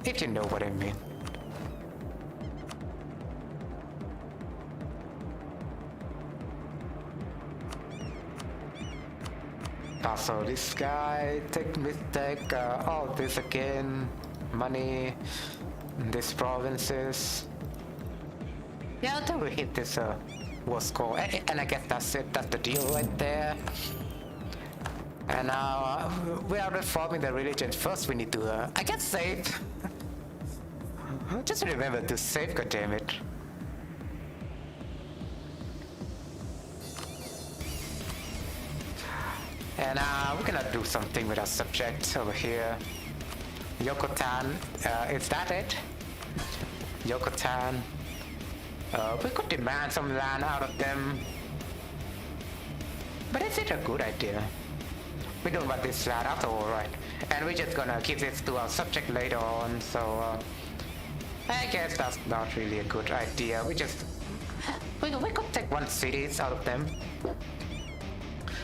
If you know what I mean. Also, this guy take mistake. All this again. Money. These provinces. Yeah, until we hit this war score, and I guess that's it. That's the deal right there. And now we are reforming the religion. First, we need to, I guess, save. Just remember to save, goddammit. And we're gonna do something with our subject over here. Yokotan, is that it? Yokotan. We could demand some land out of them. But is it a good idea? We don't want this land after all, right? And we're just gonna give this to our subject later on, so I guess that's not really a good idea. We could take one city out of them.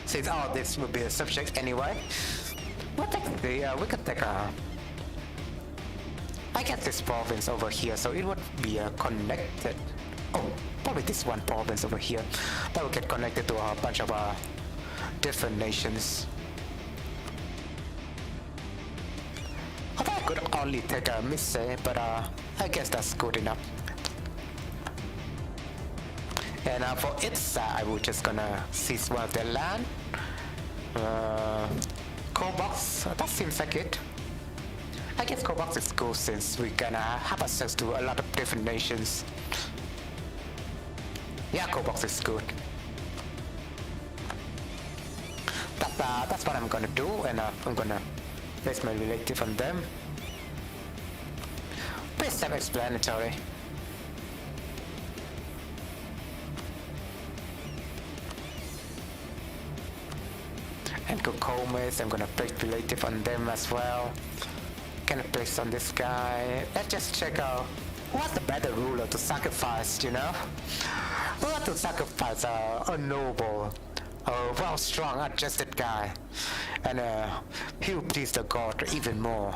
Since all this will be a subject anyway. We could take I guess this province over here, so it would be connected. Oh, probably this one province over here. That will get connected to a bunch of different nations. I thought I could only take a missile, but I guess that's good enough. And for its side, we're just gonna seize one of their land. Cobox, that seems like it. I guess Cobox is cool since we're gonna have access to a lot of different nations. Yeah, Cobox is good. That's what I'm gonna do, and I'm gonna place my relative on them. Pretty self-explanatory. And Kokomis, I'm gonna place relative on them as well. Gonna place on this guy. Let's just check out what's the better ruler to sacrifice, you know? We want to sacrifice a noble, a well-strong, adjusted guy. And he'll please the god even more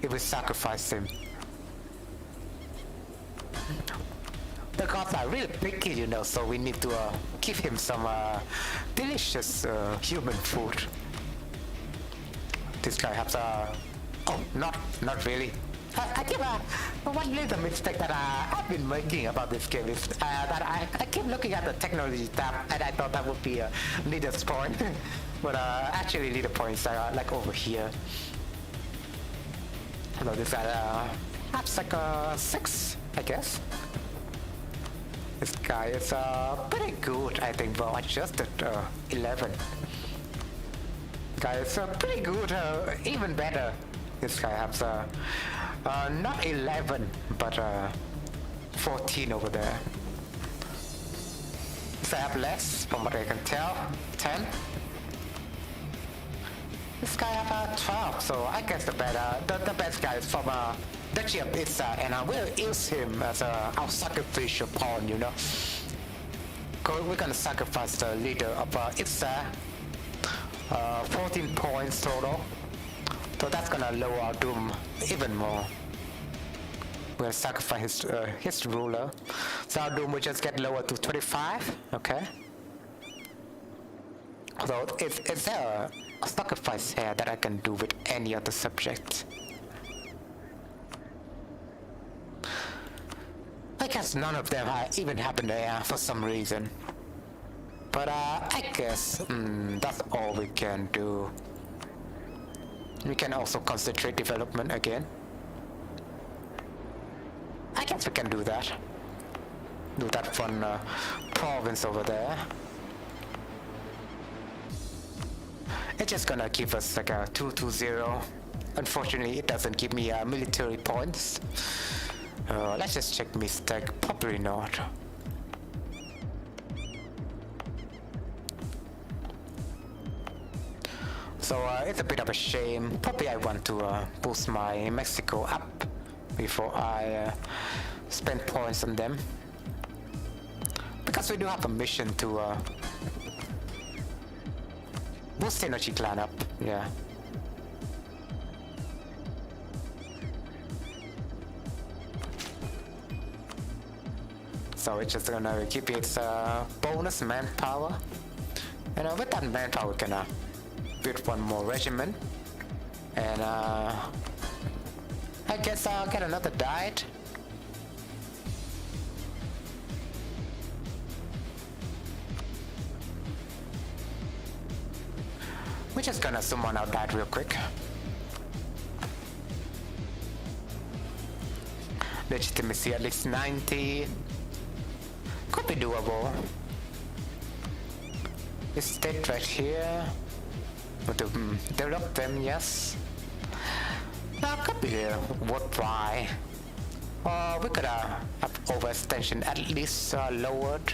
if we sacrifice him. The gods are really picky, you know, so we need to give him some delicious human food. This guy has oh, not really. I give one little mistake that I've been making about this game is that I keep looking at the technology tab and I thought that would be a leader's point. But actually leader points are like over here. So this perhaps like 6, I guess. This guy is pretty good, I think. Well, I just did 11. Guy is pretty good, even better. This guy has not 11, but 14 over there. So I have less, from what I can tell. 10. This guy have 12, so I guess the best guy is from Duchy of Itza, and I will use him as our sacrificial pawn, you know. We're gonna sacrifice the leader of Itza. 14 points total. So that's gonna lower our doom even more. We're gonna sacrifice his ruler. So our doom will just get lowered to 25, okay? So is there a sacrifice here that I can do with any other subject? I guess none of them even happen there for some reason. But I guess that's all we can do. We can also concentrate development again. I guess we can do that. Do that fun province over there. It's just gonna give us like a 2-2-0. Unfortunately, it doesn't give me military points. Let's just check mistake. Probably not. So it's a bit of a shame. Probably I want to boost my Mexico up before I spend points on them. Because we do have a mission to boost Energy Clan up, yeah. So it's just gonna keep its bonus manpower. And with that manpower we can build one more regiment. And I guess I'll get another diet. We're just gonna summon out that real quick. Legitimacy at least 90. Could be doable. This state right here. Want to develop them, yes. Could be worthwhile. We could have overextension at least lowered.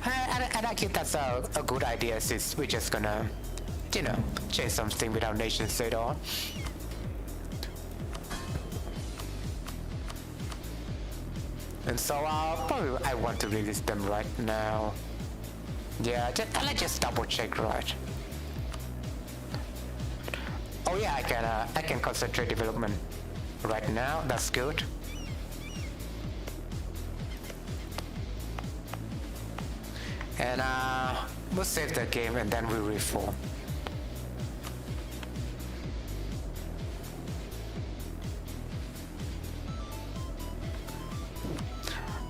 And I think that's a good idea, since we're just gonna, you know, change something with our nation state on. And so probably I want to release them right now. Yeah, let's just double check, right? Oh yeah, I can concentrate development right now. That's good. And we'll save the game and then we'll reform.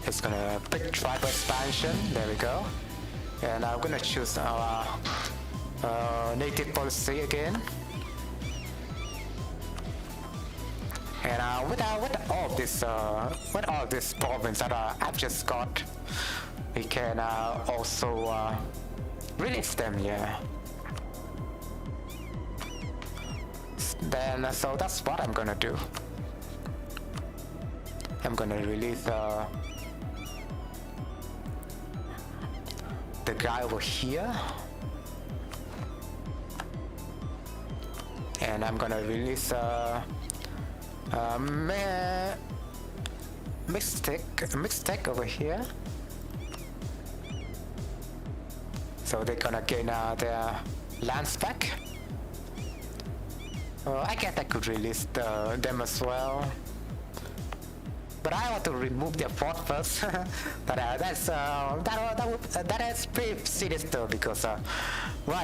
It's gonna pick tribal expansion. There we go. And I'm gonna choose our native policy again. And with all this province that I've just got, we can also release them. Yeah. Then so that's what I'm gonna do. I'm gonna release the guy over here, and I'm gonna release mixtech over here. So they're gonna gain their lands back. I guess I could release them as well. But I want to remove their fort first. That is pretty serious though, because I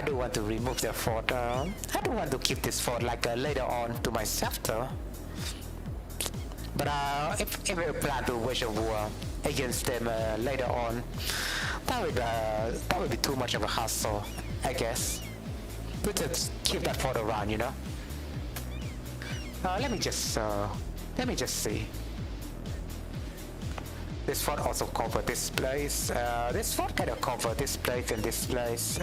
do want to remove their fort. I do want to keep this fort like later on to myself though. But if we plan to wage a war against them later on, that would be too much of a hassle, I guess. We just keep that fort around, you know. Let me just see. This fort also cover this place. This fort kind of cover this place and this place.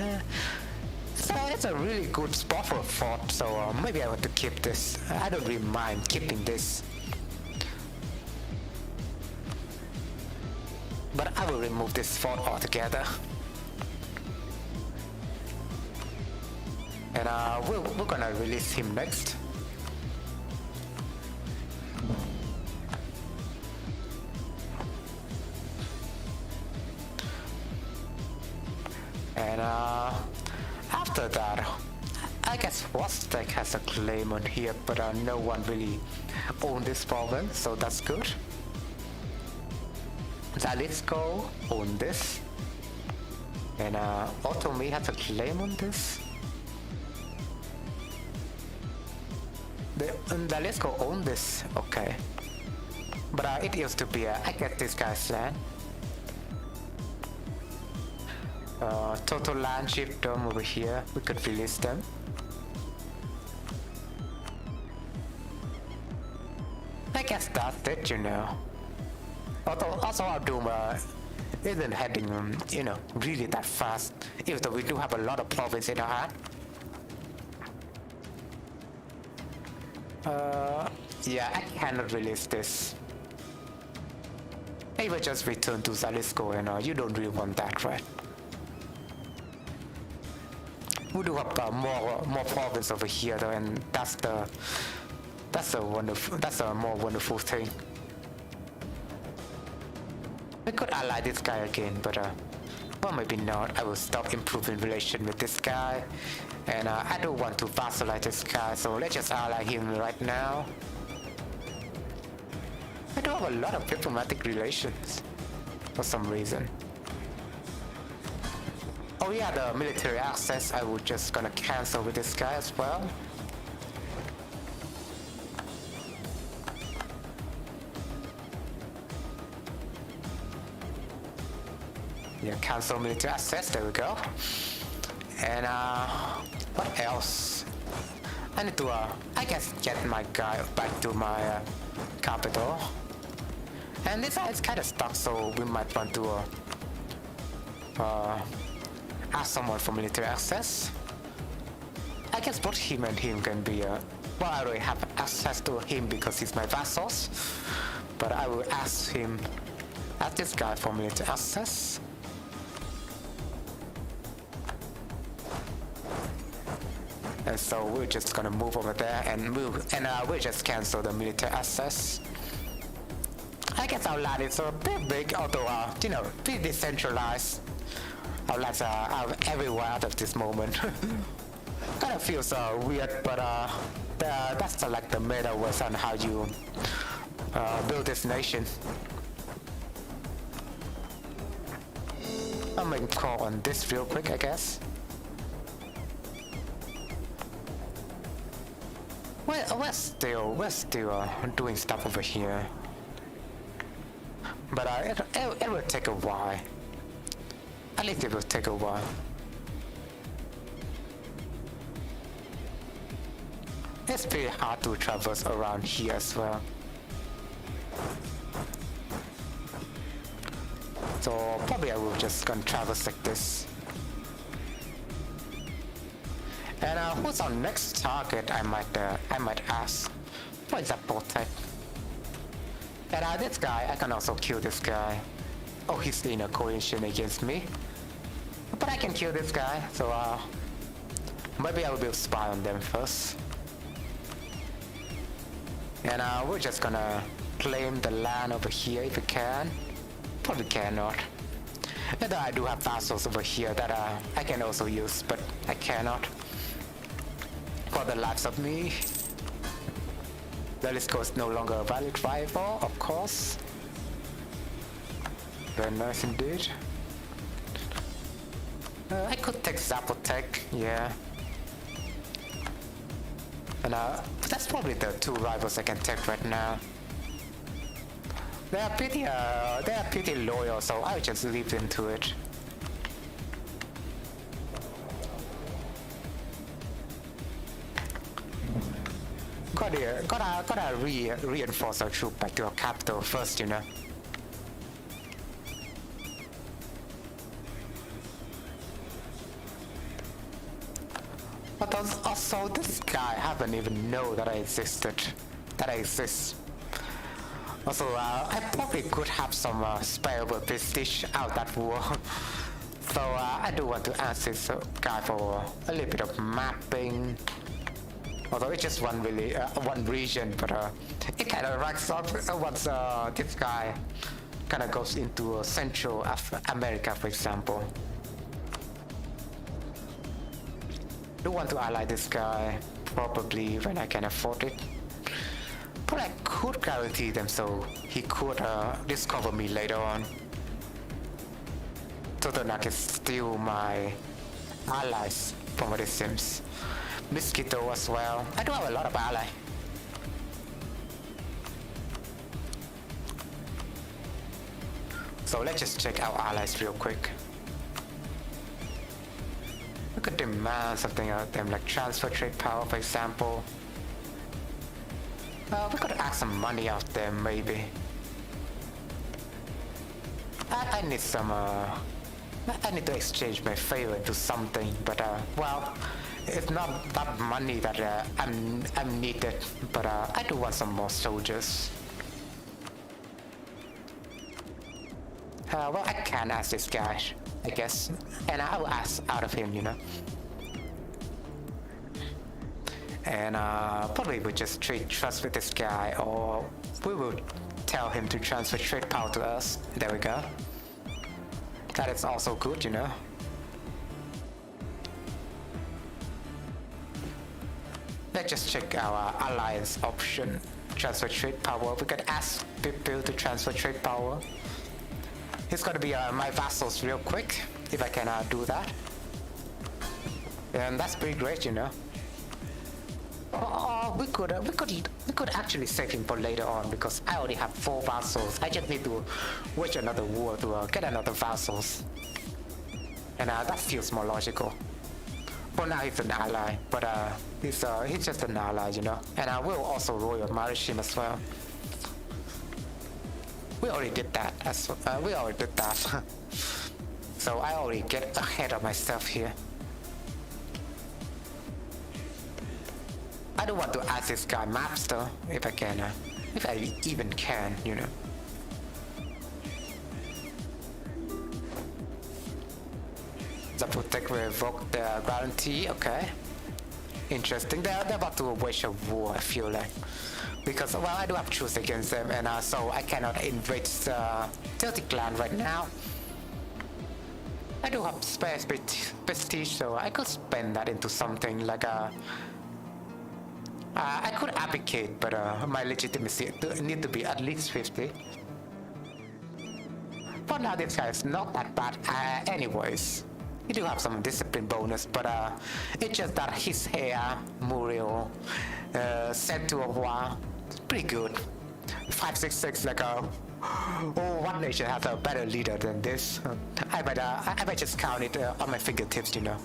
So it's a really good spot for a fort. So maybe I want to keep this. I don't really mind keeping this. But I will remove this fort altogether. And we're gonna release him next. And after that, I guess Aztec has a claim on here, but no one really owns this province, so that's good. Jalisco own this, and Otomi has a claim on this. Jalisco own this, okay. But it used to be, I guess, this guy's land. Total land chiefdom over here, we could release them. I guess that's it, you know. Also our Doom isn't heading, you know, really that fast, even though we do have a lot of province in our hand. Yeah, I cannot release this. I will just return to Jalisco, and you don't really want that, right? We do have more province over here, though, and that's a more wonderful thing. We could ally this guy again, but well, maybe not. I will stop improving relation with this guy, and I don't want to vassalize this guy, so let's just ally him right now. I do have a lot of diplomatic relations for some reason. Oh yeah, the military access I was just gonna cancel with this guy as well. Yeah, cancel military access, there we go. And what else? I need to I guess get my guy back to my capital. And this guy is kinda stuck, so we might want to ask someone for military access. I guess both him and him can be well, I already have access to him because he's my vassals, but I will ask this guy for military access. And so we're just gonna move over there and we'll just cancel the military access. I guess our land is a bit big, although you know, pretty decentralized. Our lands are everywhere out of this moment. Kind of feels weird, but that's like the meta was on how you build this nation. I'll make a call on this real quick, I guess. We're still doing stuff over here, but it will take a while. At least it will take a while. It's pretty hard to traverse around here as well. So probably I will just gonna traverse like this. And who's our next target? I might ask. What is that portrait? And this guy, I can also kill this guy. Oh, he's in a coalition against me. But I can kill this guy, so maybe I will build spy on them first. And we're just gonna claim the land over here if we can. Probably cannot. And I do have vassals over here that I can also use, but I cannot. For the likes of me. The list is no longer a valid rival, of course. Very nice indeed. I could take Zapotec, yeah. And that's probably the two rivals I can take right now. They are pretty loyal, so I'll just leave them to it. Gotta reinforce our troop back to our capital first, you know. But also, this guy haven't even know that I existed. That I exist. Also, I probably could have some spare prestige out that war. So I do want to ask this guy for a little bit of mapping. Although it's just one region, but it kind of ranks up once this guy kind of goes into Central America, for example. Do want to ally this guy probably when I can afford it. But I could guarantee them so he could discover me later on. So then I can steal my allies from what it seems. Mosquito as well. I do have a lot of allies. So let's just check our allies real quick. We could demand something out of them like transfer trade power, for example. We could ask some money out there, maybe. I need some, I need to exchange my favor into something, but, well, it's not that money that I'm needed, but I do want some more soldiers. Well, I can ask this guy, I guess, and I'll ask out of him, you know. And probably we just trade trust with this guy, or we will tell him to transfer trade power to us. There we go. That is also good, you know. Let's just check our alliance option. Transfer trade power. We could ask people to transfer trade power. He's gonna be my vassals real quick if I can do that. And that's pretty great, you know. We could actually save him for later on because I already have 4 vassals. I just need to wage another war to get another vassals, and that feels more logical. For now, he's an ally, but he's just an ally, you know. And I will also royal marriage him as well. We already did that. We already did that. So I already get ahead of myself here. I don't want to ask this guy maps though, if I can, if I even can, you know. The protect revoke the guarantee, okay. Interesting. They're about to wage a war, I feel like. Because, well, I do have truce against them, and so I cannot invade the Celtic land right now. I do have spare prestige, so I could spend that into something like a... I could abdicate, but my legitimacy need to be at least 50. But now this guy is not that bad anyways. He do have some discipline bonus, but it's just that his hair, Muriel, set to a war, it's pretty good. 566, like one nation has a better leader than this. I might just count it on my fingertips, you know.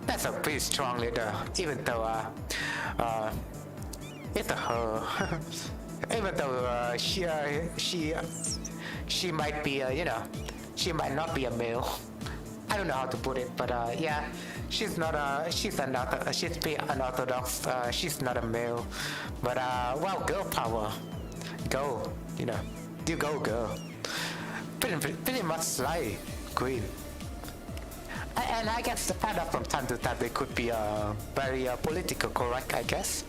That's a pretty strong leader, even though it's her. Even though she might be, you know, she might not be a male. I don't know how to put it, but yeah, she's not she's pretty unorthodox. She's not a male, but well, girl power, go, you know, you go, girl. Pretty much slay, queen. And I guess the fact that from time to time they could be very political correct, I guess.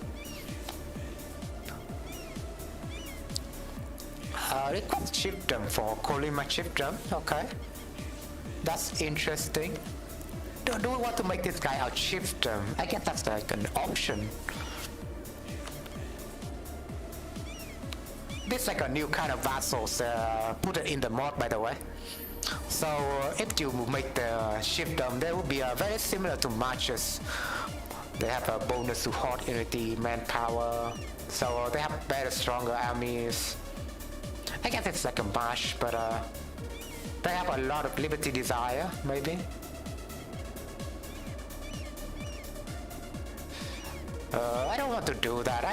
Request chiefdom for Kolima chiefdom, okay. That's interesting. Do we want to make this guy our chiefdom? I guess that's like an option. This is like a new kind of vassals, put it in the mod by the way. So if you make the chiefdom, they will be very similar to marches. They have a bonus to horde unity, manpower, so they have better, stronger armies. I guess it's like a march, but they have a lot of liberty desire, maybe. I don't want to do that.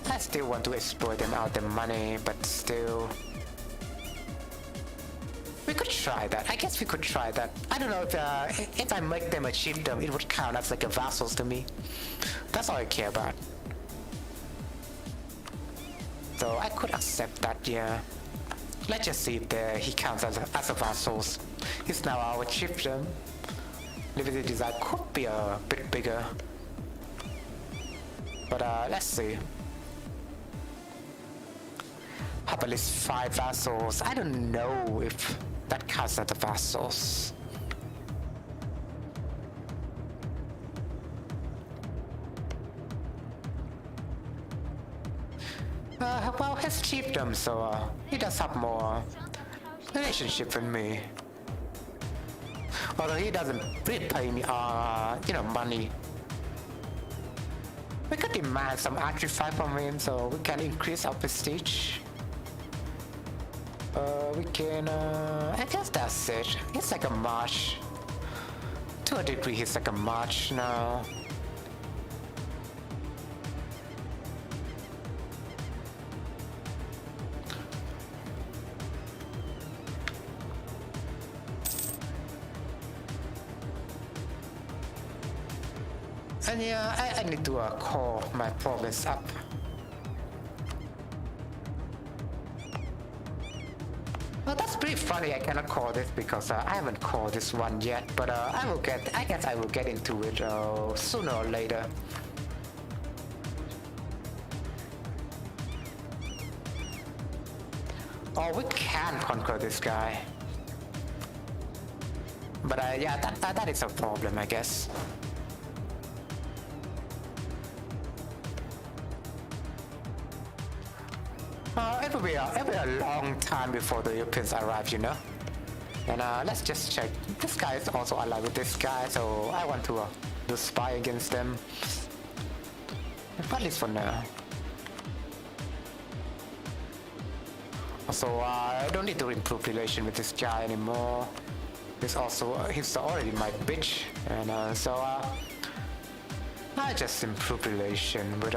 I still want to exploit them out the money, but still. We could try that. I guess we could try that. I don't know if I make them a chiefdom, it would count as like a vassals to me. That's all I care about. So I could accept that, yeah. Let's just see if he counts as a vassals. He's now our chiefdom. Limited design could be a bit bigger. But let's see. Have at least 5 vassals. I don't know if that counts as the vassals. Well, his chiefdom, so he does have more relationship with me. Although he doesn't really pay me, money. We could demand some artifact from him so we can increase our prestige. We can, I guess that's it. It's like a march. To a degree, he's like a march now. And yeah, I need to call my progress up. Well, that's pretty funny. I cannot call this because I haven't called this one yet. But I guess I will get into it sooner or later. Or we can conquer this guy. But yeah, that is a problem, I guess. It will be a long time before the Europeans arrive, you know. And let's just check. This guy is also allied with this guy, so I want to do spy against them. At least for now. Also, I don't need to improve relation with this guy anymore. He's already my bitch, and so I just improve relation with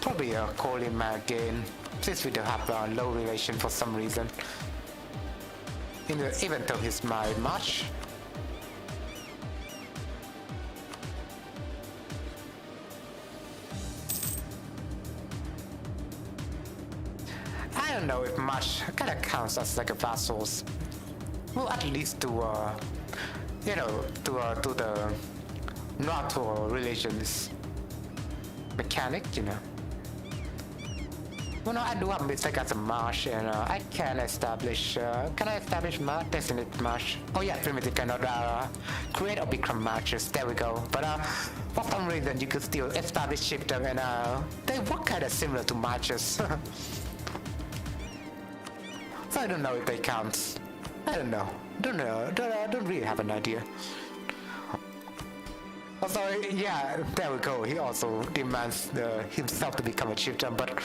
probably call him again. Since we do have a low relation for some reason. Even though he's my march. I don't know if march kinda counts as like a vassals. Well, at least to the NATO relations mechanic, you know. Well, no, I do have mistake as a march, and I can establish. Can I establish march? Definite march. Oh yeah, primitive cannot create or become marches. There we go. But for some reason, you could still establish chiefdom, and they work kind of similar to marches. So I don't know if they count. I don't know. Don't really have an idea. Also, yeah, there we go. He also demands himself to become a chieftain, but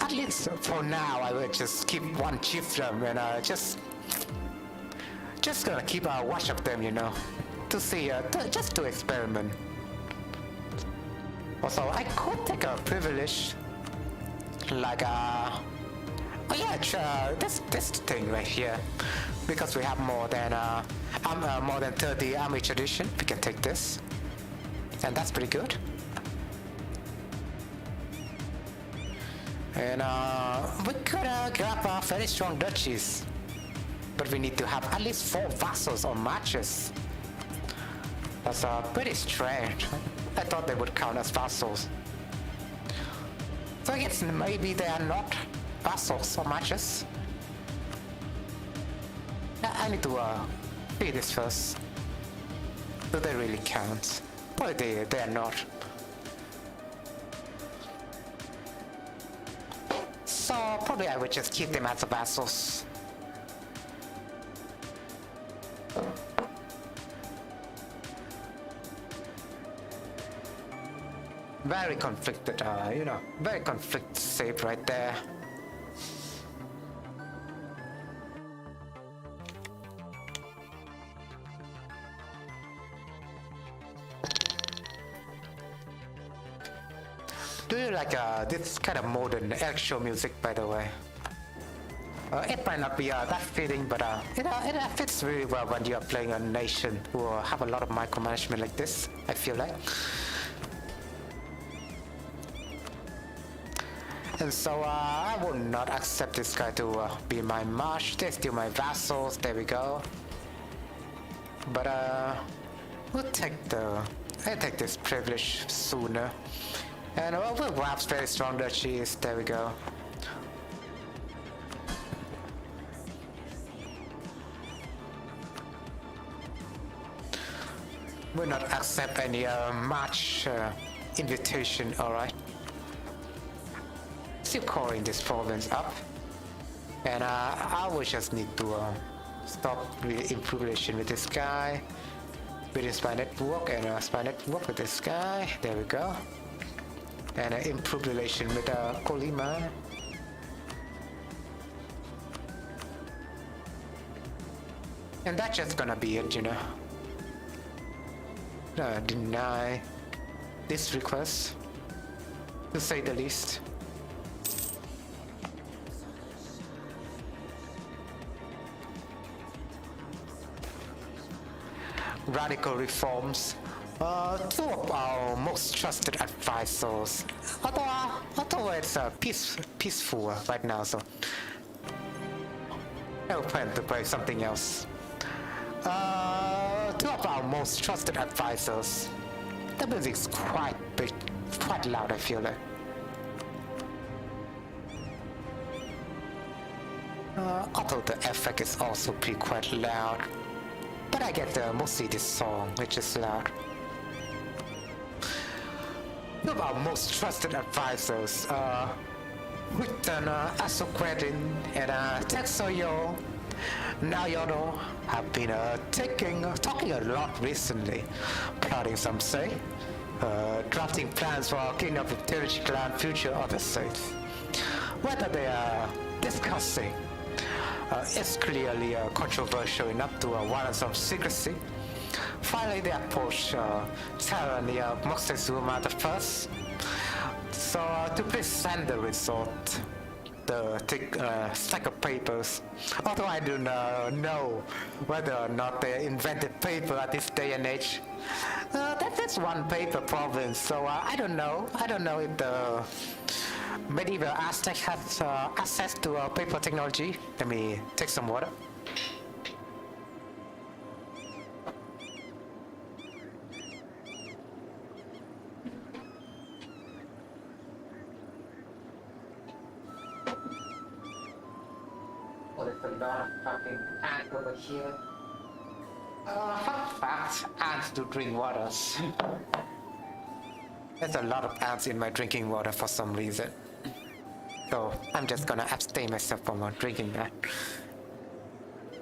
at least for now, I will just keep one chieftain and just gonna keep a watch of them, you know, to see, just to experiment. Also, I could take a privilege, like oh yeah, this thing right here, because we have more than 30 army tradition. We can take this, and that's pretty good. And we could grab very strong duchies, but we need to have at least 4 vassals or marches. That's pretty strange. I thought they would count as vassals. So I guess maybe they are not vassals or marches. I need to see this first. Do they really count? Probably they are not. So probably I would just keep them as vassals. Very conflicted, very conflict safe right there. Do you like this kind of modern electro music, by the way? It might not be that fitting, but it fits really well when you are playing a nation who have a lot of micromanagement like this, I feel like. And so I will not accept this guy to be my marsh. They're still my vassals, there we go. But I'll take this privilege sooner. And we'll grab very strong duchies, there we go. Will not accept any march invitation, alright. Still calling this province up. And I will just need to stop the improve relation with this guy. With spy network and spy network with this guy. There we go. And improve relation with Colima. And that's just gonna be it, you know. Deny this request, to say the least. Radical reforms. Two of our most trusted advisors. Although it's peaceful right now, so I will plan to play something else. Two of our most trusted advisors. The music's quite big, quite loud, I feel like. Although the effect is also pretty quite loud. But I get mostly this song, which is loud. Two of our most trusted advisors, Witten Asokredin and Texoyo Nayono have been talking a lot recently, plotting some say, drafting plans for King of the Territory Clan future other states. Whether they are discussing is clearly controversial enough to warrant some secrecy. Finally, they approached Tyranny Moctezuma I. So to present the result, the thick stack of papers. Although I do not know whether or not they invented paper at this day and age. That's one paper province, so I don't know. I don't know if the medieval Aztec has access to paper technology. Let me take some water. Oh, there's a lot of fucking ants over here. Fun fact, ants do drink waters. There's a lot of ants in my drinking water for some reason. So I'm just gonna abstain myself from drinking that.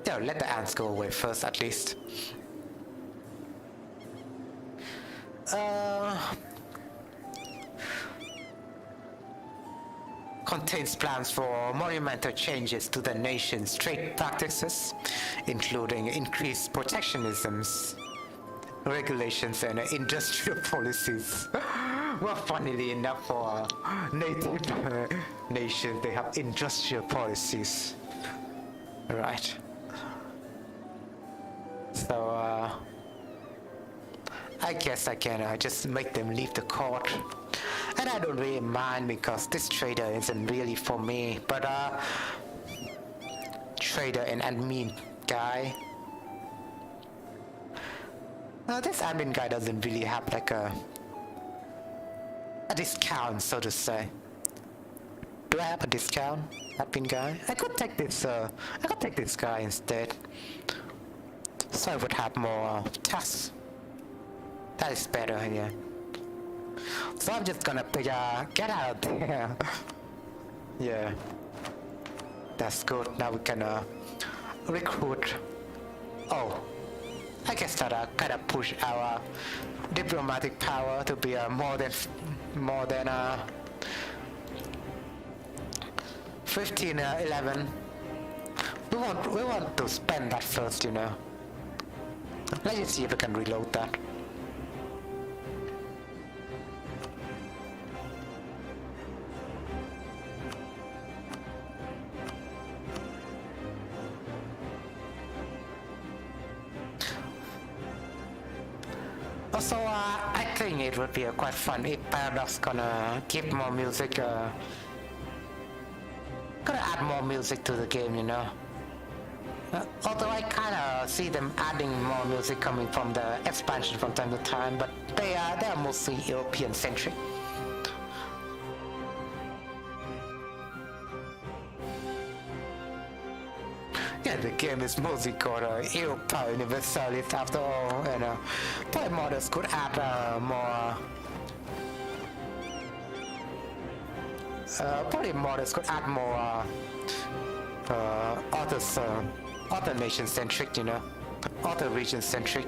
Yeah, let the ants go away first at least. Contains plans for monumental changes to the nation's trade practices, including increased protectionisms, regulations, and industrial policies. Well, funnily enough, for native nations, they have industrial policies. Right. So, I guess I can just make them leave the court. And I don't really mind because this trader isn't really for me, but trader and admin guy. This admin guy doesn't really have like a discount, so to say. Do I have a discount, admin guy? I could take this guy instead. So I would have more tasks. That is better, yeah. So I'm just gonna get out there. Yeah. That's good. Now we can recruit. Oh. I guess that kind of push our diplomatic power to be more than 15, 11. We want to spend that first, you know. Let's just see if we can reload that. Also, I think it would be quite fun if Paradox gonna keep more music, gonna add more music to the game, you know. Although I kinda see them adding more music coming from the expansion from time to time, but they are mostly European centric. Yeah, the game is mostly called Europa Universalis after all, and probably modders could add more. Probably modders could add more other nation centric, you know, other region centric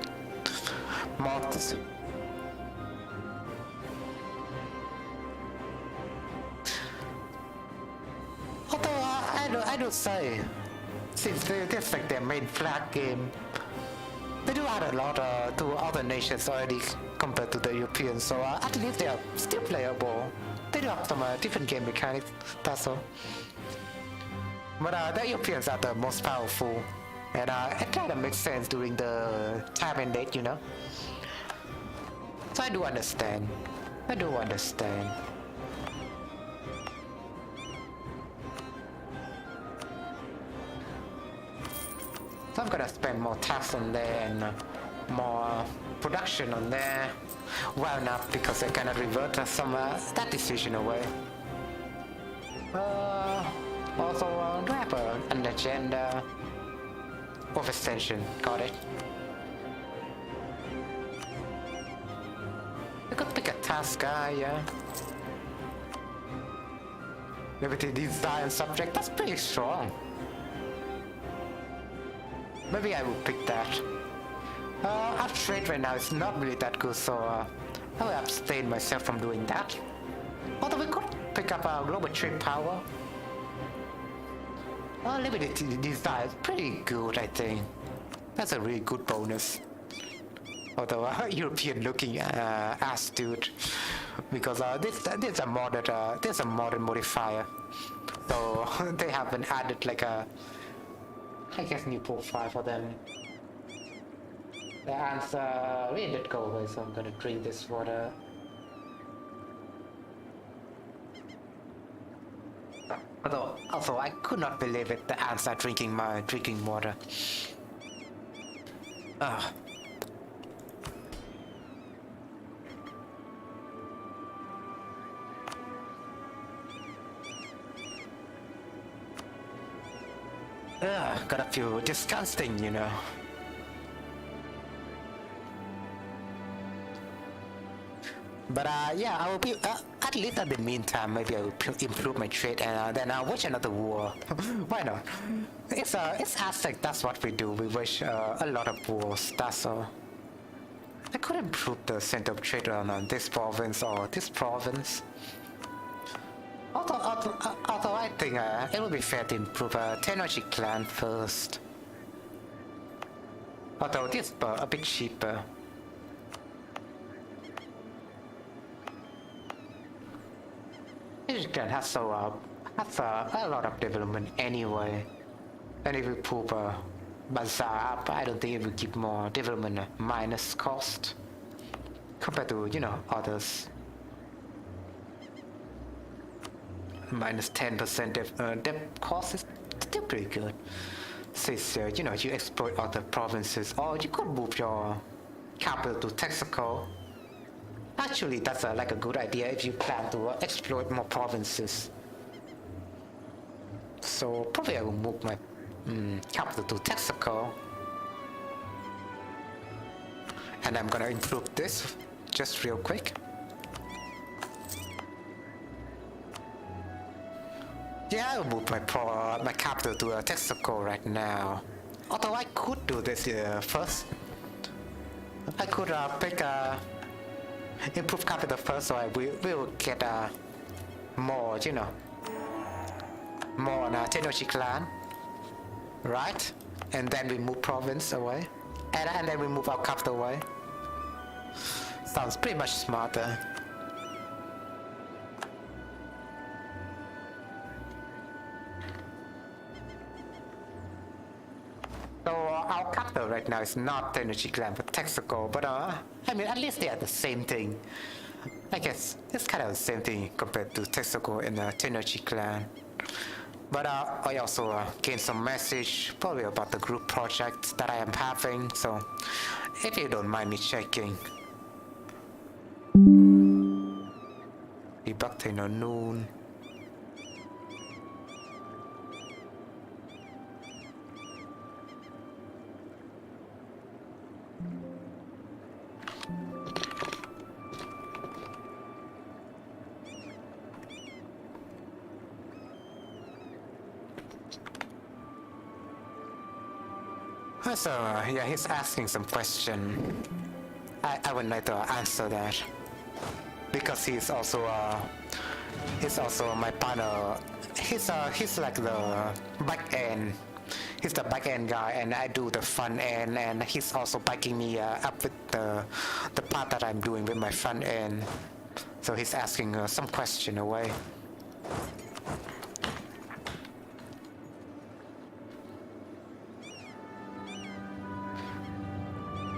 mods. Although I do say, since this like their main flag game, they do add a lot to other nations already compared to the Europeans, so at least they are still playable. They do have some different game mechanics, that's all. But the Europeans are the most powerful, and it kind of makes sense during the time and date, you know. So I do understand. I do understand. So I'm gonna spend more tax on there and more production on there. Well, not because I cannot revert some that decision away. Also, do I have an agenda? Overextension, got it. I could pick a task guy, yeah. Maybe the design subject, that's pretty strong. Maybe I will pick that. Our trade right now is not really that good, so I will abstain myself from doing that. Although we could pick up our global trade power. Limited design is pretty good, I think. That's a really good bonus. Although European looking ass dude, because this a modded there's a modern modifier, so they haven't added like a, I guess, new profile for them. The answer really did go away, so I'm gonna drink this water. Although, also, I could not believe it, the ants are drinking my drinking water. Ah. Gotta feel disgusting, you know. But yeah, I will be at least at the meantime. Maybe I will improve my trade, and then I'll wage another war. Why not? It's Aztec. That's what we do. We wage a lot of wars. That's all. I could improve the center of trade on this province or this province. Although I think it would be fair to improve technology clan first. Although this is a bit cheaper. This clan has a lot of development anyway. And if we pull Bazaar up, I don't think it will give more development minus cost compared to, you know, others. Minus 10% dev cost is still pretty good. Since you know, you exploit other provinces, or you could move your capital to Texaco. Actually, that's like a good idea if you plan to exploit more provinces. So probably I will move my capital to Texaco, and I'm gonna improve this just real quick. Yeah, I will move my capital to Texaco right now. Although I could do this first. I could pick improve capital first, so I will get more, you know, more on Tenochi clan, right? And then we move province away, and then we move our capital away. Sounds pretty much smarter. So our capital right now is not Tenochtitlan but Texaco, but I mean at least they are the same thing. I guess it's kind of the same thing compared to Texaco and Tenochtitlan. But I also gained some message probably about the group project that I am having, so if you don't mind me checking. Debug Teno Noon. So, yeah, he's asking some question. I would like to answer that. Because he's also my partner. He's like the back end. He's the back end guy, and I do the front end, and he's also backing me up with the part that I'm doing with my front end. So he's asking some question away.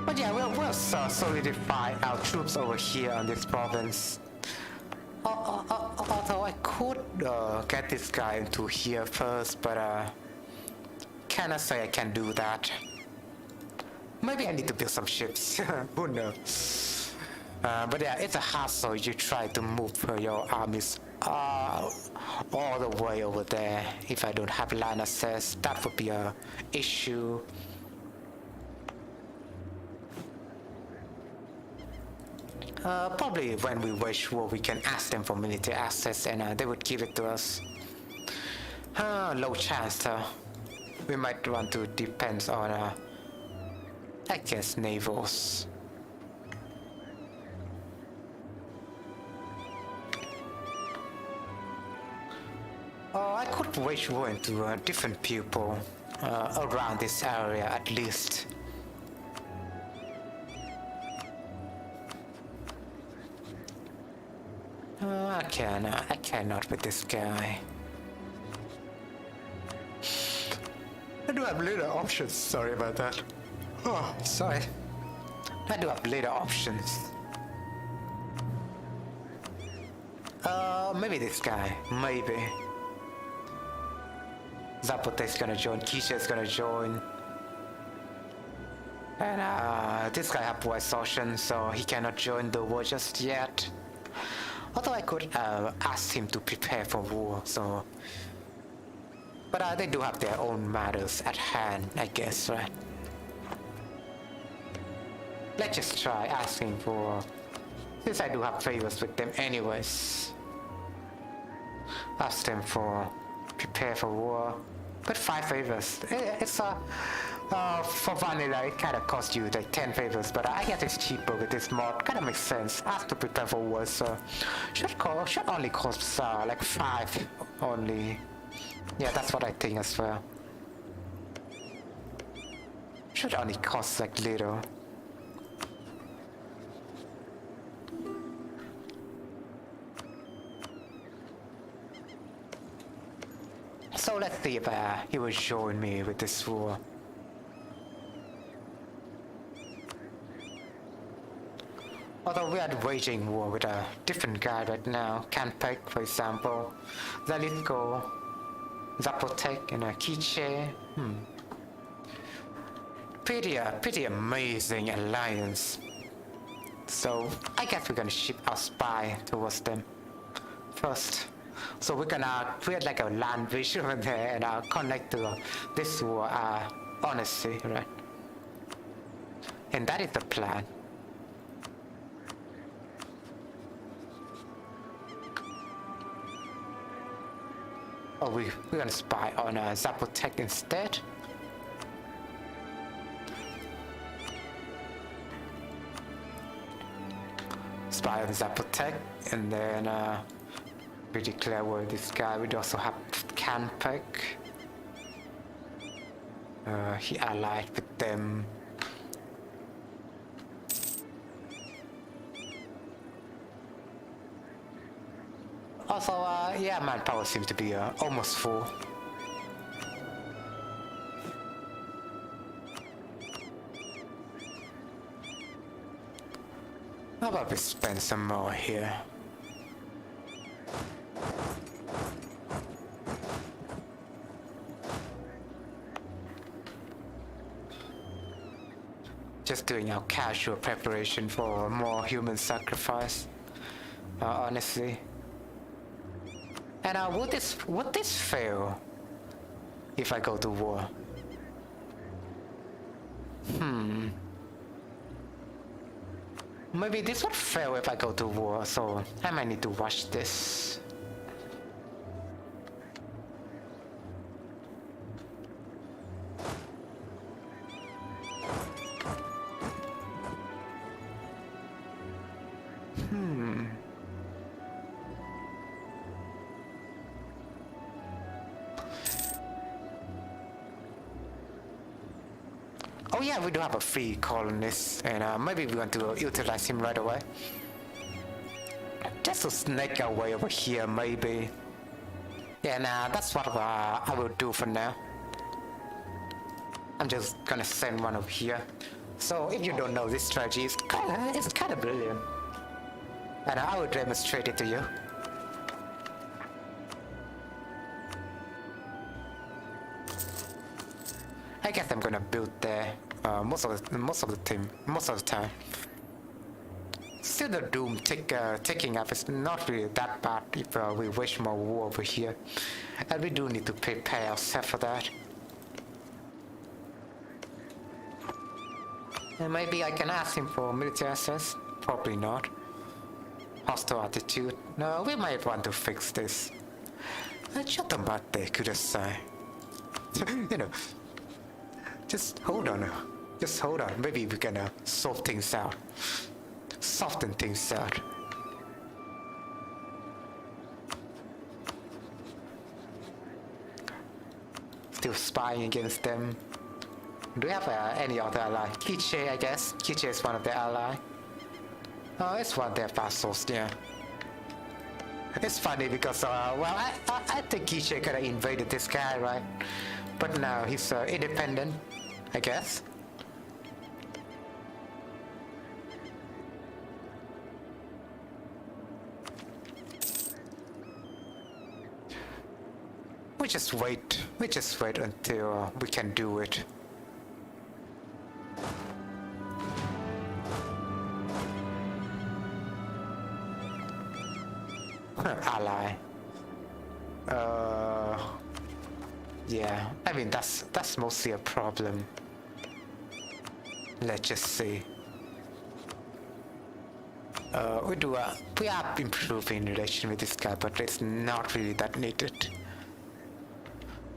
But yeah, we'll solidify our troops over here on this province. Although I could get this guy into here first, but cannot say I can do that. Maybe I need to build some ships. Who knows? But yeah, it's a hassle. You try to move your armies all the way over there. If I don't have land access, that would be a issue. Probably when we wage war, we can ask them for military access, and they would give it to us. Low chance. We might want to depend on, I guess, navals. I could wage war into a different people around this area at least. I cannot with this guy. I do have little options, sorry about that. Oh, sorry. I do have little options. Maybe this guy, maybe. Zapote's gonna join, Kisha's gonna join. And this guy have voice option, so he cannot join the war just yet. Although I could ask him to prepare for war, so... But they do have their own matters at hand, I guess, right? Let's just try asking for... Since I do have favors with them anyways. Ask them for... Prepare for war. But 5 favors. It's for vanilla, it kind of costs you like 10 favors, but I guess it's cheaper with this mod. Kind of makes sense. Ask to prepare for war, so should only cost like 5 only. Yeah, that's what I think as well. Should only cost like little. So let's see if he will join me with this war. Although we are waging war with a different guy right now. Kanpek, for example. Zalitko, Zapotec, and Kiche. Pretty amazing alliance. So I guess we're gonna ship our spy towards them first. So we're gonna create like a land bridge over there and connect to this war, honestly, right? And that is the plan. Oh, we're gonna spy on Zapotec instead. Spy on Zapotec, and then we declare war with this guy. We also have Kanpek. He allied with them. Also, yeah, manpower seems to be almost full. How about we spend some more here? Just doing our casual preparation for more human sacrifice, honestly. And would this fail if I go to war? Maybe this would fail if I go to war, so I might need to watch this. Oh yeah, we do have a free colonist, and maybe we want to utilize him right away. Just to snake our way over here, maybe. Yeah, nah, that's what I will do for now. I'm just gonna send one over here. So if you don't know this strategy, it's kind of brilliant, and I will demonstrate it to you. I guess I'm gonna build there most of the time. Still, the doom taking up is not really that bad if we wage more war over here, and we do need to prepare ourselves for that. And maybe I can ask him for military access. Probably not. Hostile attitude. No, we might want to fix this. You know. Just hold on. Just hold on. Maybe we can sort things out. Soften things out. Still spying against them. Do we have any other ally? Kiche, I guess. Kiche is one of their ally. Oh, it's one of their vassals, yeah. It's funny because, I think Kiche could have invaded this guy, right? But now he's independent, I guess. We just wait until we can do it. Ally. Yeah, I mean that's mostly a problem. Let's just see. We are improving relation with this guy, but it's not really that needed.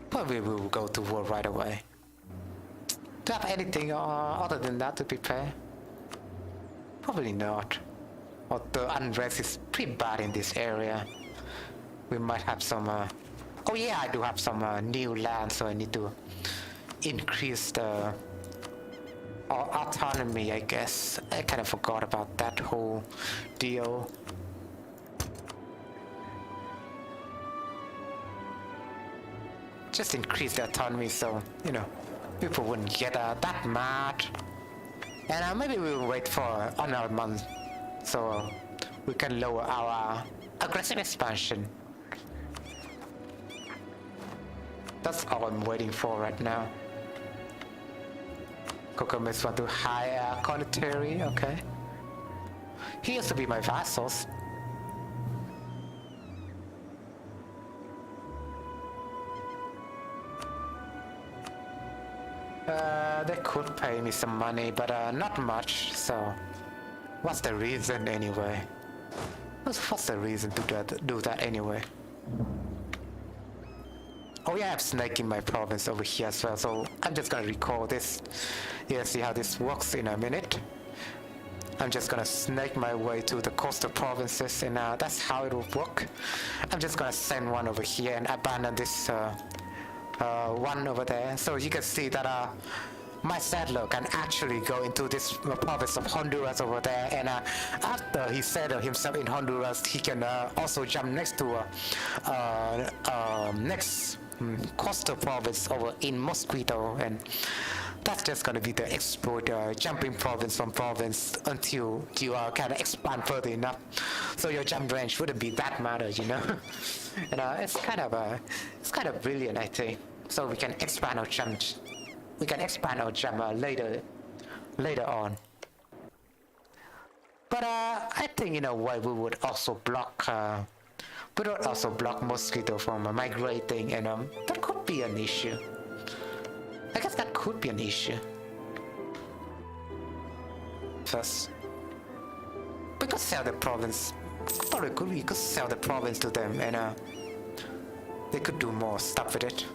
Probably we will go to war right away. Do you have anything other than that to prepare? Probably not. Or the unrest is pretty bad in this area. We might have some. Oh yeah, I do have some new land, so I need to increase the autonomy, I guess. I kind of forgot about that whole deal. Just increase the autonomy so, you know, people wouldn't get that mad. And maybe we'll wait for another month so we can lower our aggressive expansion. That's all I'm waiting for right now. Kokomis want to hire Conetary, okay. He used to be my vassals. They could pay me some money, but not much, so what's the reason anyway? What's the reason to do that anyway? Oh yeah, I have snake in my province over here as well, so I'm just gonna recall this. Yeah, see how this works in a minute. I'm just gonna snake my way to the coastal provinces, and that's how it will work. I'm just gonna send one over here and abandon this one over there, so you can see that my settler can actually go into this province of Honduras over there, and after he settled himself in Honduras, he can also jump next to next coastal province over in Mosquito, and that's just gonna be the export jumping province from province until you kind of expand further enough, so your jump range wouldn't be that matter, you know. And it's kind of brilliant, I think. So we can expand our jump. We can expand our jump later on. But I think in a way we would also block. We would also block mosquito from migrating, and that could be an issue. I guess that could be an issue. First, we could sell the province. We could sell the province to them, and they could do more stuff with it.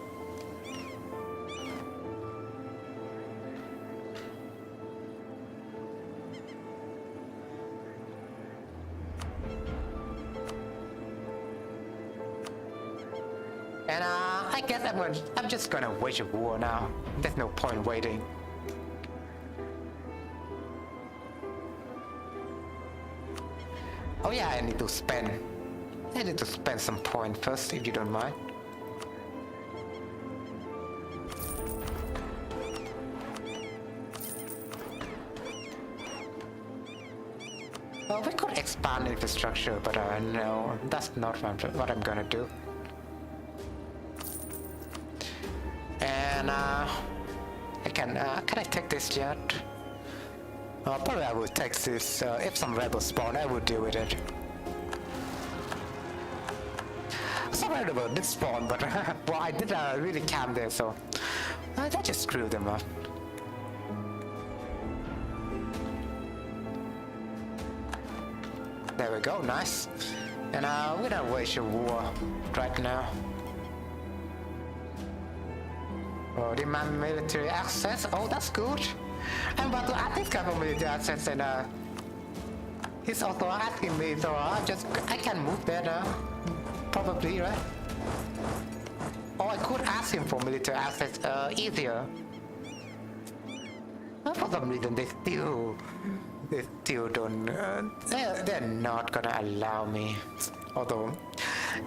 And I guess I'm just gonna wage a war now. There's no point waiting. Oh yeah, I need to spend some point first, if you don't mind. Well, we could expand infrastructure, but no, that's not what I'm gonna do. And can I take this yet? Probably I will take this. If some rebels spawn, I will deal with it. Some rebels did spawn, but well, I did really camp there, so that just screwed them up. There we go, nice. And we don't wage a war right now. Oh, demand military access. Oh, that's good. I'm about to add this kind of military access, and he's also asking me, so I can move there now. Probably, right? Or I could ask him for military access easier. For some reason, they still don't. They're not gonna allow me. Although,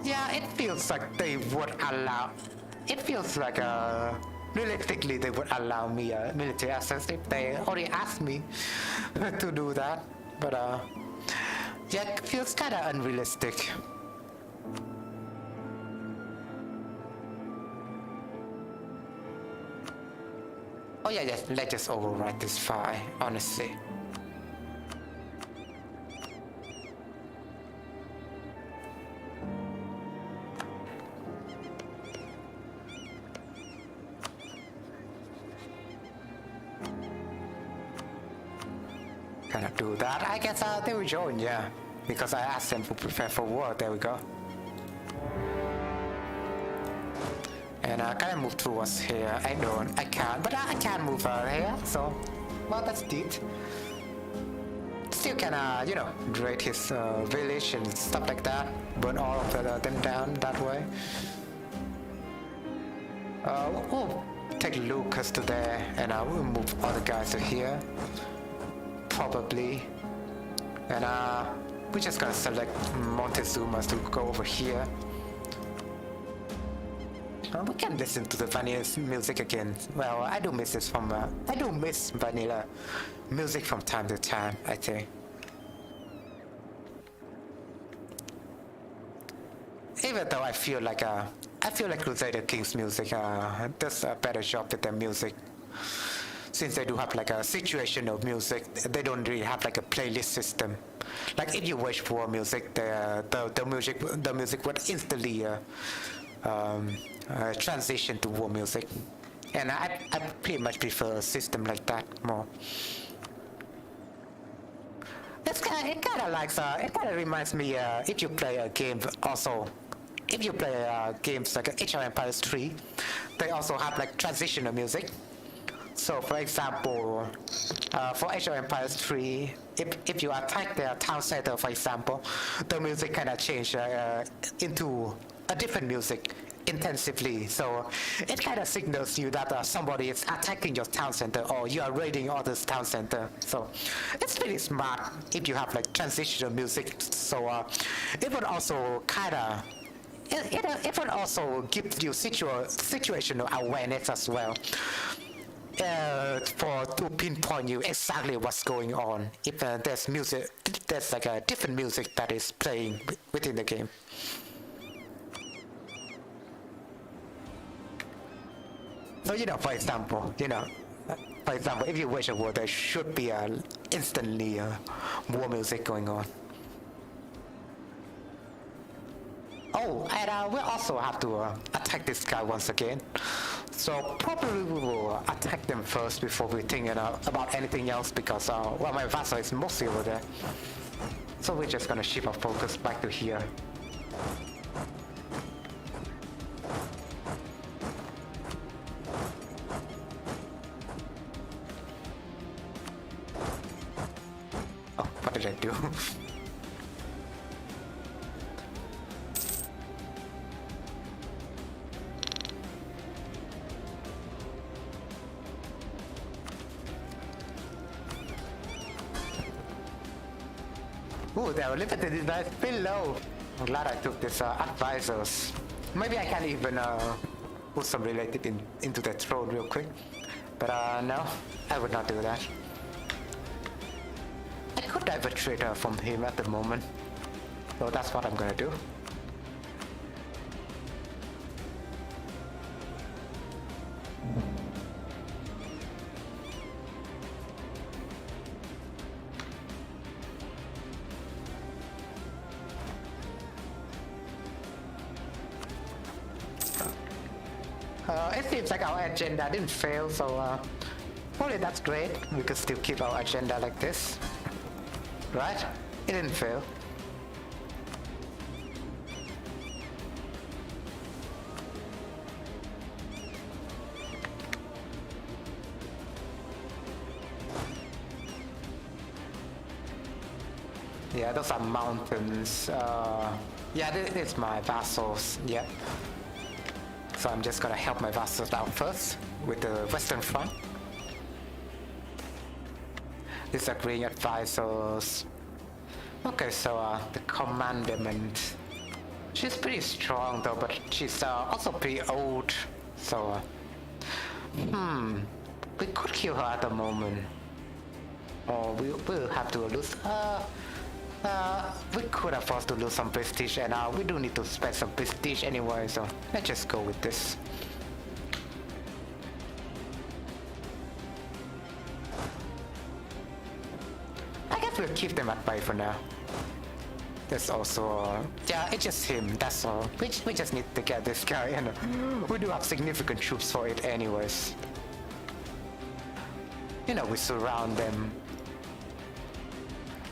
yeah, it feels like they would allow. It feels like realistically, they would allow me military access if they already asked me to do that. But yeah, it feels kind of unrealistic. Oh yeah, let's just overwrite this file, honestly. Can I do that? I guess they will join, yeah. Because I asked them to prepare for war. There we go. And can I move towards here? I can't. But I can move here, so... Well, that's it. Still can, raid his village and stuff like that. Burn all of them down that way. We'll take Lucas to there, and we'll move other guys to here. Probably. And we're just gonna select Montezuma's to go over here. We can listen to the vanilla music again. Well, I do miss vanilla music from time to time, I think. Even though I feel like Crusader Kings music does a better job with their music. Since they do have like a situational music, they don't really have like a playlist system. Like if you wage war music, the music would instantly transition to war music, and I pretty much prefer a system like that more. It kind of reminds me if you play a game also. If you play games like Age of Empires 3, they also have like transitional music. So, for example, for Age of Empires 3, if you attack their town center, for example, the music kind of change into a different music intensively. So it kind of signals you that somebody is attacking your town center or you are raiding others' town center. So it's pretty smart if you have like transitional music. So it would also kind of it would also give you situational awareness as well. for to pinpoint you exactly what's going on. If there's music, there's like a different music that is playing within the game. So for example, if you wage a war, there should be instantly war music going on. Oh, and we also have to attack this guy once again. So probably we will attack them first before we think about anything else, because well, my vassal is mostly over there. So we're just gonna shift our focus back to here. Oh, what did I do? Ooh, they are limited device below. I'm glad I took this advisors. Maybe I can even put some related into the throne real quick. But no, I would not do that. I could divert trade from him at the moment. So that's what I'm gonna do. It seems like our agenda didn't fail, so only that's great. We could still keep our agenda like this, right? It didn't fail. Yeah, those are mountains. Yeah, this is my vassals. Yep. So I'm just gonna help my vassals out first with the Western Front. Disagreeing advisors. Okay, so the commandment. She's pretty strong though, but she's also pretty old. So, we could kill her at the moment. Or we'll have to lose. We could afford to lose some prestige, and we do need to spend some prestige anyway, so let's just go with this. I guess we'll keep them at bay for now. There's also, yeah, it's just him, that's all. We just need to get this guy, and we do have significant troops for it anyways. We surround them.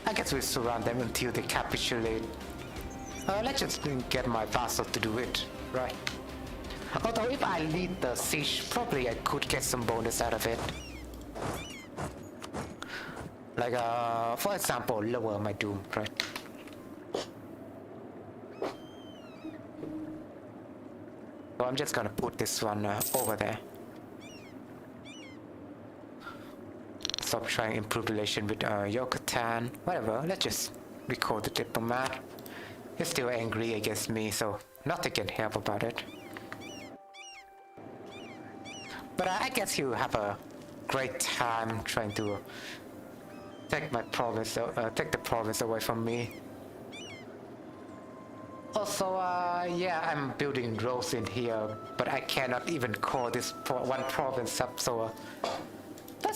I guess we surround them until they capitulate. Let's just get my vassal to do it, right? Although if I lead the siege, probably I could get some bonus out of it. Like, for example, lower my doom, right? So I'm just gonna put this one over there. Stop trying to improve relation with Yucatan. Whatever, let's just recall the diplomat. He's still angry against me, so nothing can help about it. But I guess he'll have a great time trying to take my province, take the province away from me. Also, yeah, I'm building roads in here, but I cannot even call this one province up, so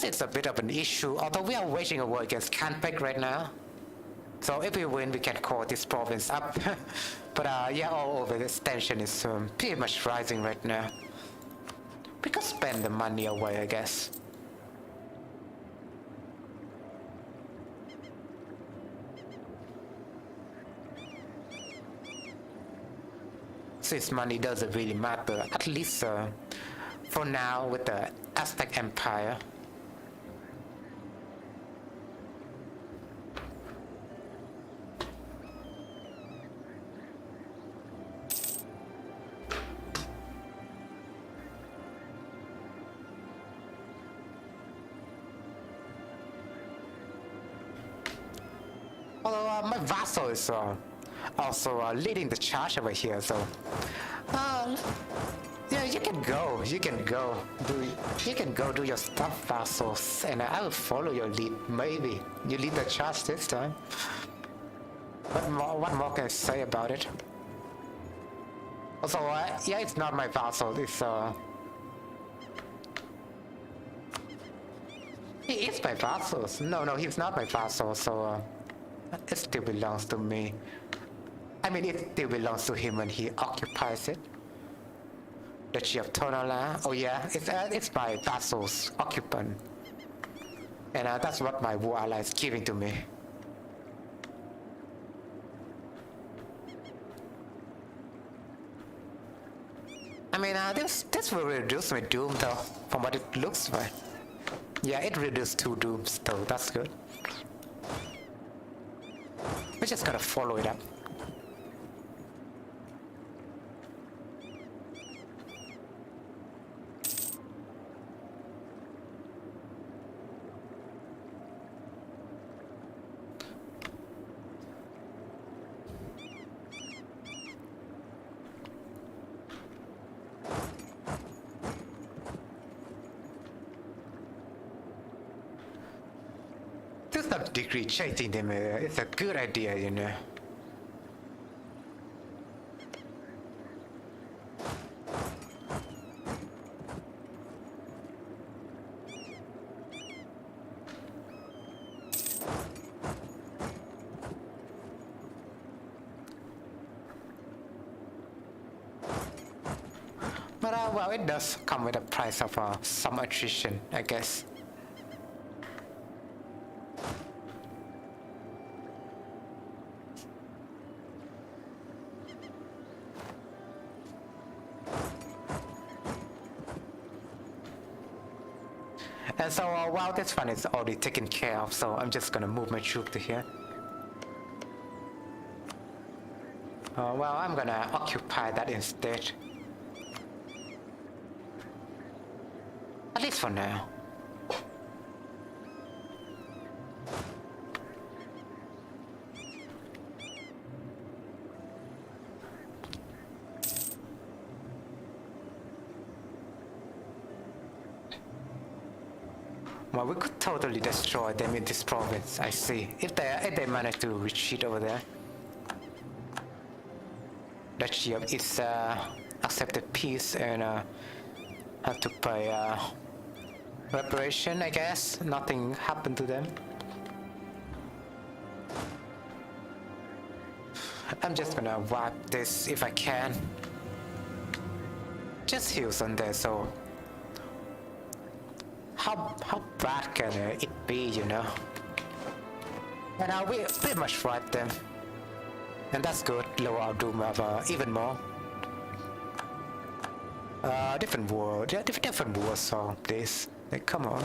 it's a bit of an issue, although we are waging a war against Kanpek right now. So if we win, we can call this province up. But yeah, all over this tension is pretty much rising right now. We could spend the money away, I guess. Since money doesn't really matter, at least for now with the Aztec Empire. Although my vassal is also leading the charge over here, so Yeah, you can go. You can go. You can go do your stuff, vassals, and I will follow your lead. Maybe you lead the charge this time. What more can I say about it? Also, yeah, it's not my vassal. It's he is my vassal. No, he's not my vassal. So it still belongs to me. I mean, it still belongs to him when he occupies it. Duchy of Tonala. Oh yeah, it's my vassal's occupant, and that's what my war ally is giving to me. I mean, this will reduce my doom though, from what it looks like. Yeah, it reduced 2 dooms though. That's good. We're just gonna follow it up. To some degree, chasing them is a good idea, you know. But well, it does come with a price of some attrition, I guess. And so, while this one is already taken care of, so I'm just gonna move my troop to here. Well, I'm gonna occupy that instead. At least for now. Well, we could totally destroy them in this province, I see. If they manage to retreat over there. Duchy of Issa accepted peace and have to pay reparation, I guess. Nothing happened to them. I'm just gonna wipe this if I can. Just heals on there, so how bad can it be, you know? And we pretty much wipe them. And that's good, lower our doom of even more. Different war, yeah, different war song, please. Like, come on.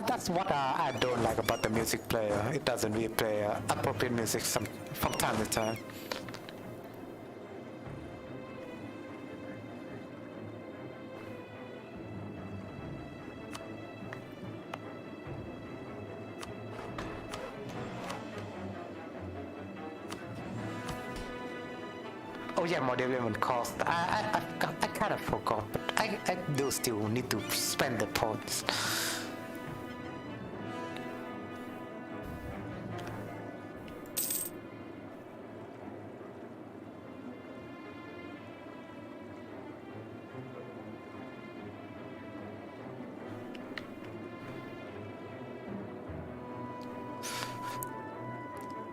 That's what I don't like about the music player. It doesn't really play appropriate music from time to time. Oh yeah, more development cost. I kind of forgot, but I do still need to spend the points.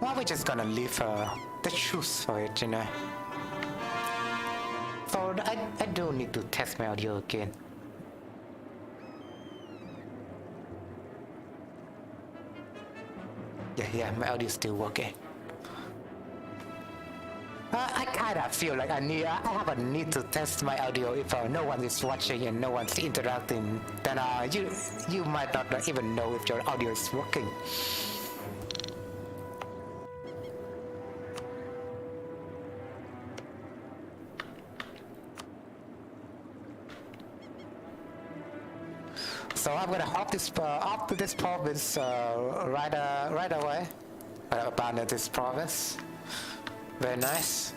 Well, we're just gonna leave the truth for it, you know. So I do need to test my audio again. Yeah, my audio is still working. I kinda feel like I have a need to test my audio if no one is watching and no one's interacting. Then you might not even know if your audio is working. So I'm gonna hop this up to this province right away. Abandon this province. Very nice.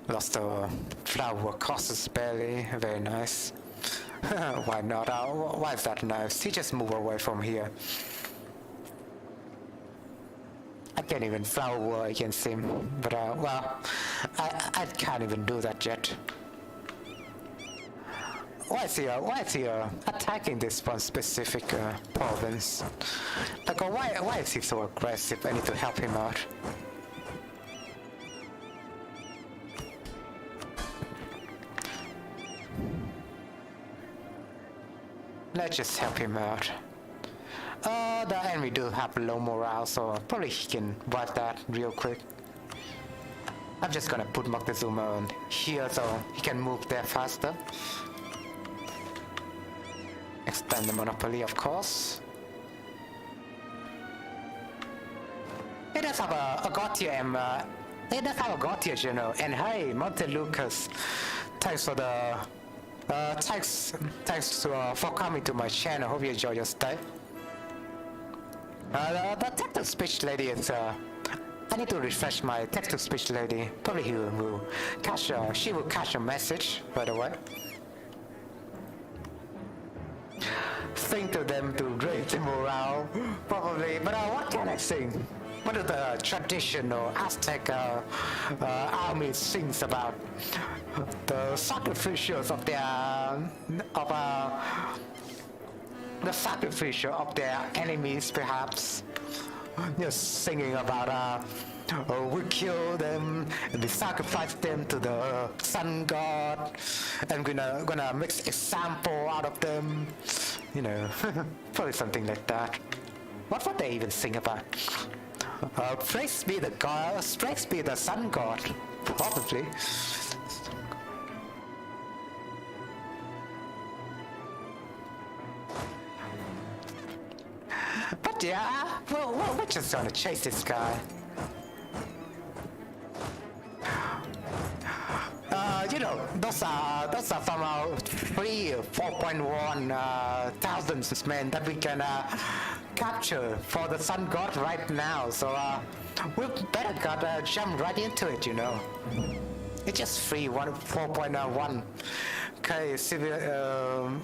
Lost the flower casus belly. Very nice. Why not? Why is that nice? He just move away from here. I can't even flower war against him. But well, I can't even do that yet. Why is he attacking this one specific province? Like, why is he so aggressive? I need to help him out. Let's just help him out. The enemy do have low morale, so probably he can wipe that real quick. I'm just gonna put Moctezuma on here so he can move there faster. Extend the monopoly, of course. It does have a Gautier it does have a Gautier general. And hey, Monte Lucas, thanks for the thanks for coming to my channel. Hope you enjoy your stay. The text-to-speech lady is I need to refresh my text-to-speech lady. Probably she will catch a message right away. Sing to them to raise the morale, probably. But what can I sing? What do the traditional Aztec army sings about? The sacrificials of the sacrificial of their enemies, perhaps. Just singing about we kill them and we sacrifice them to the sun god, and gonna make example out of them. You know, probably something like that. What would they even sing about? Praise be the god, praise be the sun god, probably. But yeah, we're just gonna chase this guy. You know, those are from our free 4.1 thousands men that we can capture for the sun god right now. So we better gotta jump right into it, you know. It's just free 4.1k civil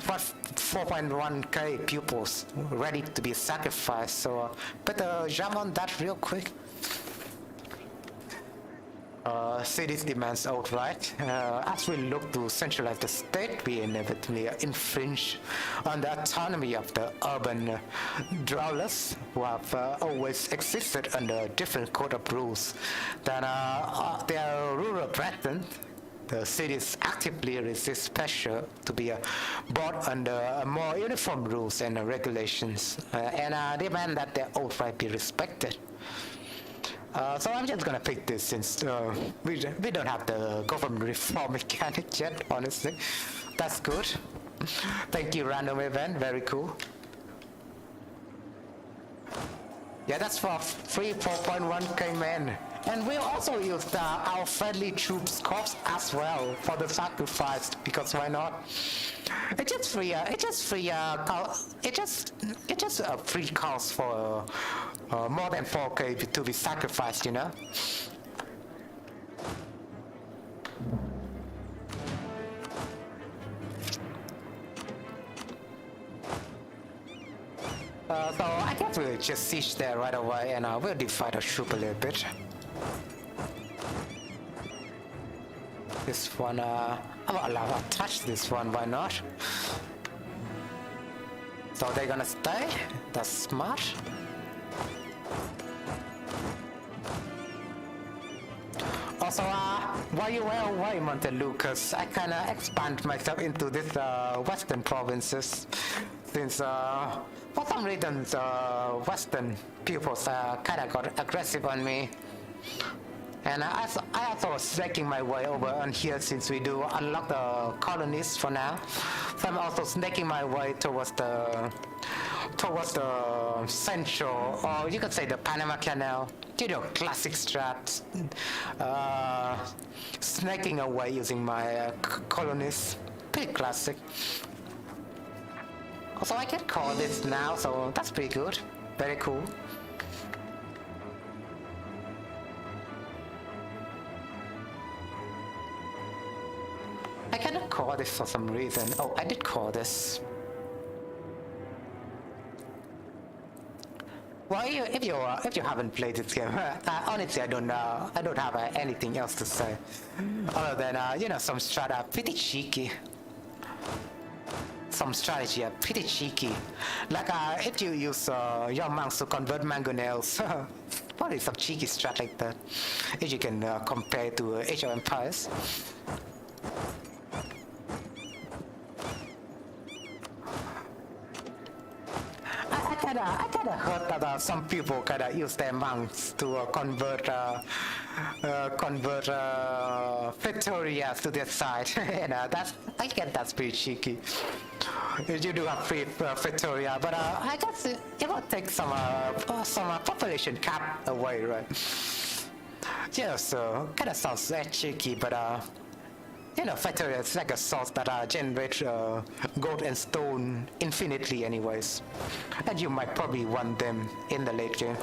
4.1k pupils ready to be sacrificed. So better jump on that real quick. Cities demands outright. As we look to centralize the state, we inevitably infringe on the autonomy of the urban dwellers who have always existed under a different code of rules than their rural brethren. The cities actively resist pressure to be brought under more uniform rules and regulations, and demand that their outright be respected. So I'm just gonna pick this since we don't have the government reform mechanic yet, honestly. That's good. Thank you, random event, very cool. Yeah, that's for free 4.1k men. And we'll also use our friendly troops corps as well for the sacrifice, because why not? It's just free a free cause for more than 4k to be sacrificed, you know? So I guess we'll just siege there right away, and we'll divide our troop a little bit. This one, I'll touch this one, why not? So they're gonna stay? That's smart. Also, while you were away, Monte Lucas, I kinda expand myself into this western provinces, since for some reason western pupils kinda got aggressive on me. And I also was snaking my way over on here since we do unlock the colonies for now. So I'm also snaking my way towards the central, or you could say the Panama Canal. You know, classic strat. Snaking away using my colonies. Pretty classic. So I can call this now, so that's pretty good. Very cool. I cannot call this for some reason. Oh, I did call this. Well, if you haven't played this game, honestly, I don't know. I don't have anything else to say, other than you know, some strat are pretty cheeky. Some strategy are pretty cheeky. Like if you use your monks to convert mangonels, probably some cheeky strat like that. If you can compare to Age of Empires. I kinda heard that some people kinda use their monks to convert Victoria to their side, and I guess that's pretty cheeky. You do have free Victoria, but I guess it will take some population cap away, right? Yeah, so kinda sounds that cheeky, but you know, Victoria is like a source that generates gold and stone infinitely anyways. And you might probably want them in the late game.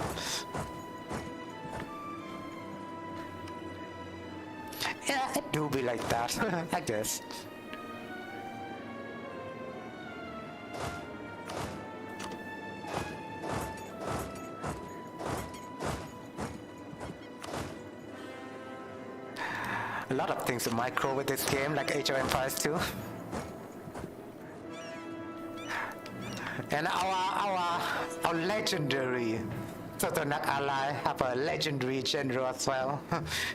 Yeah, it do be like that, I guess. A lot of things to micro with this game, like Age of Empires 2. And our legendary Totonak ally have a legendary general as well.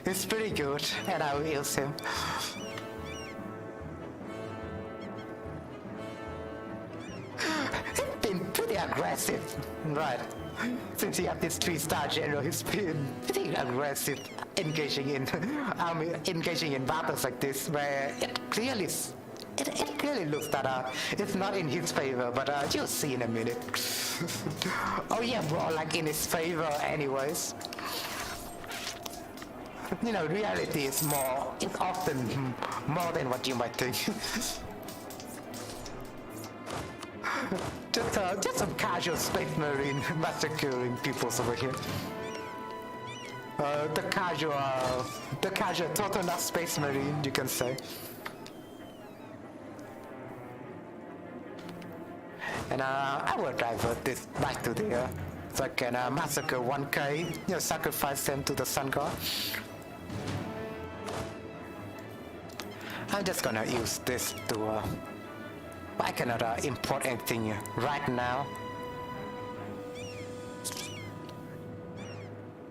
It's pretty good, and I will use him. He's been pretty aggressive, right? Since he had this 3-star general, he's been pretty aggressive, engaging in battles like this, where it clearly looks that it's not in his favor, but you'll see in a minute. Oh yeah, more like in his favor anyways. You know, reality is often more than what you might think. Just some casual space marine massacring peoples over here. The casual Totonak space marine, you can say. And I will divert this back to the so I can massacre 1K, you know, sacrifice them to the sun god. I'm just gonna use this to I cannot import anything right now.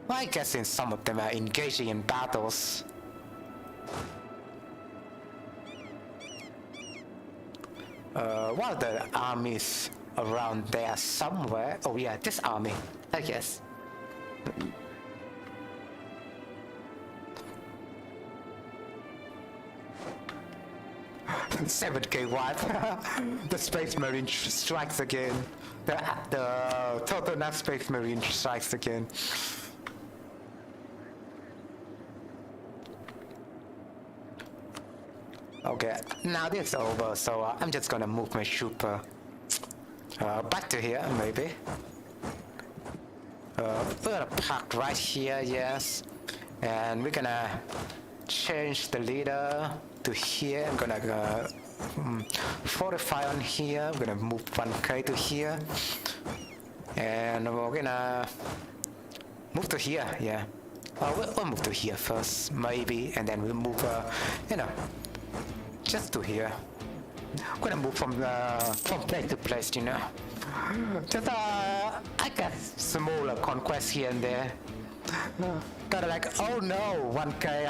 Well, I guess since some of them are engaging in battles. One of the armies around there somewhere. Oh yeah, this army, I guess. 7K wipe. The Space Marine strikes again. The Totonak Space Marine strikes again. Okay, now this is over, so I'm just gonna move my troop back to here, maybe. We're gonna park right here, yes. And we're gonna change the leader to here. I'm gonna fortify on here. We're gonna move 1K to here. And we're gonna move to here, yeah. We'll move to here first, maybe, and then we'll move, you know, just to here. I'm gonna move from place to place, you know. Just I guess smaller conquests here and there. Kinda like, oh no, 1K,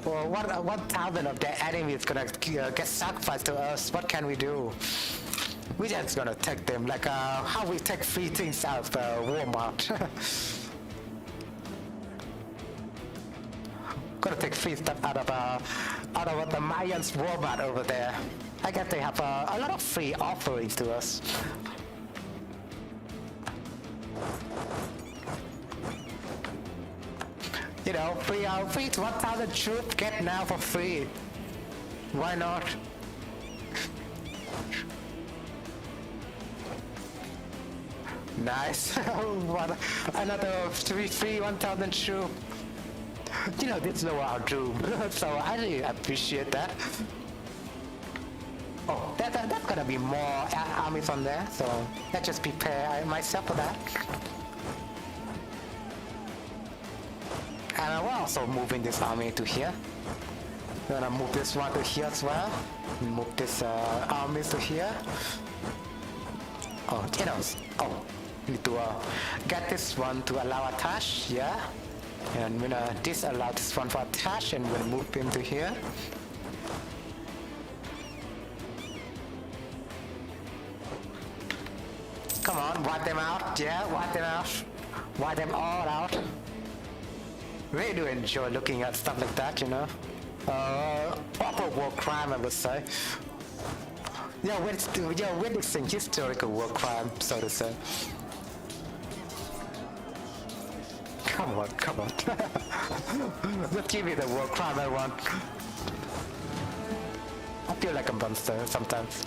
1,000 of their enemies gonna get sacrificed to us. What can we do? We're just gonna take them, like how we take free things out of Walmart. Gonna take free stuff out of the Mayans Walmart over there. I guess they have a lot of free offerings to us. You know, free 1,000 troops get now for free. Why not? Nice. What, another 1,000 troops. You know, this lower our troop, so I really appreciate that. Oh, that's gonna be more armies on there, so let's just prepare myself for that. And we're also moving this army to here. We're gonna move this one to here as well. Move this armies to here. Oh, you know, need to get this one to allow attach, yeah. And we're gonna disallow this one for attach, and we'll move him to here. Come on, wipe them out, yeah, wipe them out. Wipe them all out. Really do enjoy looking at stuff like that, you know. Proper war crime, I would say. Yeah, witnessing historical war crime, so to say. Come on, come on. Just give me the war crime I want. I feel like a monster sometimes.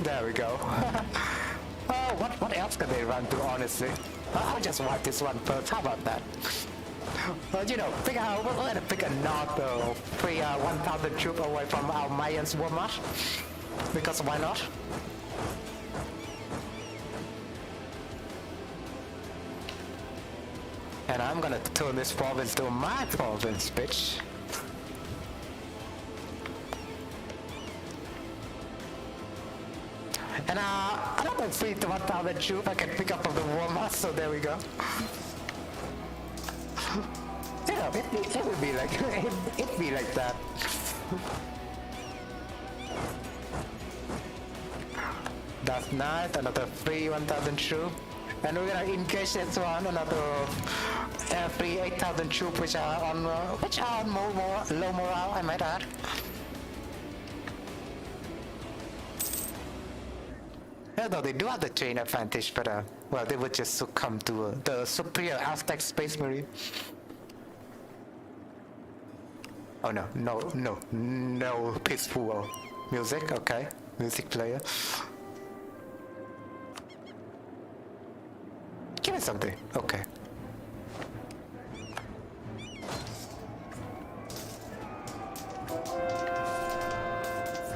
There we go. Oh, what else can they run to, honestly? I'll just wipe this one first. How about that? You know, we're gonna pick another 1,000 troops away from our Mayans war march. Because why not? And I'm gonna turn this province to my province, bitch. And another 1,000 troops I can pick up from the war march, so there we go. Yeah, it would be like it'd be like that. That's nice. Another 1,000 troops, and we're gonna engage this one. Another 8,000 troops, which are on more low morale, I might add. Although they do have the terrain advantage, but well, they would just succumb to the superior Aztec Space Marine. Oh no peaceful music, okay. Music player. Give me something, okay.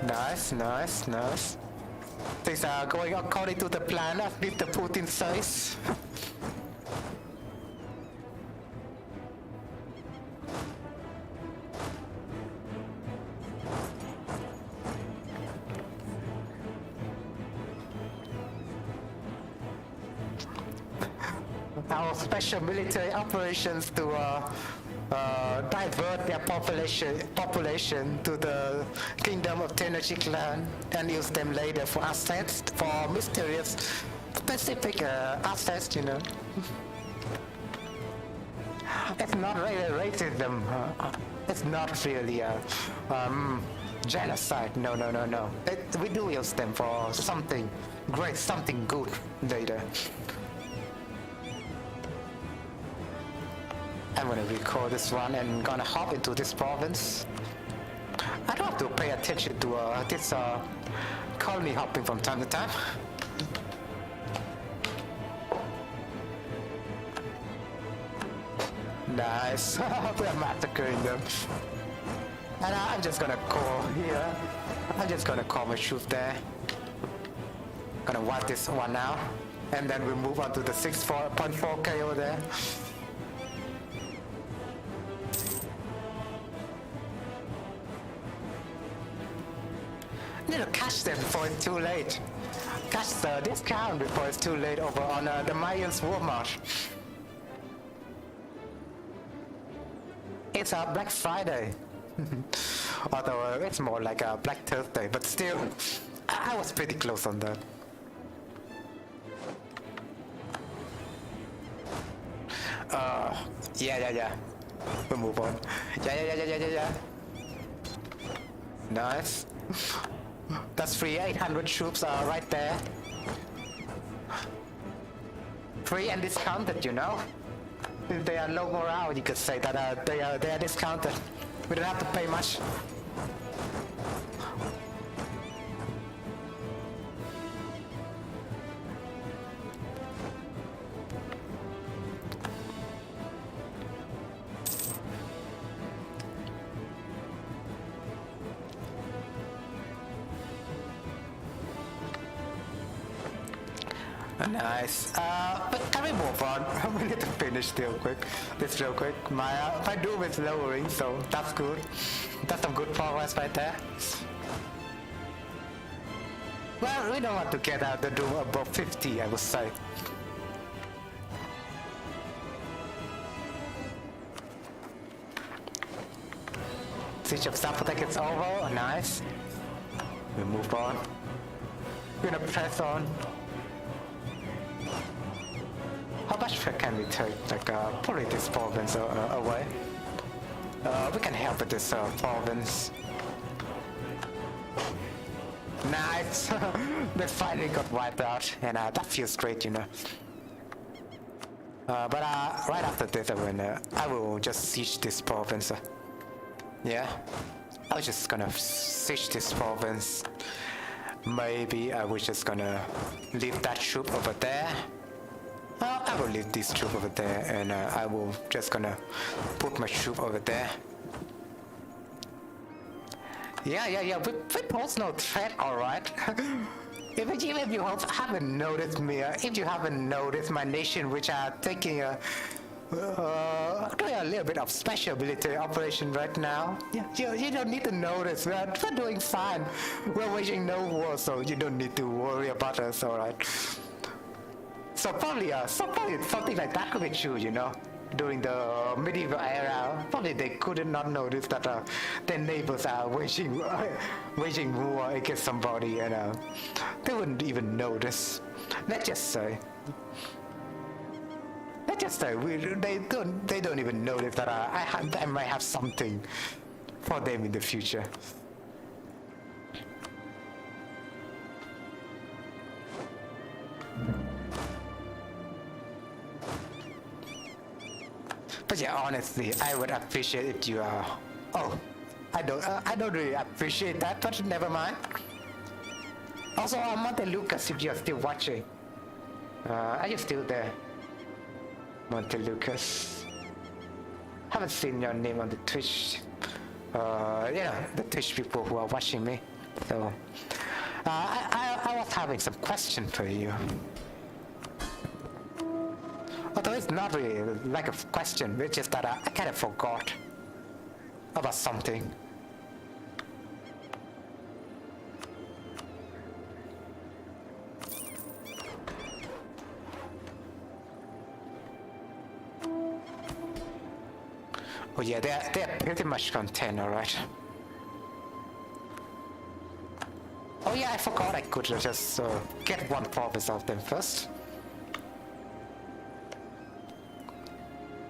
Nice. Things are going according to the plan, as Mr. Putin says. Our special military operations to divert their population to the kingdom of Tenochtitlan and use them later for assets, for mysterious specific assets, you know. It's not really racism. It's not really genocide. No. We do use them for something great, something good later. I'm gonna record this one and gonna hop into this province. I don't have to pay attention to this colony hopping from time to time. Nice. We're massacring them. And I'm just gonna call here. I'm just gonna call my troops there. Gonna wipe this one out. And then we move on to the 6.4K over there. Need to catch them before it's too late. Catch the discount before it's too late over on the Mayans War March. It's a Black Friday. Although it's more like a Black Thursday, but still, I was pretty close on that. Yeah. We'll move on. Yeah. Nice. That's 800 troops are right there. Free and discounted, you know. If they are low morale, you could say that they are discounted. We don't have to pay much. Nice. But can we move on? We need to finish this real quick. My doom is lowering, so that's good. That's some good progress right there. Well, we don't want to get out the doom above 50, I would say. Siege of Zapotec is over. Nice. We move on. We're gonna press on. How much can we take? Like, probably this province away. We can help with this province. Nice! They finally got wiped out, and that feels great, you know. But right after this, I will just siege this province. Yeah, I was just gonna siege this province. Maybe I was just gonna leave that troop over there. I will leave this troop over there, and I will just gonna put my troop over there. Yeah, we pose no threat, alright. If you haven't noticed me, if you haven't noticed my nation, which are taking doing a little bit of special military operation right now. Yeah, you don't need to notice. We're doing fine. We're waging no war, so you don't need to worry about us, alright? So probably something like that could be true, you know. During the medieval era, probably they could not notice that their neighbors are waging war against somebody, and they wouldn't even notice. Let's just say they don't even notice that I might have something for them in the future. But yeah, honestly, I would appreciate if you are. Oh, I don't really appreciate that, but never mind. Also, Monte Lucas, if you're still watching, are you still there? Monte Lucas, haven't seen your name on the Twitch. The Twitch people who are watching me. So, I was having some question for you. Although it's not really like a question, it's just that I kind of forgot about something. Oh yeah, they're pretty much content, alright. Oh yeah, I forgot I could just get one province of them first.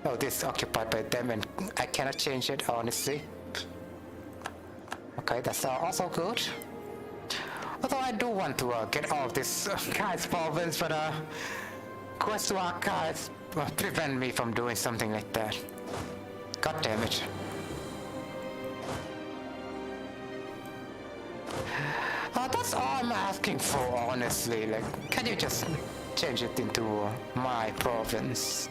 Oh, this is occupied by them and I cannot change it, honestly. Okay, that's also good. Although I do want to get all of this guy's province, but quest to archives prevent me from doing something like that. God damn it. That's all I'm asking for, honestly. Like, can you just change it into my province?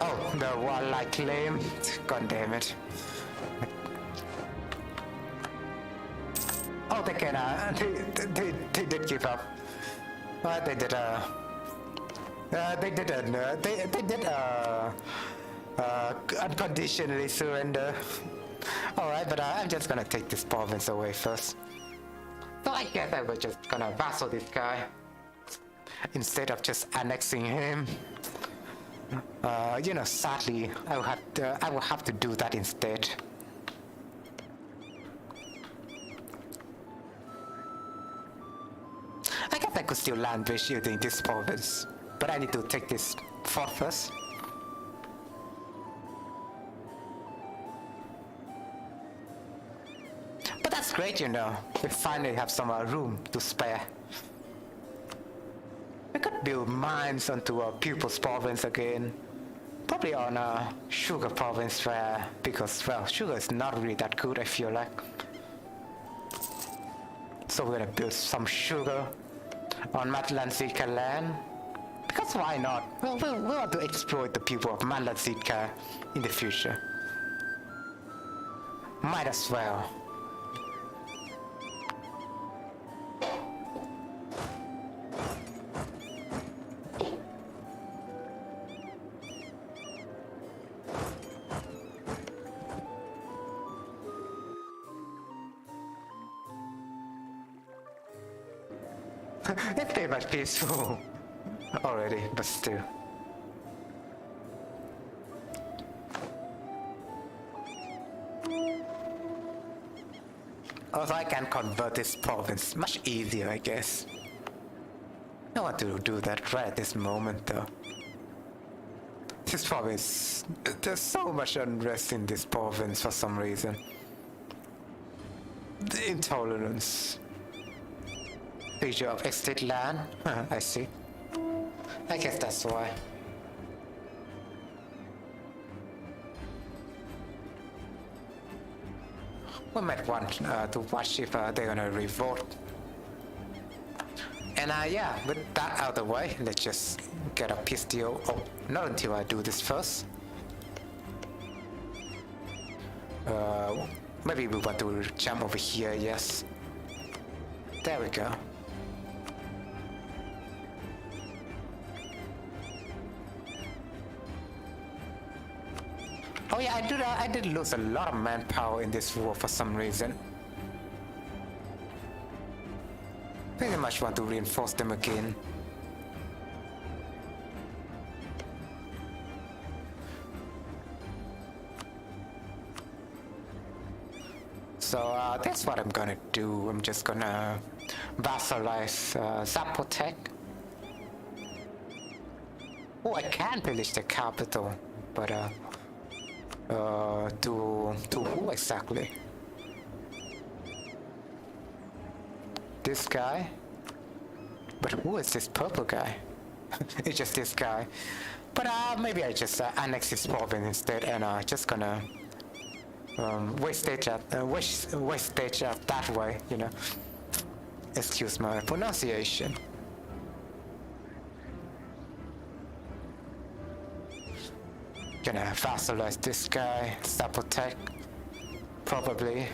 Oh, the warlike claim. God damn it. Oh, they can, they did give up. They did unconditionally surrender. Alright, but I'm just gonna take this province away first. So I guess I was just gonna vassal this guy instead of just annexing him. Sadly, I will have to do that instead. I guess I could still land bridge using this province, but I need to take this fort first. But that's great, you know. We finally have some room to spare. We could build mines onto a Pupil's province again. Probably on a Sugar province because, well, sugar is not really that good, I feel like. So we're gonna build some sugar on Matlansitka land. Because why not? Well, we want to exploit the people of Matlansitka in the future. Might as well. It's pretty much peaceful already, but still. Also, I can convert this province much easier, I guess. I want to do that right at this moment, though. This province, there's so much unrest in this province for some reason. The intolerance. Picture of estate land. I see. I guess that's why. We might want to watch if they're gonna revolt. And yeah, with that out of the way, let's just get a peace deal. Oh, not until I do this first. Maybe we want to jump over here, yes. There we go. Oh yeah, I did lose a lot of manpower in this war for some reason. Pretty much want to reinforce them again. So that's what I'm gonna do. I'm just gonna vassalize Zapotec. Oh, I can pillage the capital, but to who exactly? This guy? But who is this purple guy? It's just this guy. But maybe I just annex his province instead, and just gonna waste stage that way, you know. Excuse my pronunciation. Gonna vassalize this guy, Zapotec, probably.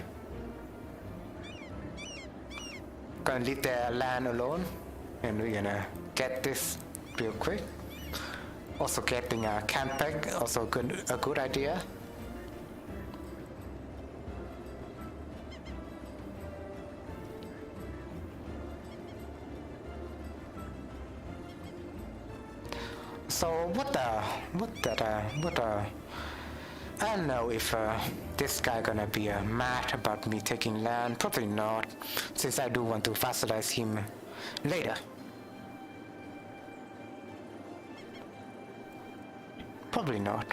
Gonna leave their land alone, and we're gonna get this real quick. Also getting a Campec, also a good idea. So I don't know if this guy gonna be mad about me taking land. Probably not, since I do want to vassalize him later. Probably not.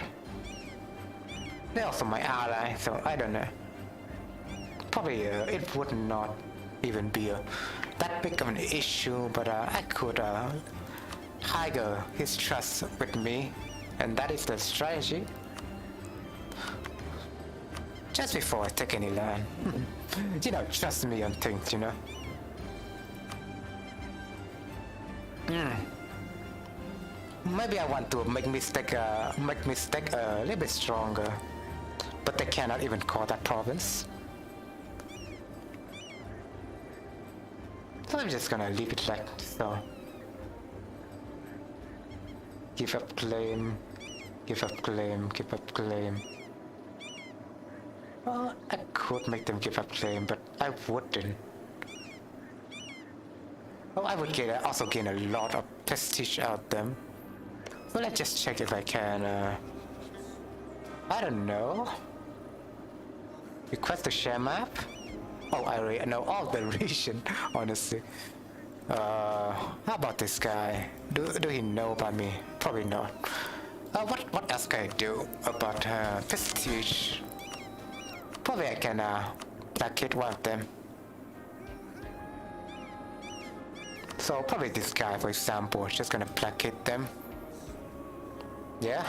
They're also my ally, so I don't know. Probably it would not even be that big of an issue, but I could higher his trust with me, and that is the strategy. Just before I take any land. You know, trust me on things, you know. Maybe I want to make mistake a little bit stronger, but they cannot even call that province. So I'm just gonna leave it like so. Give up claim, give up claim, give up claim. Well, I could make them give up claim, but I wouldn't. Oh, I would also gain a lot of prestige out of them. So let's just check if I can, I don't know. Request a share map? Oh, I already know all the region, honestly. How about this guy? Do he know about me? Probably not. What else can I do about prestige? Probably I can placate one of them. So probably this guy, for example, just gonna placate them. Yeah.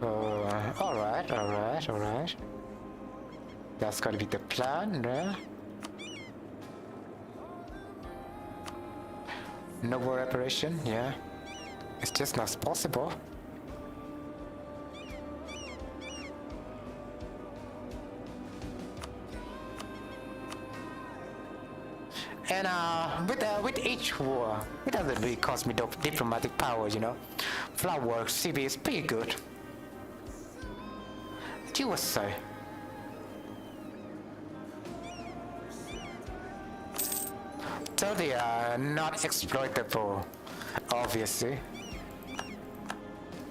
Alright. That's gotta be the plan, yeah? No war reparation, yeah. It's just not possible. And with each war, it doesn't really cost me diplomatic power, you know. Flower CB is pretty good. You would say. So they are not exploitable, obviously.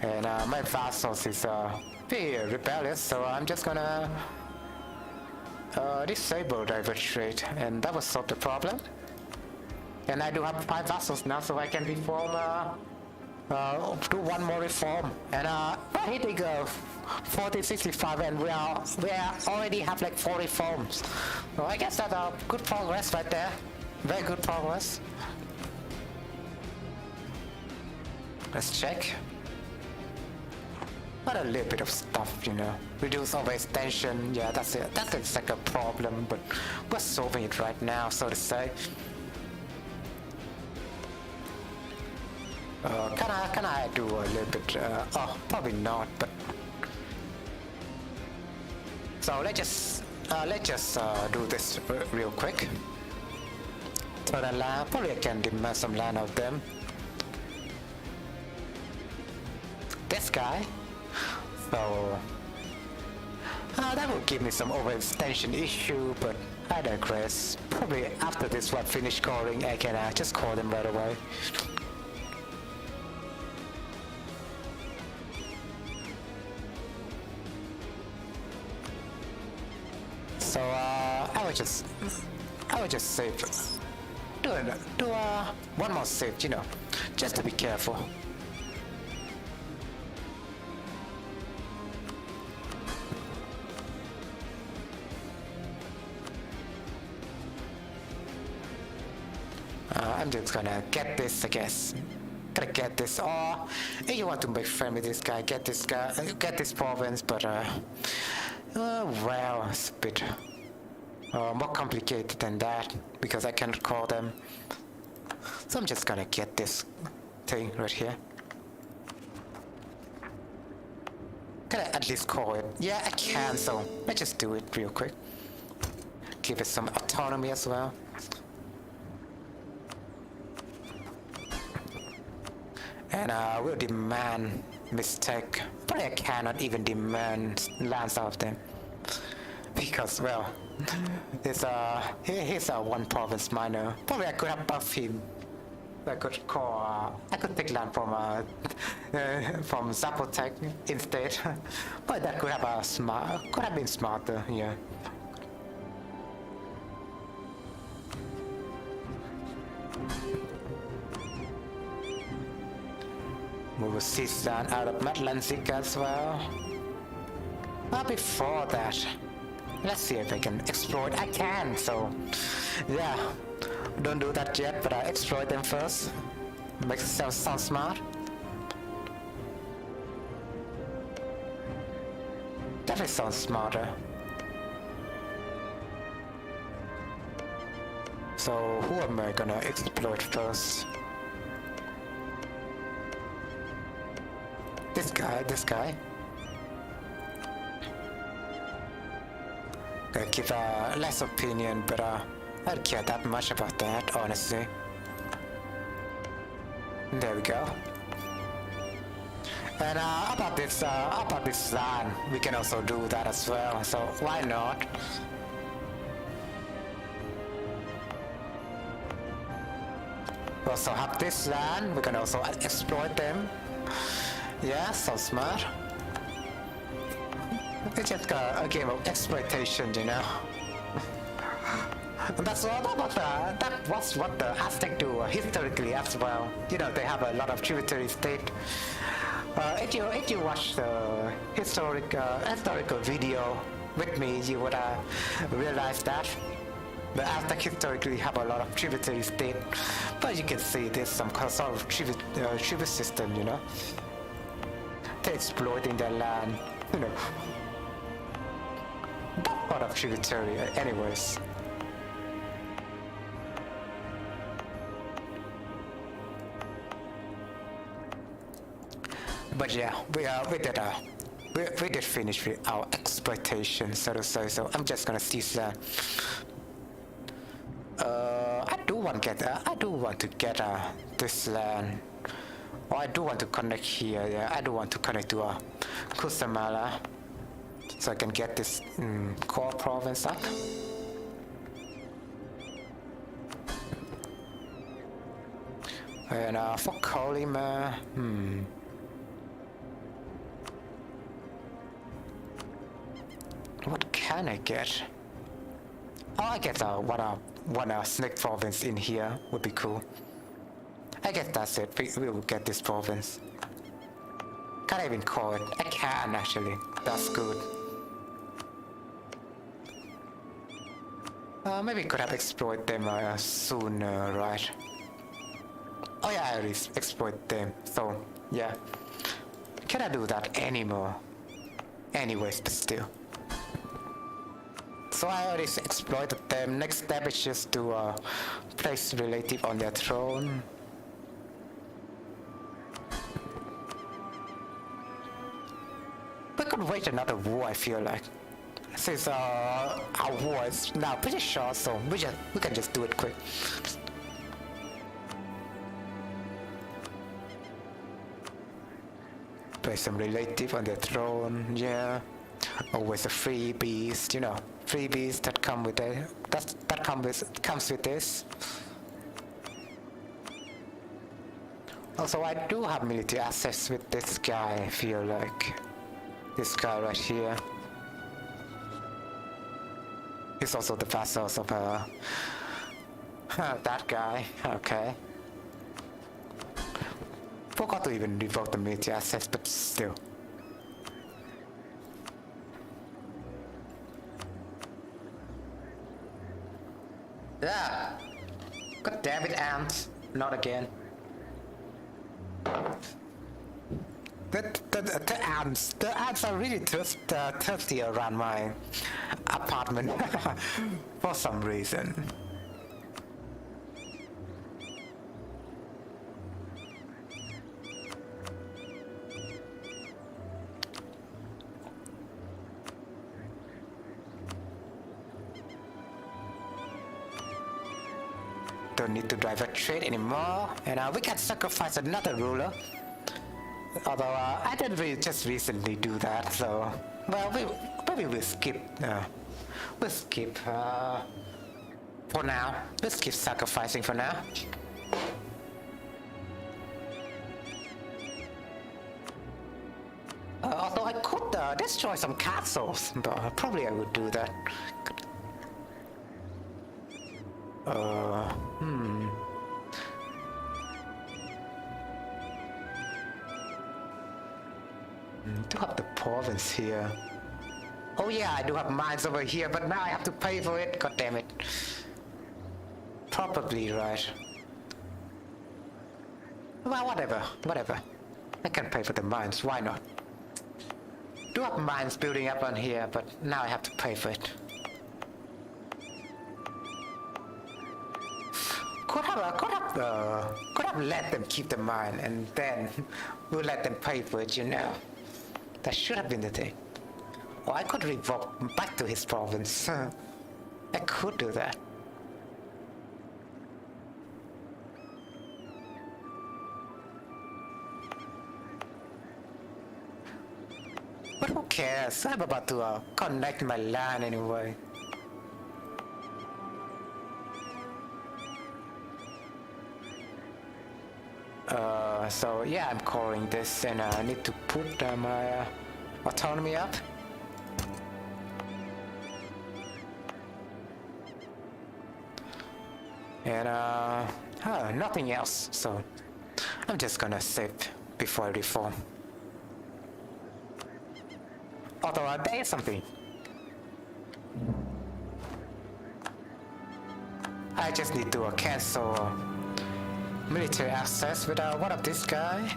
And my vassals is pretty rebellious, so I'm just gonna disable divert trade, and that will solve the problem. And I do have 5 vassals now, so I can reform, do one more reform. And hitting 4065, and we already have like 4 reforms. So I guess that's good progress right there. Very good progress. Let's check. Not a little bit of stuff, you know. Reduce overextension, yeah, that's it. That's like a problem, but we're solving it right now, so to say. Can I do a little bit? Oh, probably not, but. So let's just do this real quick. Turn a land. Probably I can demand some land of them. This guy. So that will give me some overextension issue, but I digress. Probably after this one finish calling, I can just call them right away. So I would just save. Do one more save, you know, just to be careful. I'm just gonna get this, I guess. Gotta get this, or if you want to make friend with this guy, get this province, but well, it's a bit more complicated than that, because I cannot call them. So I'm just gonna get this thing right here. Can I at least call it? Yeah, I can, so let's just do it real quick. Give it some autonomy as well. And we'll demand mistake. But I cannot even demand lands out of them. Because, well, he's a one province minor. Probably I could have buffed him. I could take land from Zapotec instead. But that could have been smarter, yeah. Move Sisan out of Atlantic as well. But before that, let's see if I can exploit. I can, so yeah. Don't do that yet, but I exploit them first. Makes it sound smart. Definitely sounds smarter. So who am I gonna exploit first? This guy. Gonna give a less opinion, but I don't care that much about that, honestly. There we go. And about this land, we can also do that as well. So why not? We also have this land. We can also exploit them. Yeah, so smart. It's just a game of exploitation, you know. That's what the Aztec do historically as well. You know, they have a lot of tributary state. If you watch the historical video with me, you would realize that the Aztec historically have a lot of tributary state. But you can see there's some sort of tribute system, you know. They're exploiting their land, you know. That part of tributary, anyways. But yeah, we did finish with our exploitation, so to say. So I'm just gonna seize that. I do want to get this land. Oh, I do want to connect here. Yeah, I do want to connect to Kusamala, so I can get this core province up. And for Kolima, what can I get? Oh, I guess one snake province in here would be cool. I guess that's it. We will get this province. Can't even call it. I can actually. That's good. Maybe could have exploited them sooner, right? Oh yeah, I already exploit them. So yeah, can I do that anymore? Anyways, but still. So I already exploited them. Next step is just to place relative on their throne. We could wait another war, I feel like. Since our war is now pretty short, so we can just do it quick. Place some relative on their throne, yeah. Always a free beast, you know. Freebies that come with it. That comes with this. Also, I do have military access with this guy, I feel like. This guy right here. He's also the vassals of that guy. Okay. Forgot to even revoke the military access, but still. Yeah. God damn it, ants. Not again. The ants are really thirsty around my apartment for some reason. Don't need to drive a trade anymore, and we can sacrifice another ruler. Although I didn't really just recently do that, so well, maybe we'll skip. We'll skip for now. We'll skip sacrificing for now. Although I could destroy some castles, but probably I would do that. Do have the province here. Oh yeah, I do have mines over here, but now I have to pay for it. God damn it. Probably right. Well, whatever. I can pay for the mines. Why not? Do have mines building up on here, but now I have to pay for it. Could have let them keep the mine, and then we'll let them pay for it. You know. That should have been the thing. Or I could revoke back to his province. I could do that. But who cares? I'm about to connect my land anyway. So yeah, I'm calling this, and I need to put my autonomy up. And nothing else, so I'm just gonna save before I reform. Although there is something. I just need to cancel military access with one of this guy.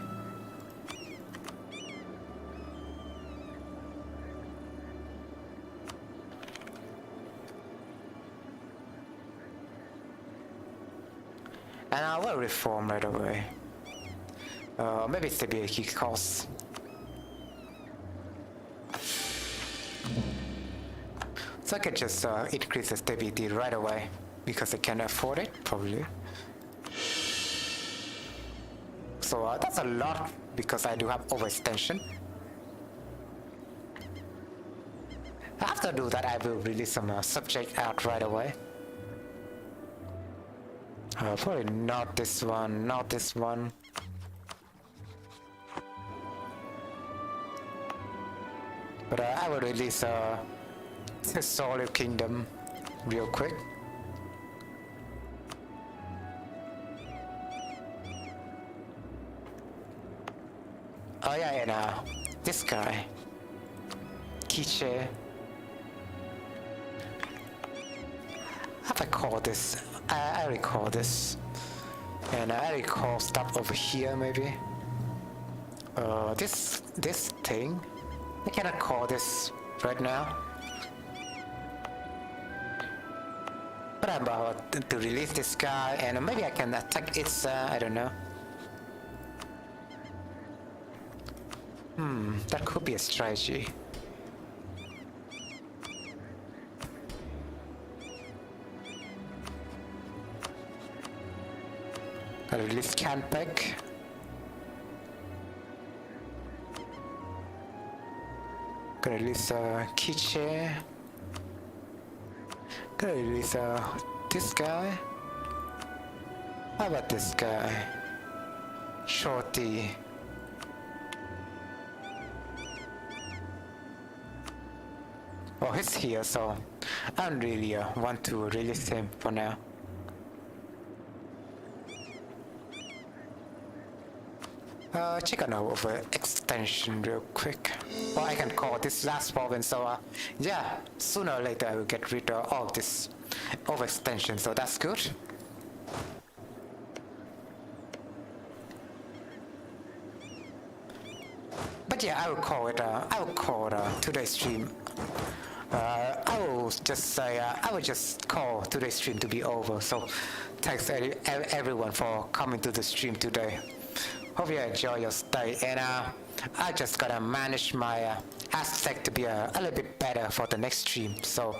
And I will reform right away. Maybe it's the key costs. So I can just increase the stability right away because I can afford it, probably. So that's a lot because I do have overextension. After I do that, I will release some subject out right away. Probably not this one, not this one. But I will release the Solid Kingdom real quick. Oh yeah, and this guy, Kiche. Have I called this? I recall this, and I recall stuff over here maybe. This thing. I cannot call this right now. But I'm about to release this guy, and maybe I can attack its. I don't know. That could be a strategy. I'll release Canpeg. Gonna release Kiche. Gonna release this guy. How about this guy? Shorty. Oh, he's here, so I don't really want to release him for now. Check on over extension real quick. Or I can call this last province, so yeah, sooner or later I will get rid of all this overextension, so that's good. But yeah, I will call today's stream. I will just say, I will just call today's stream to be over, so thanks everyone for coming to the stream today. Hope you enjoy your stay, and I just gotta manage my Aztec to be a little bit better for the next stream. So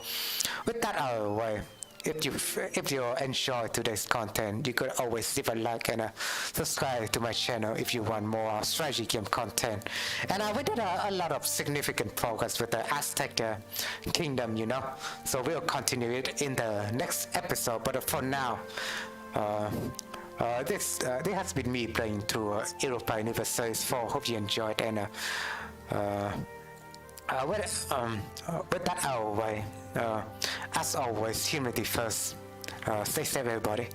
with that out of the way, if you enjoy today's content, you could always leave a like and subscribe to my channel if you want more strategy game content. And we did a lot of significant progress with the Aztec kingdom, you know, so we'll continue it in the next episode. But for now, this has been me playing through Europa Universalis 4. Hope you enjoyed, and with that out of the way, as always, humanity first. Stay safe, everybody.